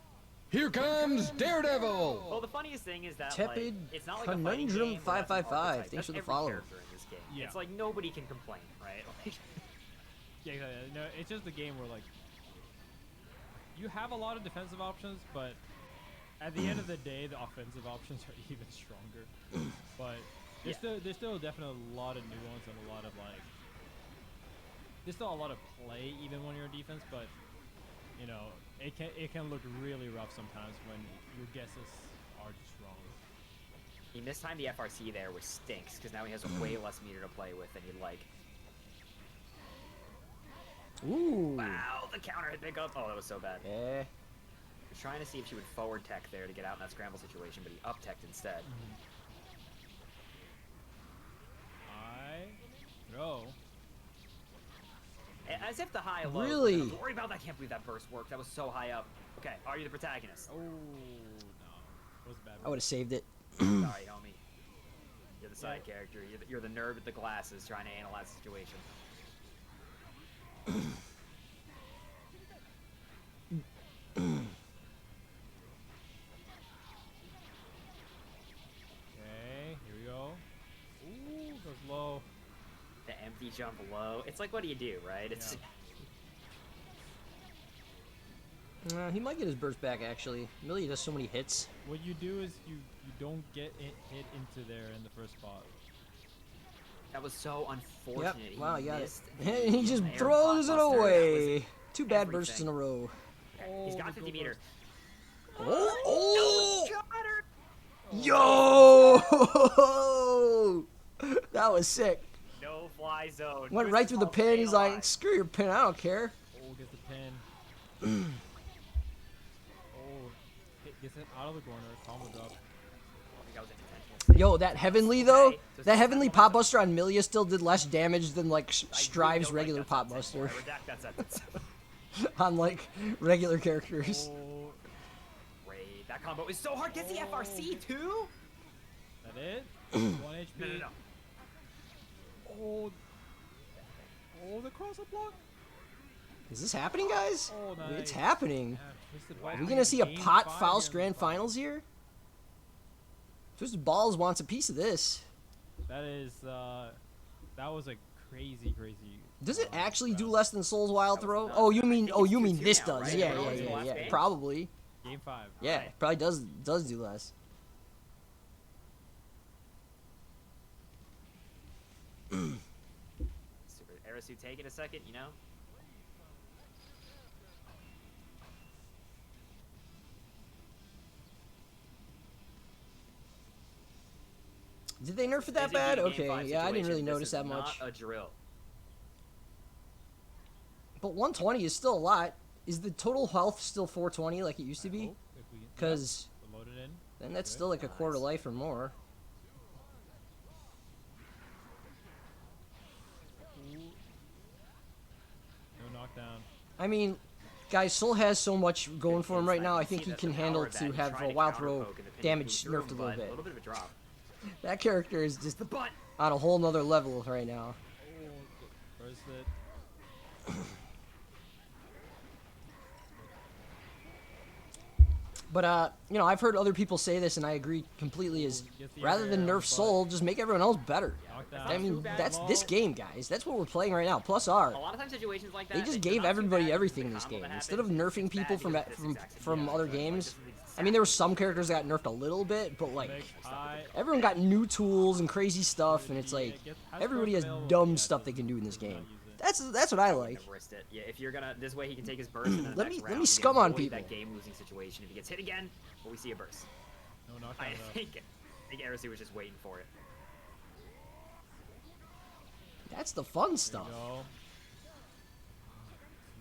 Here comes Daredevil! Well, the funniest thing is that Tepid like, it's not like a fighting Conundrum game where that's an 555. archetype. Thanks That's for the every follow. character in this game. Yeah. It's like nobody can complain, right? yeah, exactly. No, it's just a game where, like, you have a lot of defensive options, but at the end of the day, the offensive options are even stronger. But there's still definitely a lot of nuance and a lot of, like, there's still a lot of play even when you're defense, but you know, it can look really rough sometimes when your guesses are just wrong. He mistimed the FRC there, which stinks, because now he has way less meter to play with than he'd like. Ooh. Wow, the counter hit pick up. Oh, that was so bad. Yeah. He's trying to see if she would forward tech there to get out in that scramble situation, but he up teched instead. Throw. As as if the high low. Really? Don't worry about that. I can't believe that burst worked. That was so high up. Okay, are you the protagonist? Oh, no. That was a bad. I would have saved it. Sorry, homie. You're the side character. You're the nerd with the glasses trying to analyze the situation. Okay, here we go. Ooh, goes low. The empty jump low. It's like, what do you do, right? It's He might get his burst back, actually. Millie does so many hits. What you do is you don't get hit into there in the first spot. that was so Yep. unfortunate. Wow, He you got it. missed And he just the air throws it pot buster. That was away. Two bad bursts in everything. a row. Okay, he's Oh, got the 50 go meter. Oh! No, Yo! That was sick. no fly zone. Went Twisted right through the Ball pin. staying He's alive. like, screw your pin. I don't care. Oh, gets the pin. Oh, gets it out of the corner. Combo drop. I think that was intentional. Yo, that heavenly though, Okay, so that it's heavenly not pop buster on Milia still did less damage than like I really Strive's don't like regular that pop sentence buster anymore. I redact that sentence. on like regular characters. Oh, Great. That combo is so hard. Gets the FRC too? that it? 1 HP. No. Oh, oh, the cross up block. Is this happening, guys? Oh, nice. It's happening. Yeah, Twisted Are Ball we in gonna see a Game pot 5 Faust here in Grand the final. Finals here? Twisted Balls wants a piece of this. That is, that was a crazy. Does it actually do round. less than Soul's Wild That was Throw? nuts. Oh, I you mean think it's you mean 2-2 this now, does? right? Yeah, Everyone yeah, was in the yeah, last yeah. game? Probably. Game 5. Yeah, Right. probably does do less. Super Arasu taking a second, you know? Did they nerf it Is that it bad? game Okay, 5 yeah, I didn't really situation? notice This that is much. Not a drill. But 120 is still a lot. Is the total health still 420 like it used to be? Because We're loaded in. then that's still like a quarter life or more. No knockdown. I mean, guys, Soul has so much going for him right now. I You think see he that can the power handle of that. to He have tried a to wild counterpoke throw and the pin damage threw him, nerfed a but little bit. A little bit of a drop. That character is just The butt. on a whole nother level right now. Oh, where's it? But you know, I've heard other people say this, and I agree completely. Is rather than nerf Soul, just make everyone else better. Knockdown. I mean, too bad. that's this game, guys. That's what we're playing right now. Plus R. A lot of times situations like that. They just they're gave not too everybody bad. everything in The this combo game. that Instead of happens, nerfing it's people bad from because it's exactly from the other opposite. Like, games. this is I mean, there were some characters that got nerfed a little bit, but like Big high. everyone got new tools and crazy stuff, and it's like everybody has dumb stuff they can do in this game. That's what I like. Never risked it. Yeah, if you're gonna, this way he can take his burst. And then Let next me- let round, me he scum can on avoid people. That game-losing situation. If he gets hit again, will we see a burst? No knockdown. I though. think Arasu was just waiting for it. That's the fun There stuff. you go.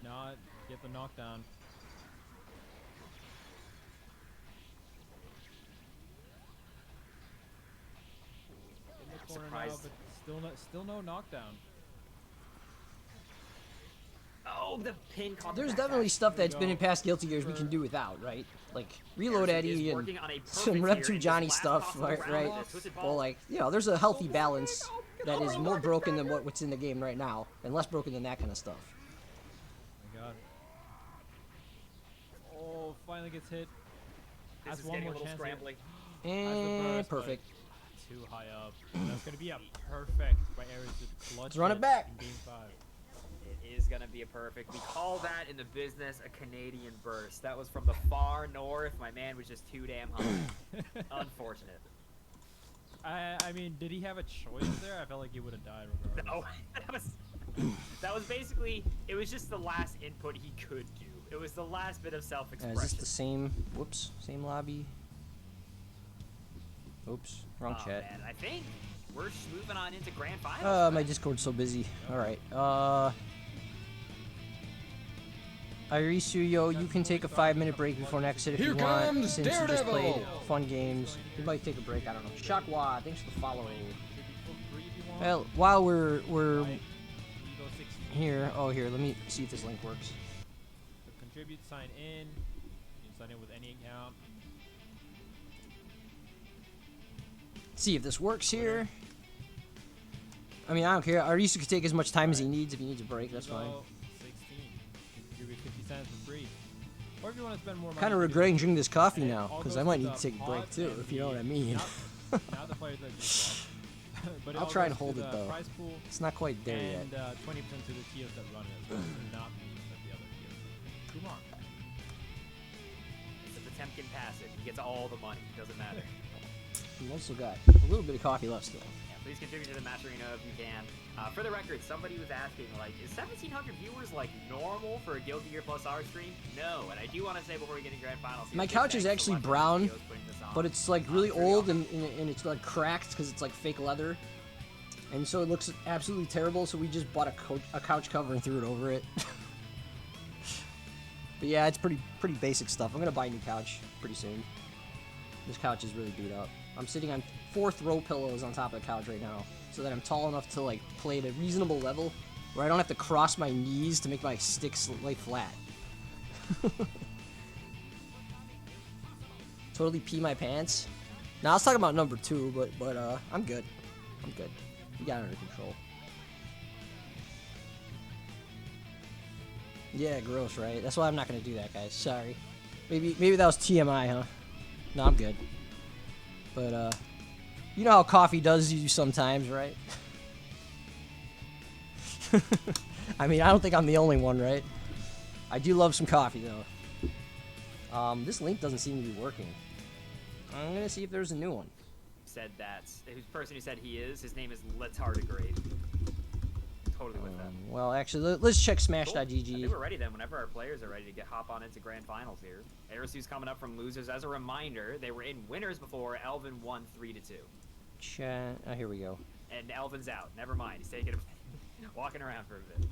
Not get the knockdown. In the corner now, surprised. but still no knockdown. Oh, the pin caught. There's the back definitely dash. stuff that's There been you in go. past Guilty Gears we can do without, right? Like Reload Arasu Eddie is and working on a some perfect Rev here 2 in this Johnny last stuff, possible right? round Right? with the twisted Well, ball. like, you know, there's a healthy balance that is more broken than what's in the game right now, and less broken than that kind of stuff. Oh my god. Oh, finally gets hit. This Has is one getting a more little chance here. scrambly. And burst, but perfect. Too high up. That's gonna be a perfect by Ares to clutch. Let's run it it back. in game 5. It is gonna be a perfect. We call that in the business a Canadian burst. That was from the far north. My man was just too damn high. Unfortunate. I mean, did he have a choice there? I felt like he would have died regardless. No, that was basically. It was just the last input he could do. It was the last bit of Is self-expression. this the same? Whoops, same lobby. Oops, wrong Oh, chat. man, I think we're just moving on into grand finals. My Discord's so busy. All right. Irisuyo, you can take a 5-minute break before next hit if Here you want, comes since you just played Daredevil. fun games. You might take a break. I don't know. Shakwa, thanks for the follow. Maybe feel free if you want. Well, while we're Right. You go 6 Here. Oh, here. Let me see if this link works. So contribute, sign in. You can sign in with any account. See if this works here. I mean, I don't care. Arisu could take as much time as he needs. If he needs a break, that's fine. LEVO 16. You can contribute 50 cents for free. Or if you want to spend more money. Kind of you can- regretting drinking this coffee and it now, all because goes I might to need the to take a break pot too, and if you know what I the- mean. Not the players that just lost. But it I'll all try goes and hold to it the though. Prize pool It's not quite there yet. and 20% to the TOs that run it as well. Not me, but the other TOs. Kumar. It's a Potemkin passive. He gets all the money. Doesn't matter. We've also got a little bit of coffee left still. Yeah, please contribute to the match arena if you can. For the record, somebody was asking, like, is 1,700 viewers, like, normal for a Guilty Gear Plus R stream? No, and I do want to say before we get into Grand Finals... My big couch is thanks to actually Left brown, Studios putting this on. but it's like really Pretty old awesome. and it's like cracked because it's like fake leather, and so it looks absolutely terrible. So we just bought a couch cover and threw it over it. But yeah, it's pretty basic stuff. I'm gonna buy a new couch pretty soon. This couch is really beat up. I'm sitting on 4 throw pillows on top of the couch right now, so that I'm tall enough to like play at a reasonable level, where I don't have to cross my knees to make my sticks lay flat. Totally pee my pants. Now I was talking about number 2, but I'm good. I'm good. We got it under control. Yeah, gross, right? That's why I'm not gonna do that, guys. Sorry. Maybe that was TMI, huh? No, I'm good. But you know how coffee does you sometimes, right? I mean, I don't think I'm the only one, right? I do love some coffee though. This link doesn't seem to be working. I'm gonna see if there's a new one. Said that. The person who said he is, his name is Letardigrade. Totally with them. Well, actually, let's check Cool. I Smash.gg. think we're ready then. Whenever our players are ready to hop on into Grand Finals here. Arisu's coming up from losers. As a reminder, they were in winners before. Elven won 3-2. Chat. Oh, here we go. And Elven's out. Never mind. He's taking walking around for a bit.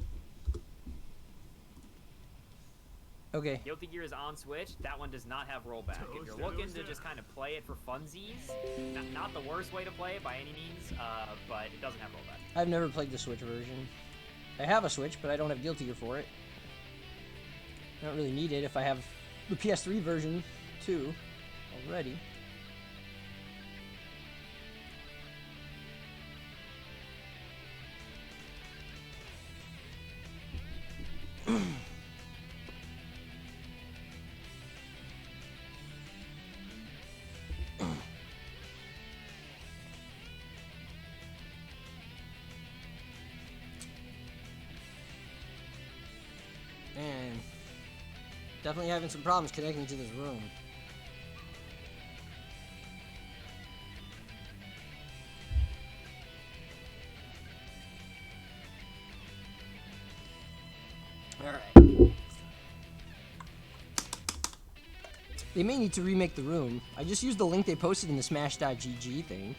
Okay. Guilty Gear is on Switch. That one does not have rollback. If you're looking to just kind of play it for funsies, not the worst way to play it by any means, but it doesn't have rollback. I've never played the Switch version. I have a Switch, but I don't have Guilty Gear for it. I don't really need it if I have the PS3 version too already. Man, definitely having some problems connecting to this room. Alright. They may need to remake the room. I just used the link they posted in the Smash.gg thing.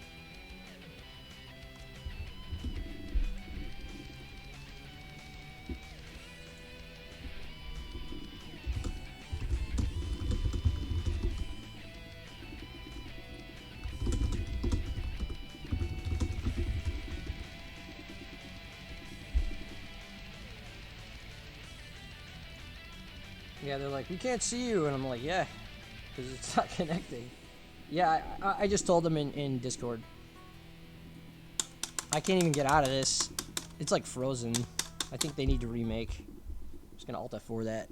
Yeah, they're like, we can't see you, and I'm like, yeah, because it's not connecting. Yeah, I just told them in Discord. I can't even get out of this. It's like frozen. I think they need to remake. I'm just gonna Alt F4 that.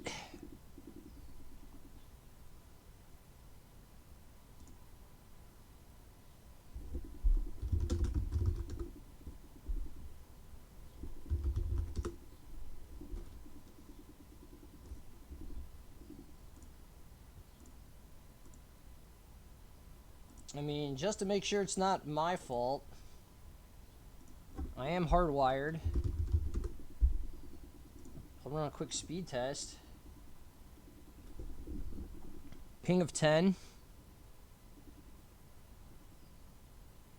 I mean, just to make sure it's not my fault. I am hardwired. I'll run a quick speed test. Ping of 10.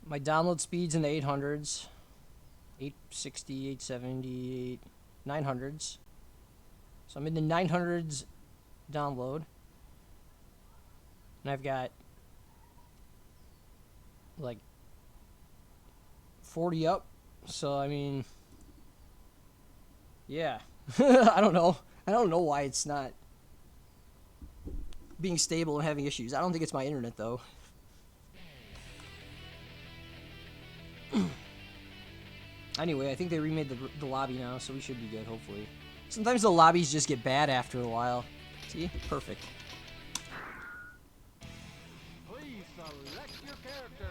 My download speed's in the 800s. 860, 870, 900s. So I'm in the 900s download. And I've got like 40 up, so I mean, Yeah. I don't know. I don't know why it's not being stable and having issues. I don't think it's my internet, though. Anyway, I think they remade the lobby now, so we should be good, hopefully. Sometimes the lobbies just get bad after a while. See? Perfect. Please select your character.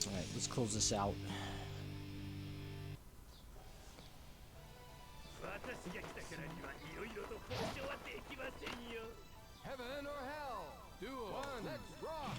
Alright, let's close this out. Heaven or hell? Duel. One. Let's rock.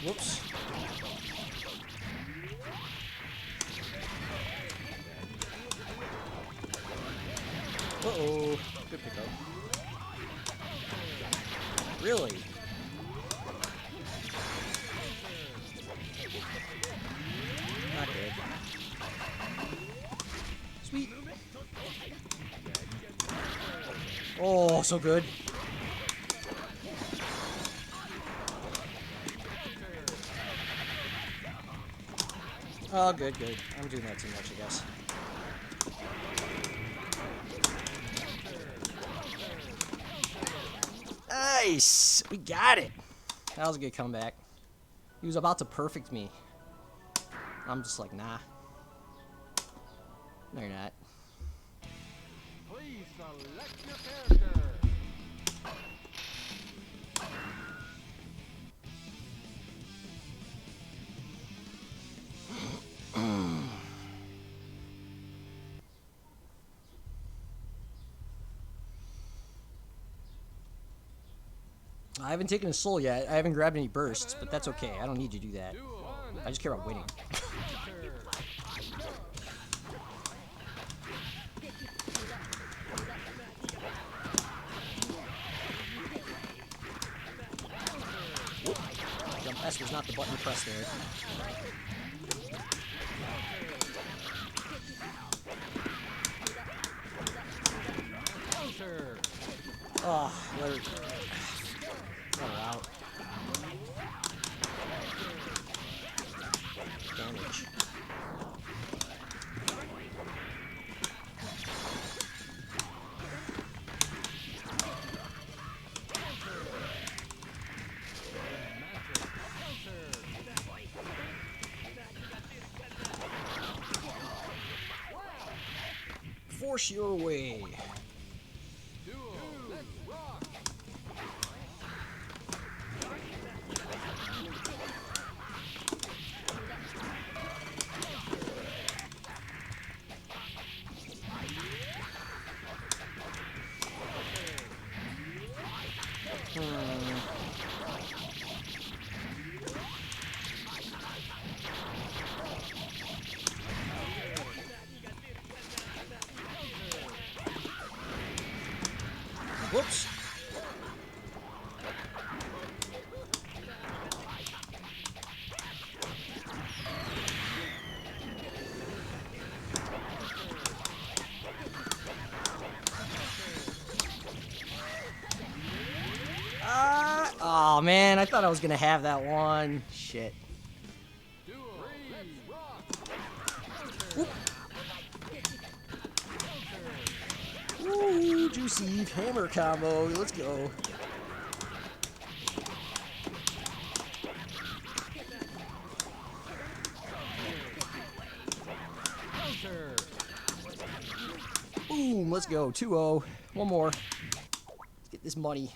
Whoops. Uh-oh. Good pickup. Really? Not good. Sweet. Oh, so good. Oh, good, good. I'm doing that too much, I guess. Nice! We got it! That was a good comeback. He was about to perfect me. I'm just like, nah. No, you're not. Please select your character. I haven't taken a soul yet. I haven't grabbed any bursts, but that's okay. I don't need to do that. I just care about winning. Jump S was not the button to press there. Oh, let her out. Damage. Force your way. Whoops. Oh man, I thought I was gonna have that one. Shit. Whoop. Ooh, juicy hammer combo. Let's go. Boom. Let's go. 2-0. One more. Let's get this money.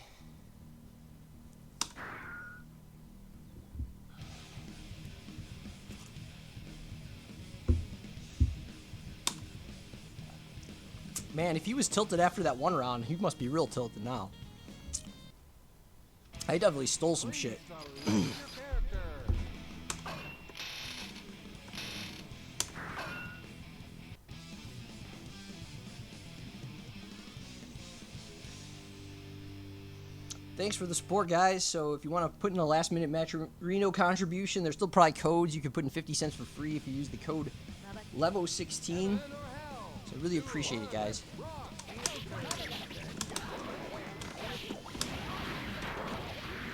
Man, if he was tilted after that one round, he must be real tilted now. I definitely stole some shit. Thanks for the support, guys. So if you want to put in a last-minute Reno contribution, there's still probably codes. You can put in 50 cents for free if you use the code LEVO16. So I really appreciate it, guys.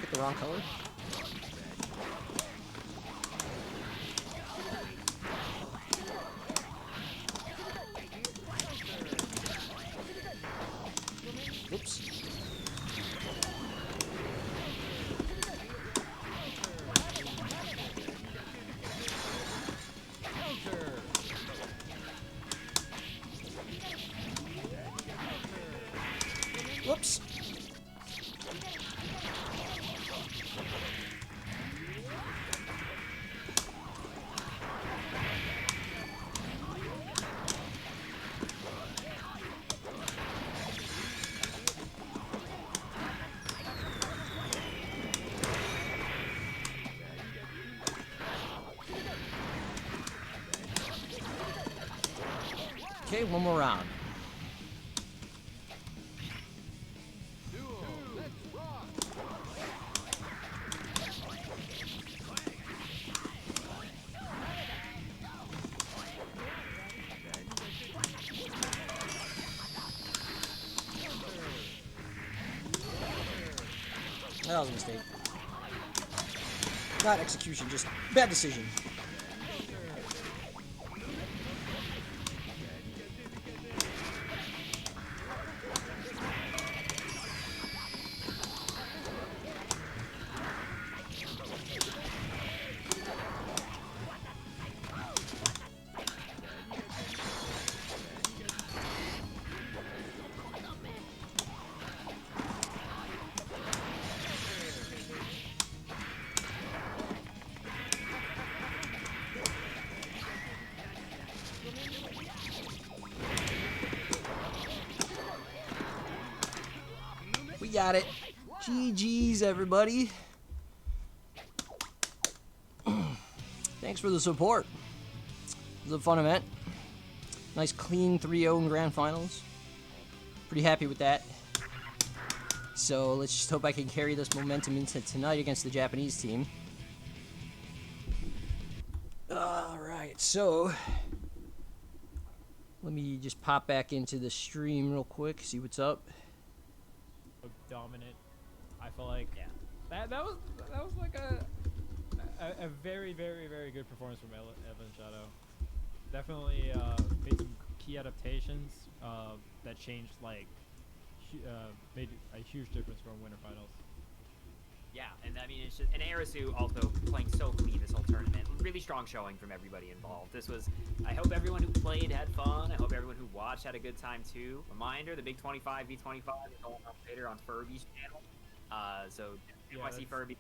Pick the wrong color. Whoops. Whoops. Okay, one more round. That was a mistake. Not execution, just bad decision. We got it. GG's, everybody. Thanks for the support. It was a fun event. Nice clean 3-0 in grand finals. Pretty happy with that. So let's just hope I can carry this momentum into tonight against the Japanese team. Alright, so let me just pop back into the stream real quick, see what's up. Dominant. I feel like that was like a very good performance from Elven Shadow. Definitely made some key adaptations that changed made a huge difference from winter finals. Yeah, and I mean, it's just, and Arisu also playing so clean this whole tournament. Really strong showing from everybody involved. This was, I hope everyone who played had fun. I hope everyone who watched had a good time too. Reminder, the big 25v25 is going on later on Furby's channel. So Yeah, NYC Furby.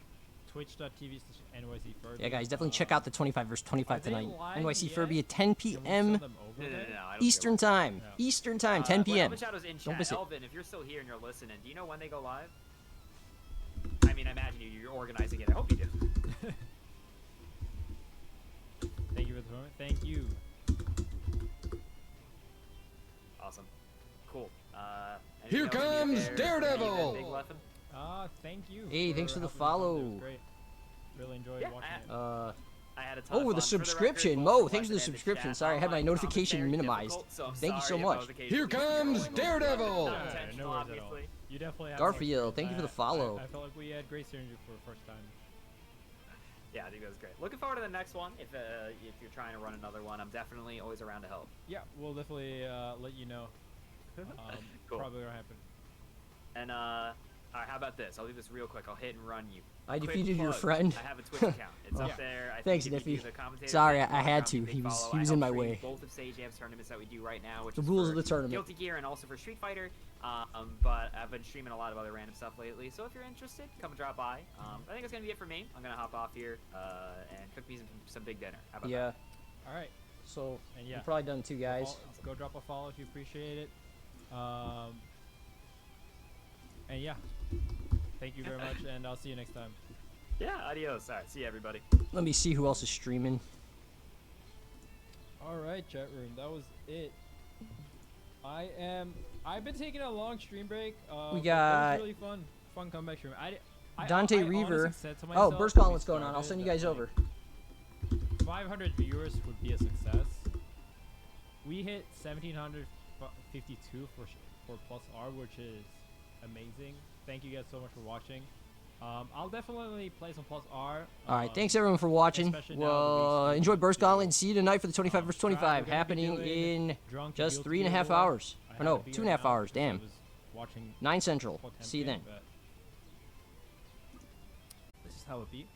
Twitch.tv/NYC Furby. Yeah, guys, definitely check out the 25 versus 25 Are they tonight. live NYC yet? Furby at 10 Can we p.m. send them over No, there? I don't Eastern think time. Yeah. Eastern time, 10 p.m. Elven Shadow's in Don't chat. miss it. Elvin, if you're still here and you're listening, do you know when they go live? I mean, I imagine you're organizing it. I hope you do. Thank you for the moment. Thank you. Awesome. Cool. Here anything else you comes care? Daredevil! Big Leffen? Thank you. Hey, thanks for the helping us out. It was follow. great. Really enjoyed Yeah, watching it. I had a ton of Oh, fun. the For record, subscription. both Mo, the thanks for the lesson and subscription. chat. Sorry, I had my Online notification commentary minimized. difficult, so I'm Thank you so sorry if I much. was occasionally Here comes trolling. Daredevil! Not Yeah, intentional, no worries at all. obviously. You definitely have Garfield, thank you for the follow. I felt like we had great synergy for the first time. Yeah, I think that was great. Looking forward to the next one. If you're trying to run another one, I'm definitely always around to help. Yeah, we'll definitely let you know. Cool. Probably gonna happen. And All right, how about this? I'll do this real quick. I'll hit and run you. I Quick defeated your plug. friend. I have a Twitch account. It's Yeah. up there. I Thanks, think if you do Niffy. the commentator Sorry, thing, I had drop to. me a big He was- follow. he I was in help my stream way. Both of Sage Am's tournaments that we do right now, which The is rules for of the tournament. Guilty Gear and also for Street Fighter. But I've been streaming a lot of other random stuff lately. So if you're interested, come and drop by. I think that's gonna be it for me. I'm gonna hop off here and cook me some big dinner. How about Yeah. that? All right. So And yeah. we're probably done too, guys. Go drop a follow if you appreciate it. And yeah. Thank you very much, and I'll see you next time. Yeah. Adios. All right. See you, everybody. Let me see who else is streaming. All right, chat room. That was it. I've been taking a long stream break. We but got- it was really fun comeback stream. Dante I Reaver. honestly said to Oh, myself Burst when Calling, we what's going on? I'll started send you that, guys like, over. 500 viewers would be a success. We hit 1,752 for plus R, which is amazing. Thank you guys so much for watching. I'll definitely play some plus R. All right, thanks everyone for watching. especially now that Well, we enjoy Burst do Gauntlet. See you tonight for the 25 vs. We're 25 gonna be happening doing in Drunk just and 3.5 Guilty War. hours. I Or had no, a beer 2.5 now hours. because I Damn. was watching 9 Central. full See you game, then. but This is how it be.